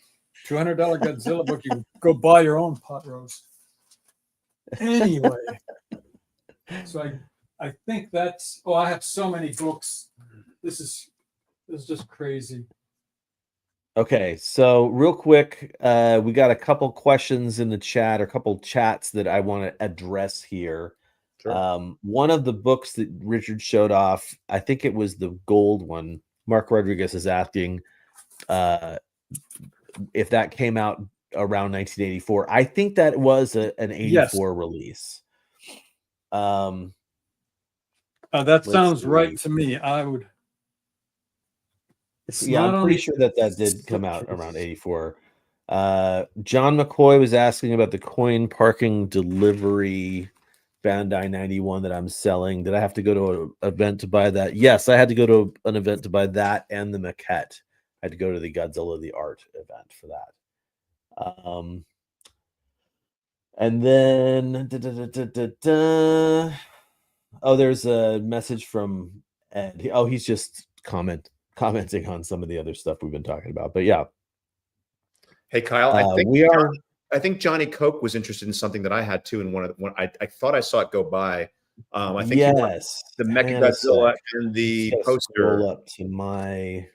[SPEAKER 15] $200 Godzilla book, you go buy your own pot roast." Anyway, so I think that's. I have so many books. This is just crazy.
[SPEAKER 2] Okay, so real quick, we got a couple questions in the chat, or a couple chats that I want to address here. Sure. One of the books that Richard showed off, I think it was the gold one. Mark Rodriguez is asking if that came out around 1984. I think that was an 84 release.
[SPEAKER 15] That sounds right to me. I would.
[SPEAKER 2] I'm pretty sure that did come out around 84. John McCoy was asking about the coin parking delivery Bandai 91 that I'm selling. Did I have to go to an event to buy that? Yes, I had to go to an event to buy that and the maquette. I had to go to the Godzilla the Art event for that. And then there's a message from Ed. He's just commenting on some of the other stuff we've been talking about. But yeah.
[SPEAKER 3] Hey Kyle, I think Johnny Coke was interested in something that I had too. And I thought I saw it go by. I think
[SPEAKER 2] yes,
[SPEAKER 3] the Mechagodzilla and the poster.
[SPEAKER 2] Roll up to my.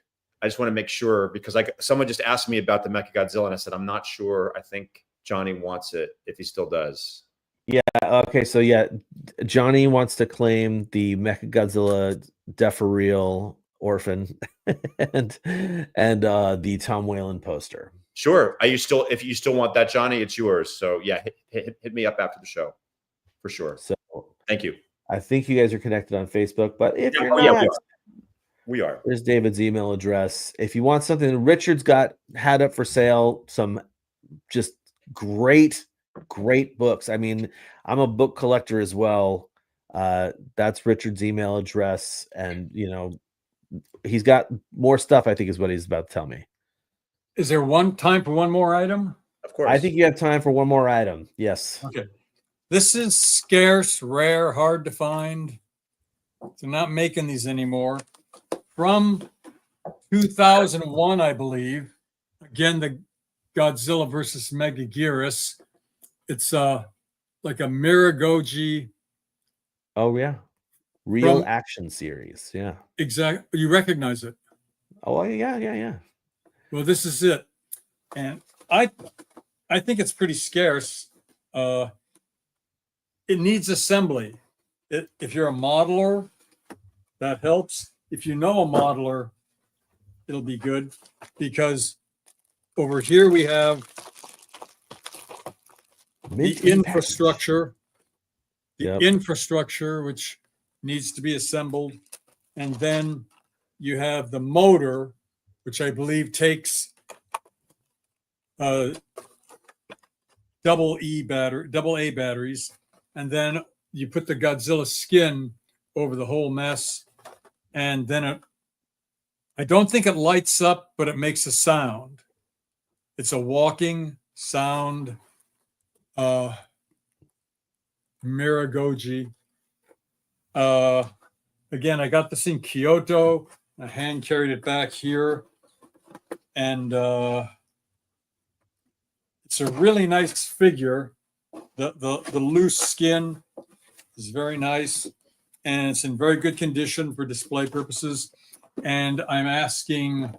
[SPEAKER 3] I just want to make sure because someone just asked me about the Mechagodzilla and I said I'm not sure. I think Johnny wants it if he still does.
[SPEAKER 2] Yeah. Okay. So yeah, Johnny wants to claim the Mechagodzilla Deferreal Orphan and the Tom Whalen poster.
[SPEAKER 3] Sure. If you still want that, Johnny, it's yours. So yeah, hit me up after the show for sure.
[SPEAKER 2] So
[SPEAKER 3] thank you.
[SPEAKER 2] I think you guys are connected on Facebook, but if you're not,
[SPEAKER 3] we are.
[SPEAKER 2] There's David's email address. If you want something, Richard's had up for sale some just great books. I mean, I'm a book collector as well. That's Richard's email address, and he's got more stuff. I think is what he's about to tell me.
[SPEAKER 15] Is there time for one more item?
[SPEAKER 3] Of course.
[SPEAKER 2] I think you have time for one more item. Yes.
[SPEAKER 15] Okay. This is scarce, rare, hard to find. They're not making these anymore. From 2001, I believe. Again, the Godzilla versus Megaguirus. It's like a Miragoji.
[SPEAKER 2] Oh yeah, real action series. Yeah,
[SPEAKER 15] exactly. You recognize it?
[SPEAKER 2] Oh yeah.
[SPEAKER 15] Well, this is it, and I think it's pretty scarce. It needs assembly. If you're a modeler, that helps. If you know a modeler, it'll be good, because over here we have the infrastructure, which needs to be assembled. And then you have the motor, which I believe takes double A batteries. And then you put the Godzilla skin over the whole mess. And then I don't think it lights up, but it makes a sound. It's a walking sound. Miragoji. Again, I got this in Kyoto. I hand carried it back here. And it's a really nice figure. The loose skin is very nice. And it's in very good condition for display purposes. And I'm asking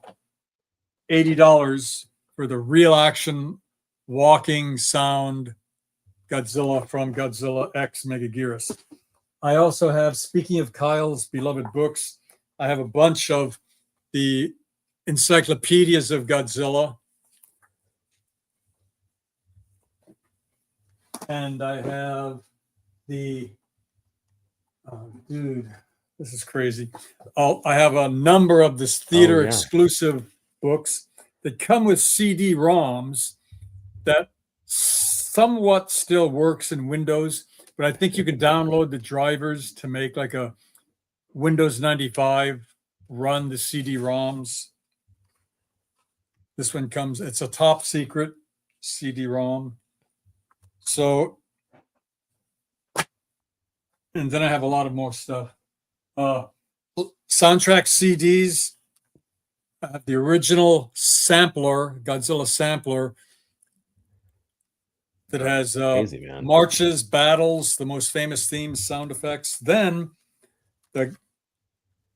[SPEAKER 15] $80 for the real action walking sound Godzilla from Godzilla X Megaguirus. I also have, speaking of Kyle's beloved books, I have a bunch of the encyclopedias of Godzilla. And I have the, dude, this is crazy. I have a number of this theater exclusive books that come with CD-ROMs that somewhat still works in Windows, but I think you can download the drivers to make like a Windows 95 run the CD-ROMs. This one comes, it's a top secret CD-ROM. So, and then I have a lot of more stuff. Soundtrack CDs. I have the original sampler, Godzilla sampler, that has marches, battles, the most famous themes, sound effects. Then the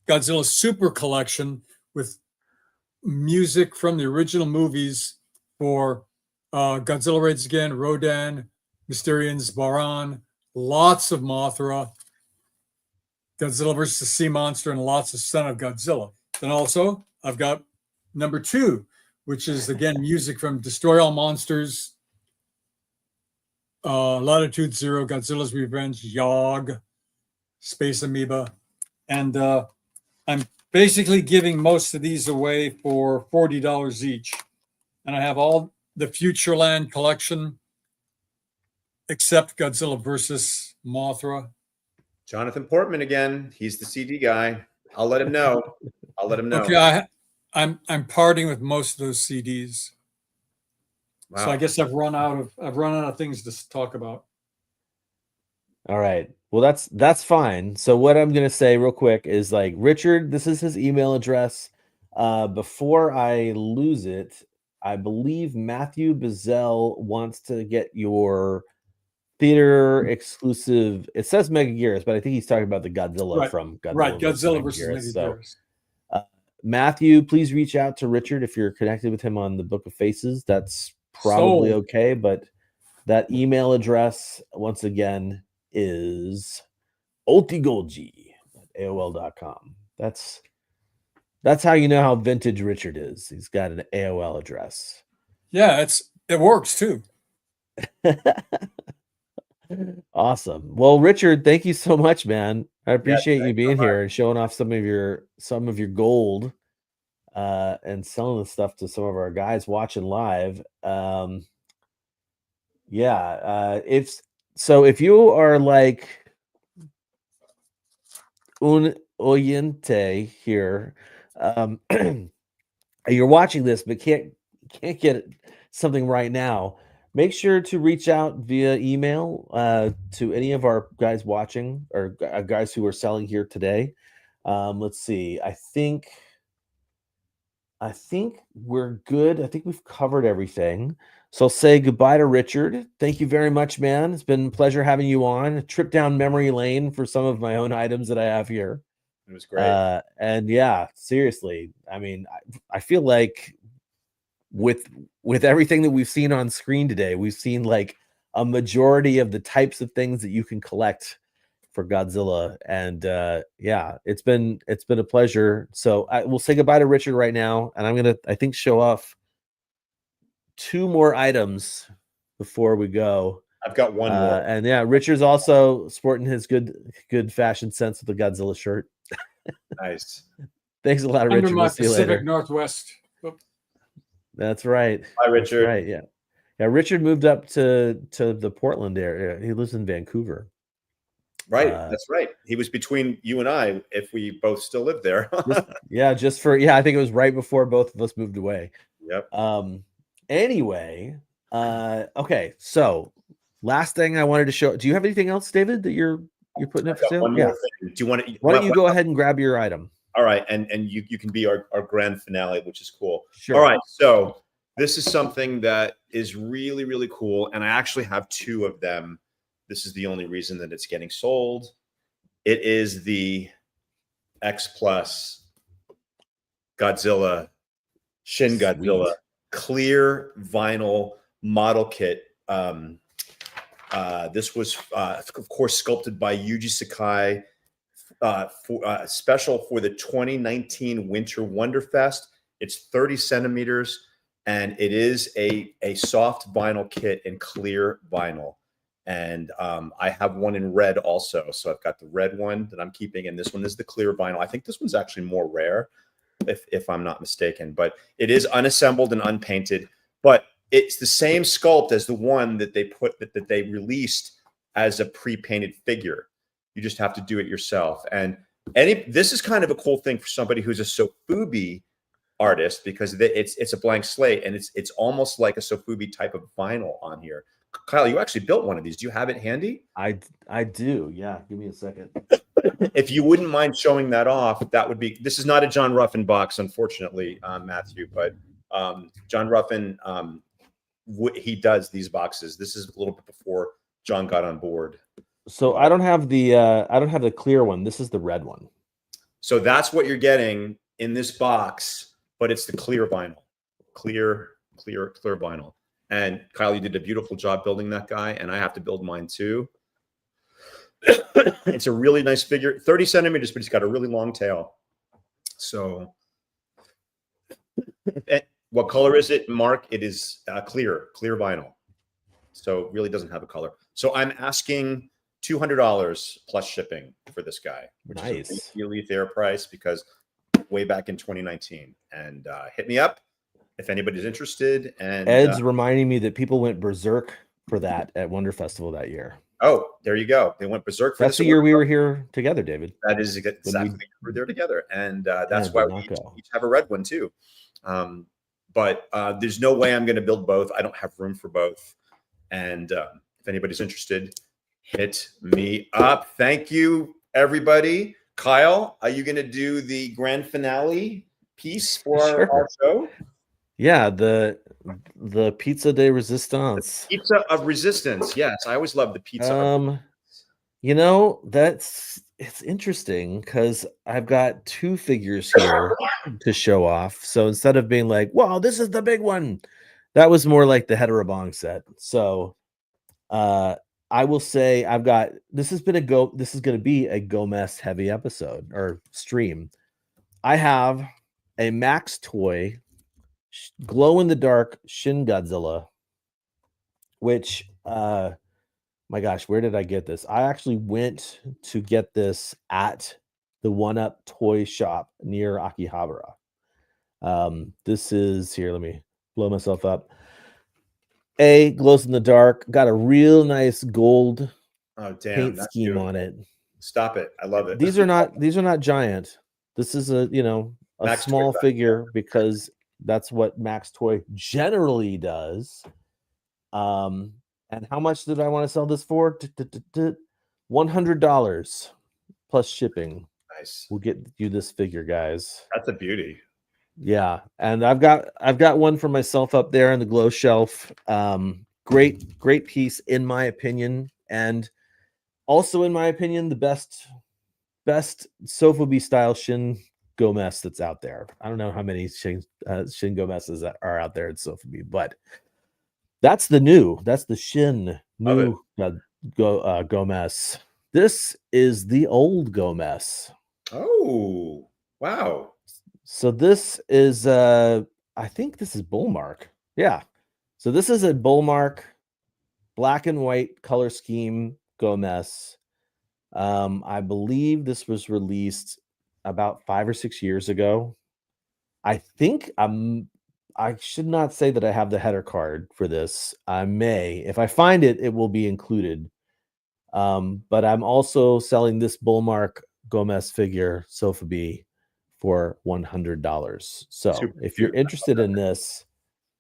[SPEAKER 15] Godzilla Super Collection with music from the original movies for Godzilla Raids Again, Rodan, Mysterians, Baran, lots of Mothra, Godzilla versus the Sea Monster, and lots of Son of Godzilla. Then also, I've got number 2, which is, again, music from Destroy All Monsters, Latitude Zero, Godzilla's Revenge, Yog, Space Amoeba. And I'm basically giving most of these away for $40 each. And I have all the Futureland collection, except Godzilla versus Mothra.
[SPEAKER 3] Jonathan Portman again. He's the CD guy. I'll let him know.
[SPEAKER 15] Okay, I'm parting with most of those CDs. Wow. So I guess I've run out of things to talk about.
[SPEAKER 2] All right. Well, that's fine. So what I'm gonna say real quick is, like, Richard, this is his email address. Before I lose it, I believe Matthew Bazell wants to get your theater exclusive. It says Megaguirus, but I think he's talking about the Godzilla from Godzilla.
[SPEAKER 15] Right, Godzilla versus Megaguirus.
[SPEAKER 2] So, Matthew, please reach out to Richard if you're connected with him on the Book of Faces. That's probably okay, but that email address, once again, is ultigolgi@aol.com. That's how you know how vintage Richard is. He's got an AOL address.
[SPEAKER 15] Yeah, it works too.
[SPEAKER 2] Awesome. Well, Richard, thank you so much, man. I appreciate you being here and showing off some of your gold and selling the stuff to some of our guys watching live. If you are like un oyente here, you're watching this but can't get something right now, make sure to reach out via email to any of our guys watching or guys who are selling here today. Let's see. I think we're good. I think we've covered everything. So I'll say goodbye to Richard. Thank you very much, man. It's been a pleasure having you on. A trip down memory lane for some of my own items that I have here.
[SPEAKER 3] It was great.
[SPEAKER 2] And yeah, seriously. I mean, I feel like with everything that we've seen on screen today, we've seen like a majority of the types of things that you can collect for Godzilla. And yeah, it's been a pleasure. So I will say goodbye to Richard right now, and I'm gonna, I think, show off 2 more items before we go.
[SPEAKER 3] I've got one more.
[SPEAKER 2] And yeah, Richard's also sporting his good fashion sense with the Godzilla shirt.
[SPEAKER 3] Nice.
[SPEAKER 2] Thanks a lot,
[SPEAKER 15] Under
[SPEAKER 2] Richard.
[SPEAKER 15] my
[SPEAKER 2] We'll see you
[SPEAKER 15] Pacific
[SPEAKER 2] later.
[SPEAKER 15] Northwest. Oop.
[SPEAKER 2] That's right.
[SPEAKER 3] Hi, Richard.
[SPEAKER 2] That's right. Yeah. Yeah. Richard moved up to the Portland area. He lives in Vancouver.
[SPEAKER 3] Right. That's right. He was between you and I, if we both still live there.
[SPEAKER 2] I think it was right before both of us moved away.
[SPEAKER 3] Yep.
[SPEAKER 2] Anyway, okay. So last thing I wanted to show. Do you have anything else, David, that you're putting up for sale?
[SPEAKER 3] One more thing. Do you want to?
[SPEAKER 2] Why don't you go ahead and grab your item?
[SPEAKER 3] All right, and you can be our grand finale, which is cool.
[SPEAKER 2] Sure.
[SPEAKER 3] All right, so this is something that is really, really cool, and I actually have 2 of them. This is the only reason that it's getting sold. It is the X Plus Godzilla, Shin Godzilla clear vinyl model kit. This was, of course, sculpted by Yuji Sakai. Special for the 2019 Winter Wonderfest. It's 30 centimeters, and it is a soft vinyl kit in clear vinyl. And I have one in red also. So I've got the red one that I'm keeping, and this one is the clear vinyl. I think this one's actually more rare, if I'm not mistaken. But it is unassembled and unpainted. But it's the same sculpt as the one that they released as a pre-painted figure. You just have to do it yourself. And this is kind of a cool thing for somebody who's a Sofubi artist, because it's a blank slate, and it's almost like a Sofubi type of vinyl on here. Kyle, you actually built one of these. Do you have it handy?
[SPEAKER 2] I do. Yeah. Give me a second.
[SPEAKER 3] If you wouldn't mind showing that off, that would be. This is not a John Ruffin box, unfortunately, Matthew, but John Ruffin, he does these boxes. This is a little bit before John got on board.
[SPEAKER 2] So I don't have the clear one. This is the red one.
[SPEAKER 3] So that's what you're getting in this box, but it's the clear vinyl, clear vinyl. And Kyle, you did a beautiful job building that guy, and I have to build mine too. It's a really nice figure, 30 centimeters, but he's got a really long tail. So what color is it, Mark? It is clear vinyl. So it really doesn't have a color. So I'm asking $200 plus shipping for this guy, which is a really fair price, because way back in 2019. And hit me up if anybody's interested. And
[SPEAKER 2] Ed's reminding me that people went berserk for that at Wonder Festival that year.
[SPEAKER 3] Oh, there you go. They went berserk for
[SPEAKER 2] That's the year we were here together, David.
[SPEAKER 3] That is exactly we were there together, and that's why we each have a red one too. But there's no way I'm going to build both. I don't have room for both. And if anybody's interested, hit me up. Thank you, everybody. Kyle, are you going to do the grand finale piece for our show?
[SPEAKER 2] Yeah, the pizza de resistance.
[SPEAKER 3] The pizza of resistance. Yes, I always love the pizza.
[SPEAKER 2] You know, it's interesting because I've got 2 figures here to show off. So instead of being like, "Wow, this is the big one," that was more like the Heterobong set. So I will say this is going to be a Gomez heavy episode or stream. I have a Max Toy glow in the dark Shin Godzilla, which my gosh, where did I get this? I actually went to get this at the One Up Toy Shop near Akihabara. This is here. Let me blow myself up. Glows in the dark. Got a real nice gold paint scheme on it.
[SPEAKER 3] Stop it! I love it.
[SPEAKER 2] These are not giant. This is a Max small figure because that's what Max Toy generally does. And how much did I want to sell this for? $100 plus shipping.
[SPEAKER 3] Nice.
[SPEAKER 2] We'll get you this figure, guys.
[SPEAKER 3] That's a beauty.
[SPEAKER 2] Yeah, and I've got one for myself up there on the glow shelf. Great piece in my opinion, and also in my opinion, the best Sofubi style Shin Gomez that's out there. I don't know how many Shin Gomez's that are out there in Sotheby, but that's the Shin new Gomez. This is the old Gomez.
[SPEAKER 3] Oh, wow.
[SPEAKER 2] So this is I think this is Bullmark. Yeah. So this is a Bullmark black and white color scheme Gomez. I believe this was released about 5 or 6 years ago. I think I should not say that I have the header card for this. I may. If I find it, it will be included. But I'm also selling this Bullmark Gomez figure, Sotheby, for $100. So if you're interested in this,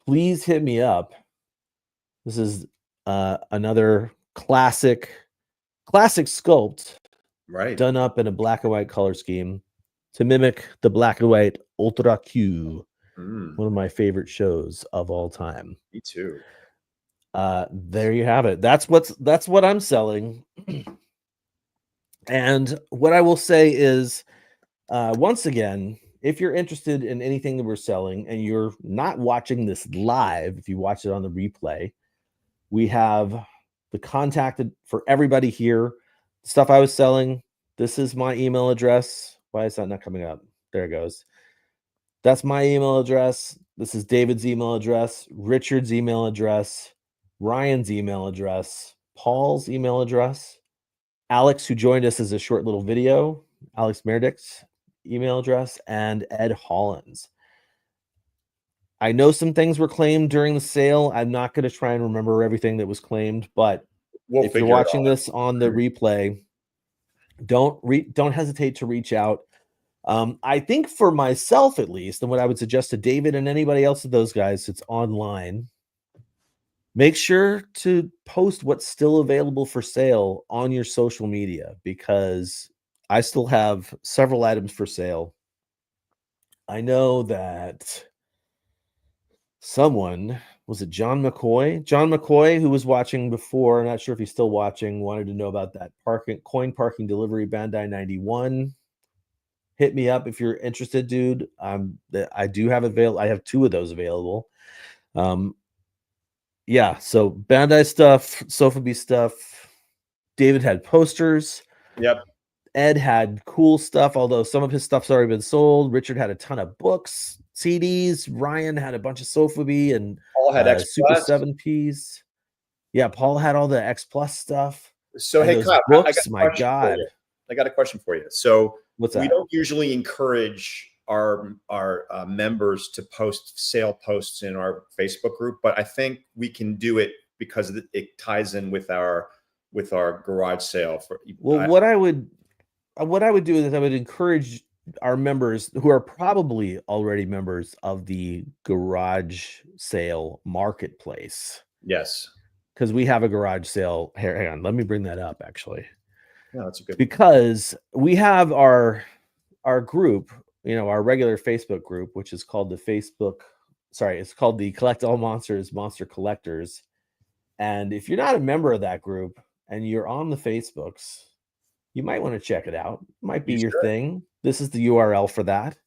[SPEAKER 2] please hit me up. This is another classic sculpt,
[SPEAKER 3] right,
[SPEAKER 2] done up in a black and white color scheme to mimic the black and white Ultra Q, one of my favorite shows of all time.
[SPEAKER 3] Me too.
[SPEAKER 2] There you have it. That's what I'm selling. And what I will say is, once again, if you're interested in anything that we're selling and you're not watching this live, if you watch it on the replay, we have the contacted for everybody here. Stuff I was selling. This is my email address. Why is that not coming up? There it goes. That's my email address. This is David's email address, Richard's email address, Ryan's email address, Paul's email address, Alex, who joined us as a short little video, Alex Merdich's email address, and Ed Holland's. I know some things were claimed during the sale. I'm not going to try and remember everything that was claimed, but if you're watching this on the replay, don't hesitate to reach out. I think for myself, at least, and what I would suggest to David and anybody else of those guys that's online, make sure to post what's still available for sale on your social media, because I still have several items for sale. I know that someone, was it John McCoy? John McCoy, who was watching before, I'm not sure if he's still watching, wanted to know about that coin parking delivery Bandai 91. Hit me up if you're interested, dude. I do have I have 2 of those available. Yeah, so Bandai stuff, Sotheby stuff. David had posters.
[SPEAKER 3] Yep.
[SPEAKER 2] Ed had cool stuff, although some of his stuff's already been sold. Richard had a ton of books, CDs. Ryan had a bunch of Sotheby and
[SPEAKER 3] Paul had X
[SPEAKER 2] Super
[SPEAKER 3] Plus.
[SPEAKER 2] 7Ps. Yeah, Paul had all the X Plus stuff.
[SPEAKER 3] So, hey, Kyle,
[SPEAKER 2] books, my God.
[SPEAKER 3] I got a question for you. So,
[SPEAKER 2] what's that?
[SPEAKER 3] We don't usually encourage our members to post sale posts in our Facebook group, but I think we can do it because it ties in with our garage sale.
[SPEAKER 2] What I would do is I would encourage our members who are probably already members of the garage sale marketplace.
[SPEAKER 3] Yes.
[SPEAKER 2] Because we have a garage sale. Here, hang on. Let me bring that up, actually.
[SPEAKER 3] Yeah, that's a good.
[SPEAKER 2] Because we have our group, our regular Facebook group, which is called it's called the Collect All Monsters Monster Collectors. And if you're not a member of that group and you're on the Facebooks, you might want to check it out. It might be your thing. This is the URL for that.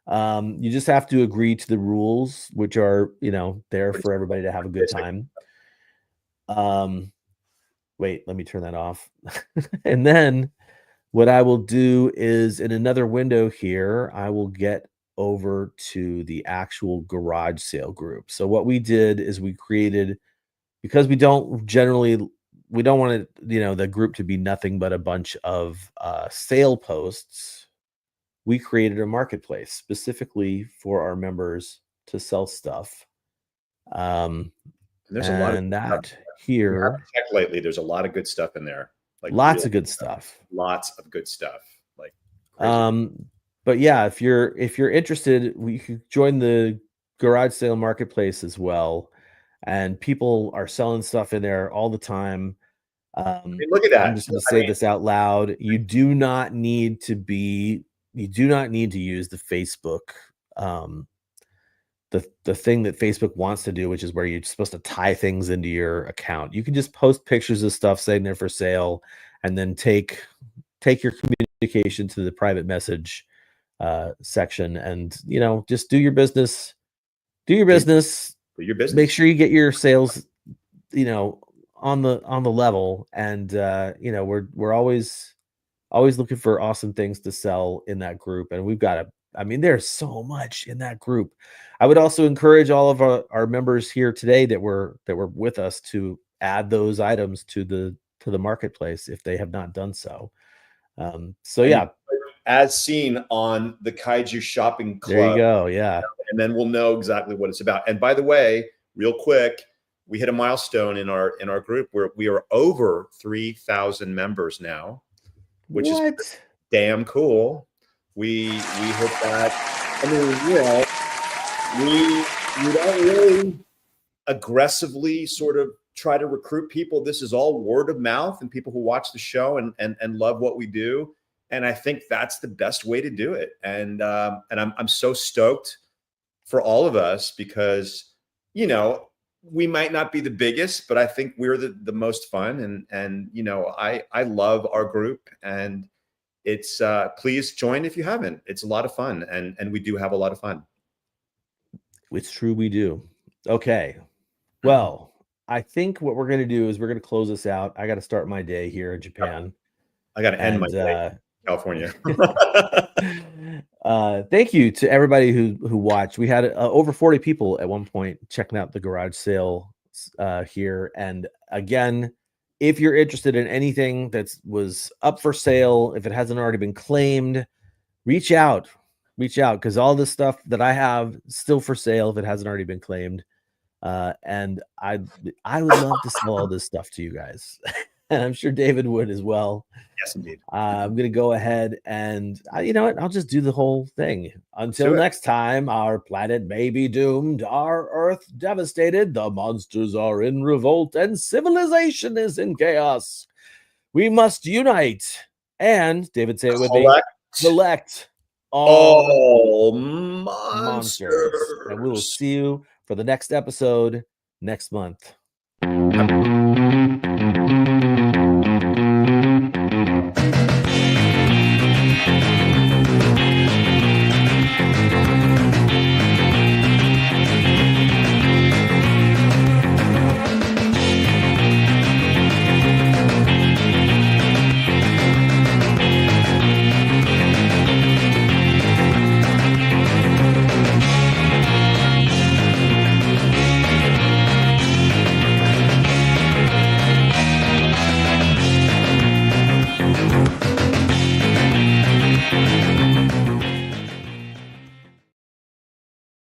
[SPEAKER 2] You just have to agree to the rules, which are, there for everybody to have a good time. Wait, let me turn that off. And then what I will do is in another window here, I will get over to the actual garage sale group. So what we did is we created, because we don't want it, the group to be nothing but a bunch of sale posts. We created a marketplace specifically for our members to sell stuff.
[SPEAKER 3] There's a lot of
[SPEAKER 2] that here.
[SPEAKER 3] Checked lately. There's a lot of good stuff in there. Like
[SPEAKER 2] lots of good stuff.
[SPEAKER 3] Lots of good stuff. Like crazy.
[SPEAKER 2] But yeah, if you're interested, we could join the garage sale marketplace as well. And people are selling stuff in there all the time.
[SPEAKER 3] Look at that.
[SPEAKER 2] I'm just going to say this out loud. You do not need to use the Facebook, the thing that Facebook wants to do, which is where you're supposed to tie things into your account. You can just post pictures of stuff saying they're for sale, and then take your communication to the private message section, and just do your business. Do your business.
[SPEAKER 3] Do your business.
[SPEAKER 2] Make sure you get your sales, on the level, and we're always looking for awesome things to sell in that group, and we've got there's so much in that group. I would also encourage all of our members here today that were with us to add those items to the marketplace if they have not done so. Yeah,
[SPEAKER 3] as seen on the Kaiju Shopping Club.
[SPEAKER 2] There you go. Yeah,
[SPEAKER 3] and then we'll know exactly what it's about. And by the way, real quick, we hit a milestone in our group where we are over 3,000 members now, which is damn cool. We hit that. We don't really aggressively sort of try to recruit people. This is all word of mouth and people who watch the show and love what we do. And I think that's the best way to do it. And I'm so stoked for all of us because, we might not be the biggest, but I think we're the most fun. And I love our group, and it's please join if you haven't. It's a lot of fun, and we do have a lot of fun.
[SPEAKER 2] It's true, we do. Okay, well, I think what we're going to do is we're going to close this out. I got to start my day here in Japan.
[SPEAKER 3] I got to end my day in California.
[SPEAKER 2] Thank you to everybody who watched. We had over 40 people at one point checking out the garage sale here. And again, if you're interested in anything that was up for sale, if it hasn't already been claimed, reach out because all this stuff that I have still for sale if it hasn't already been claimed. And I would love to sell all this stuff to you guys. And I'm sure David would as well.
[SPEAKER 3] Yes, indeed.
[SPEAKER 2] I'm going to go ahead and, you know what? I'll just do the whole thing. Until next time, our planet may be doomed, our Earth devastated, the monsters are in revolt, and civilization is in chaos. We must unite. And, David, say it with me. Collect all monsters. And we will see you for the next episode next month.